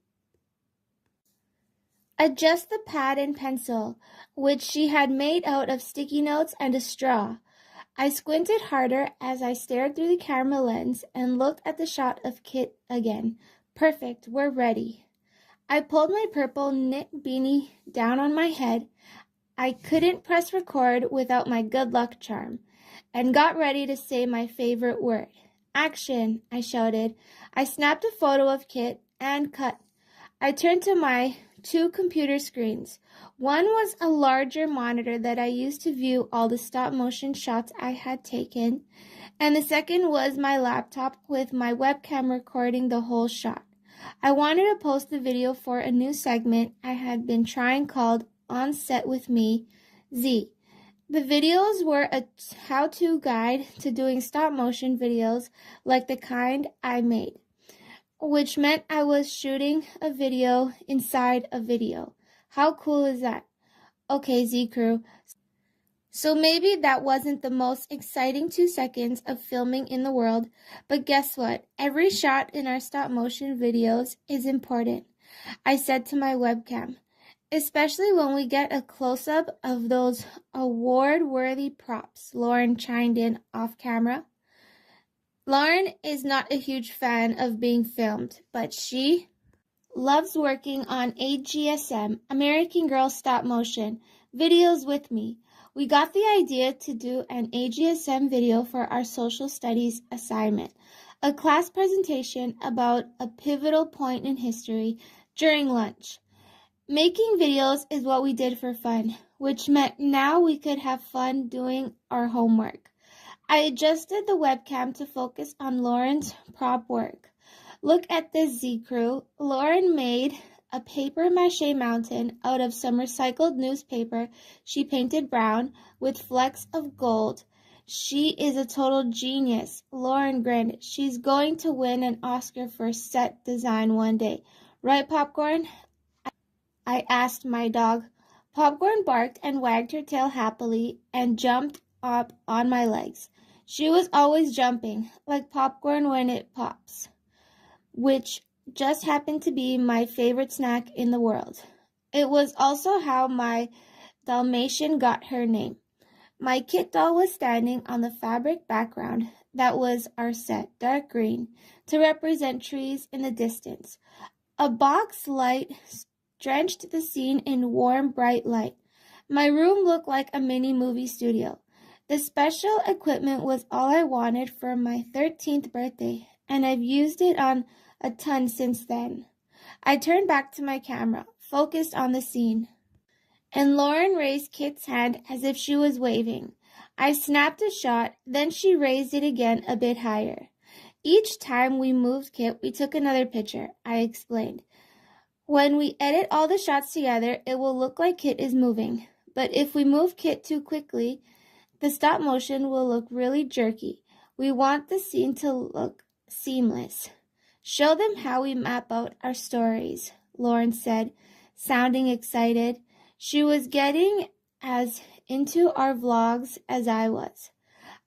Adjust the pad and pencil, which she had made out of sticky notes and a straw. I squinted harder as I stared through the camera lens and looked at the shot of Kit again. Perfect, we're ready. I pulled my purple knit beanie down on my head. I couldn't press record without my good luck charm, and got ready to say my favorite word. "Action," I shouted. I snapped a photo of Kit and cut. I turned to my 2 computer screens. One was a larger monitor that I used to view all the stop-motion shots I had taken, and the second was my laptop with my webcam recording the whole shot. I wanted to post the video for a new segment I had been trying called On Set With Me, Z. The videos were a how-to guide to doing stop-motion videos like the kind I made, which meant I was shooting a video inside a video. How cool is that? Okay, Z Crew. So maybe that wasn't the most exciting 2 seconds of filming in the world, but guess what? Every shot in our stop-motion videos is important, I said to my webcam, especially when we get a close-up of those award-worthy props, Lauren chimed in off camera. Lauren is not a huge fan of being filmed, but she loves working on AGSM, American Girl Stop Motion, videos with me. We got the idea to do an AGSM video for our social studies assignment, a class presentation about a pivotal point in history during lunch. Making videos is what we did for fun, which meant now we could have fun doing our homework. I adjusted the webcam to focus on Lauren's prop work. Look at this, Z Crew. Lauren made a paper mache mountain out of some recycled newspaper she painted brown with flecks of gold. She is a total genius. Lauren grinned. She's going to win an Oscar for set design one day. Right, Popcorn? I asked my dog. Popcorn barked and wagged her tail happily and jumped up on my legs. She was always jumping, like popcorn when it pops, which just happened to be my favorite snack in the world. It was also how my Dalmatian got her name. My Kit doll was standing on the fabric background that was our set, dark green, to represent trees in the distance. A box light drenched the scene in warm, bright light. My room looked like a mini movie studio. The special equipment was all I wanted for my 13th birthday, and I've used it on a ton since then. I turned back to my camera, focused on the scene, and Lauren raised Kit's hand as if she was waving. I snapped a shot, then she raised it again a bit higher. Each time we moved Kit, we took another picture, I explained. When we edit all the shots together, it will look like Kit is moving, but if we move Kit too quickly, the stop motion will look really jerky. We want the scene to look seamless. Show them how we map out our stories, Lauren said, sounding excited. She was getting as into our vlogs as I was.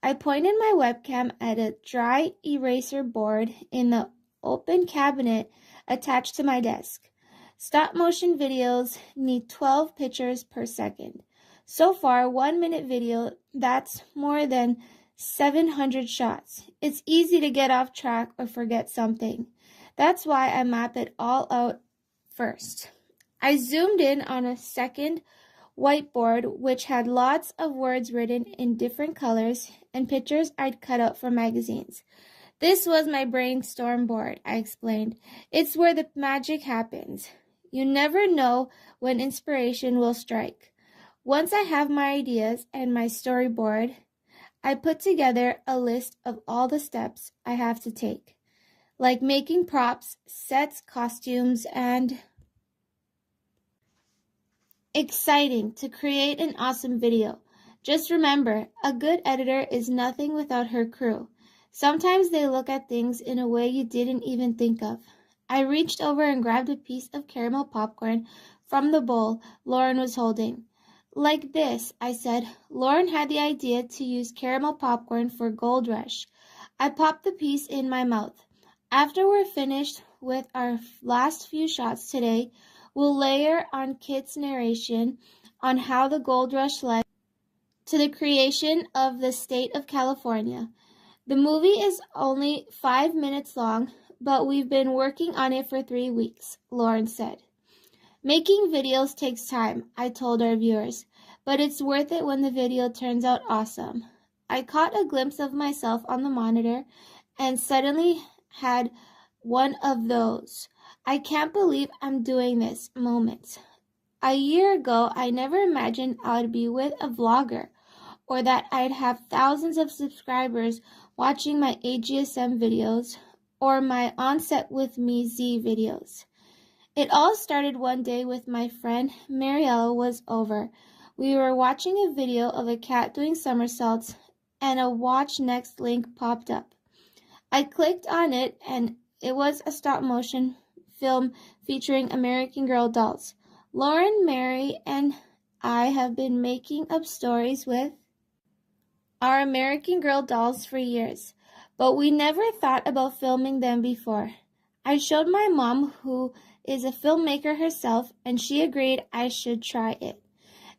I pointed my webcam at a dry eraser board in the open cabinet attached to my desk. Stop motion videos need 12 pictures per second. So far, 1 minute video, that's more than 700 shots. It's easy to get off track or forget something. That's why I map it all out first. I zoomed in on a second whiteboard which had lots of words written in different colors and pictures I'd cut out from magazines. This was my brainstorm board, I explained. It's where the magic happens. You never know when inspiration will strike. Once I have my ideas and my storyboard, I put together a list of all the steps I have to take, like making props, sets, costumes, and exciting to create an awesome video. Just remember, a good editor is nothing without her crew. Sometimes they look at things in a way you didn't even think of. I reached over and grabbed a piece of caramel popcorn from the bowl Lauren was holding. Like this, I said. Lauren had the idea to use caramel popcorn for Gold Rush. I popped the piece in my mouth. After we're finished with our last few shots today, we'll layer on Kit's narration on how the Gold Rush led to the creation of the state of California. The movie is only 5 minutes long, but we've been working on it for 3 weeks, Lauren said. Making videos takes time, I told our viewers, but it's worth it when the video turns out awesome. I caught a glimpse of myself on the monitor and suddenly had one of those "I can't believe I'm doing this" moments. A year ago, I never imagined I'd be with a vlogger or that I'd have thousands of subscribers watching my AGSM videos or my On Set With Me Z videos. It all started one day with my friend Mariella was over. We were watching a video of a cat doing somersaults and a watch next link popped up. I clicked on it and it was a stop motion film featuring American Girl dolls. Lauren, Mary, and I have been making up stories with our American Girl dolls for years, but we never thought about filming them before. I showed my mom, who is a filmmaker herself, and she agreed I should try it.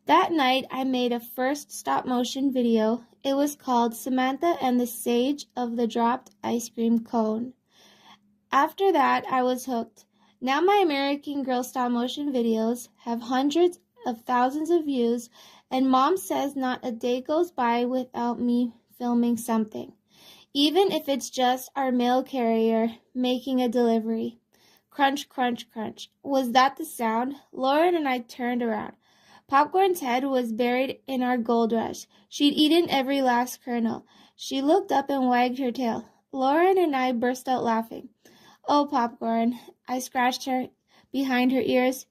That night, I made a first stop-motion video. It was called Samantha and the Sage of the Dropped Ice Cream Cone. After that, I was hooked. Now my American Girl stop-motion videos have hundreds of thousands of views, and Mom says not a day goes by without me filming something, even if it's just our mail carrier making a delivery. Crunch, crunch, crunch. Was that the sound? Lauren and I turned around. Popcorn's head was buried in our Gold Rush. She'd eaten every last kernel. She looked up and wagged her tail. Lauren and I burst out laughing. "Oh, Popcorn," I scratched her behind her ears.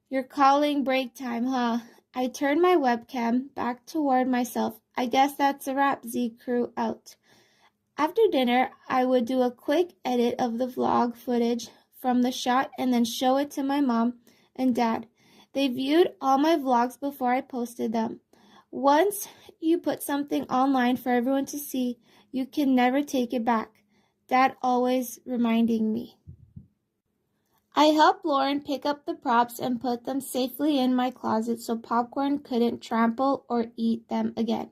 "You're calling break time, huh?" I turned my webcam back toward myself. "I guess that's a wrap, Z Crew out." After dinner, I would do a quick edit of the vlog footage from the shot and then show it to my mom and dad. They viewed all my vlogs before I posted them. Once you put something online for everyone to see, you can never take it back. Dad always reminding me. I helped Lauren pick up the props and put them safely in my closet so Popcorn couldn't trample or eat them again.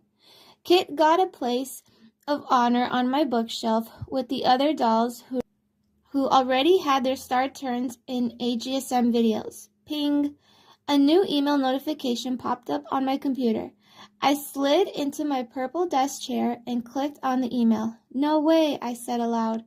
Kit got a place of honor on my bookshelf with the other dolls who already had their star turns in AGSM videos. Ping! A new email notification popped up on my computer. I slid into my purple desk chair and clicked on the email. "No way," I said aloud.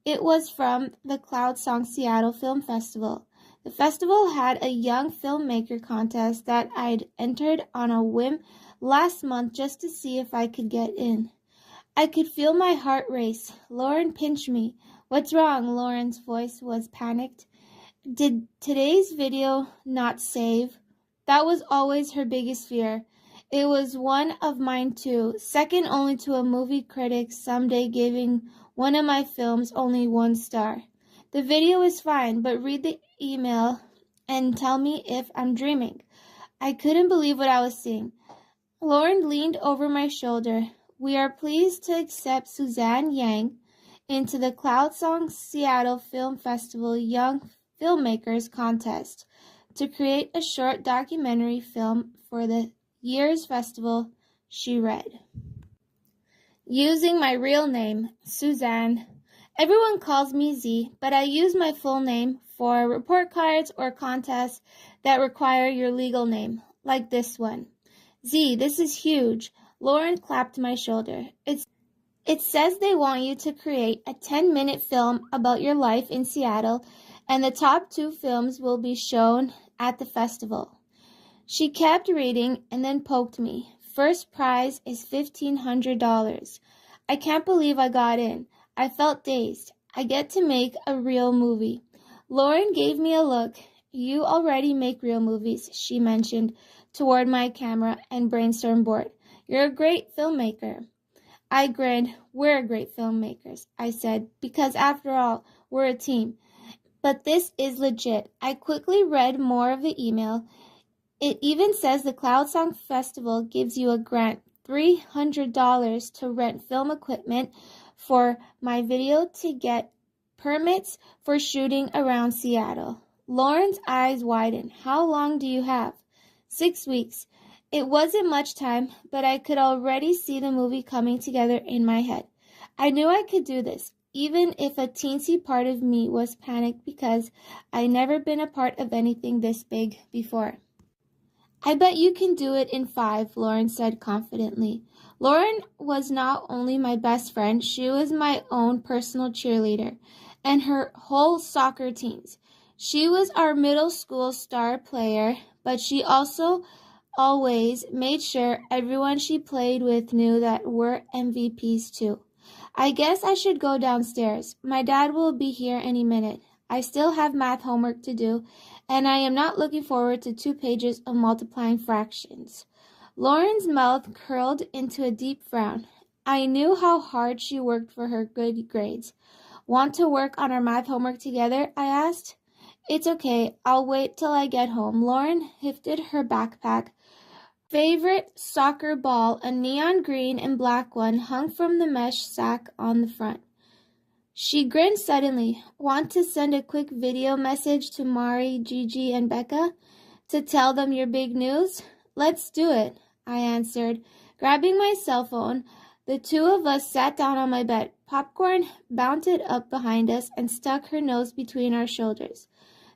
It was from the Cloud Song Seattle Film Festival. The festival had a young filmmaker contest that I'd entered on a whim last month just to see if I could get in. I could feel my heart race. Lauren pinched me. "What's wrong?" Lauren's voice was panicked. Did today's video not save? That was always her biggest fear. It was one of mine too, second only to a movie critic someday giving one of my films only 1 star. The video is fine, but read the email and tell me if I'm dreaming. I couldn't believe what I was seeing. Lauren leaned over my shoulder. "We are pleased to accept Suzanne Yang into the Cloud Song Seattle Film Festival Young Filmmakers Contest to create a short documentary film for the Year's Festival, she read. Using my real name, Suzanne. Everyone calls me Z, but I use my full name for report cards or contests that require your legal name, like this one. Z, this is huge. Lauren clapped my shoulder. It says they want you to create a 10-minute film about your life in Seattle, and the top 2 films will be shown at the festival. She kept reading and then poked me. First prize is $1,500. I can't believe I got in. I felt dazed. I get to make a real movie. Lauren gave me a look. You already make real movies, she mentioned toward my camera and brainstorm board. You're a great filmmaker. I grinned. We're great filmmakers, I said, because after all, we're a team. But this is legit. I quickly read more of the email. It even says the Cloud Song Festival gives you a grant, $300 to rent film equipment for my video to get permits for shooting around Seattle. Lauren's eyes widened. How long do you have? 6 weeks. It wasn't much time, but I could already see the movie coming together in my head. I knew I could do this, even if a teensy part of me was panicked because I'd never been a part of anything this big before. I bet you can do it in 5, Lauren said confidently. Lauren was not only my best friend, she was my own personal cheerleader and her whole soccer teams. She was our middle school star player, but she also always made sure everyone she played with knew that we're MVPs too. I guess I should go downstairs. My dad will be here any minute. I still have math homework to do, and I am not looking forward to 2 pages of multiplying fractions. Lauren's mouth curled into a deep frown. I knew how hard she worked for her good grades. Want to work on our math homework together? I asked. It's okay. I'll wait till I get home. Lauren lifted her backpack. Favorite soccer ball, a neon green and black one, hung from the mesh sack on the front. She grinned suddenly. Want to send a quick video message to Mari, Gigi, and Becca to tell them your big news? Let's do it, I answered. Grabbing my cell phone, the 2 of us sat down on my bed. Popcorn bounded up behind us and stuck her nose between our shoulders.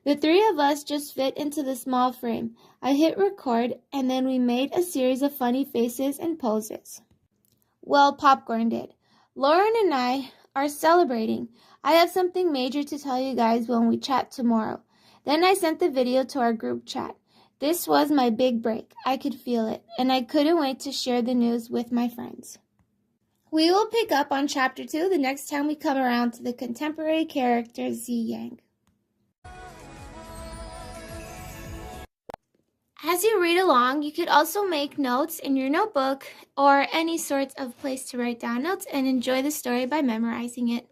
The 3 of us just fit into the small frame. I hit record, and then we made a series of funny faces and poses. Well, Popcorn did. Lauren and I are celebrating. I have something major to tell you guys when we chat tomorrow. Then I sent the video to our group chat. This was my big break. I could feel it, and I couldn't wait to share the news with my friends. We will pick up on Chapter 2 the next time we come around to the contemporary character Z Yang. As you read along, you could also make notes in your notebook or any sort of place to write down notes and enjoy the story by memorizing it.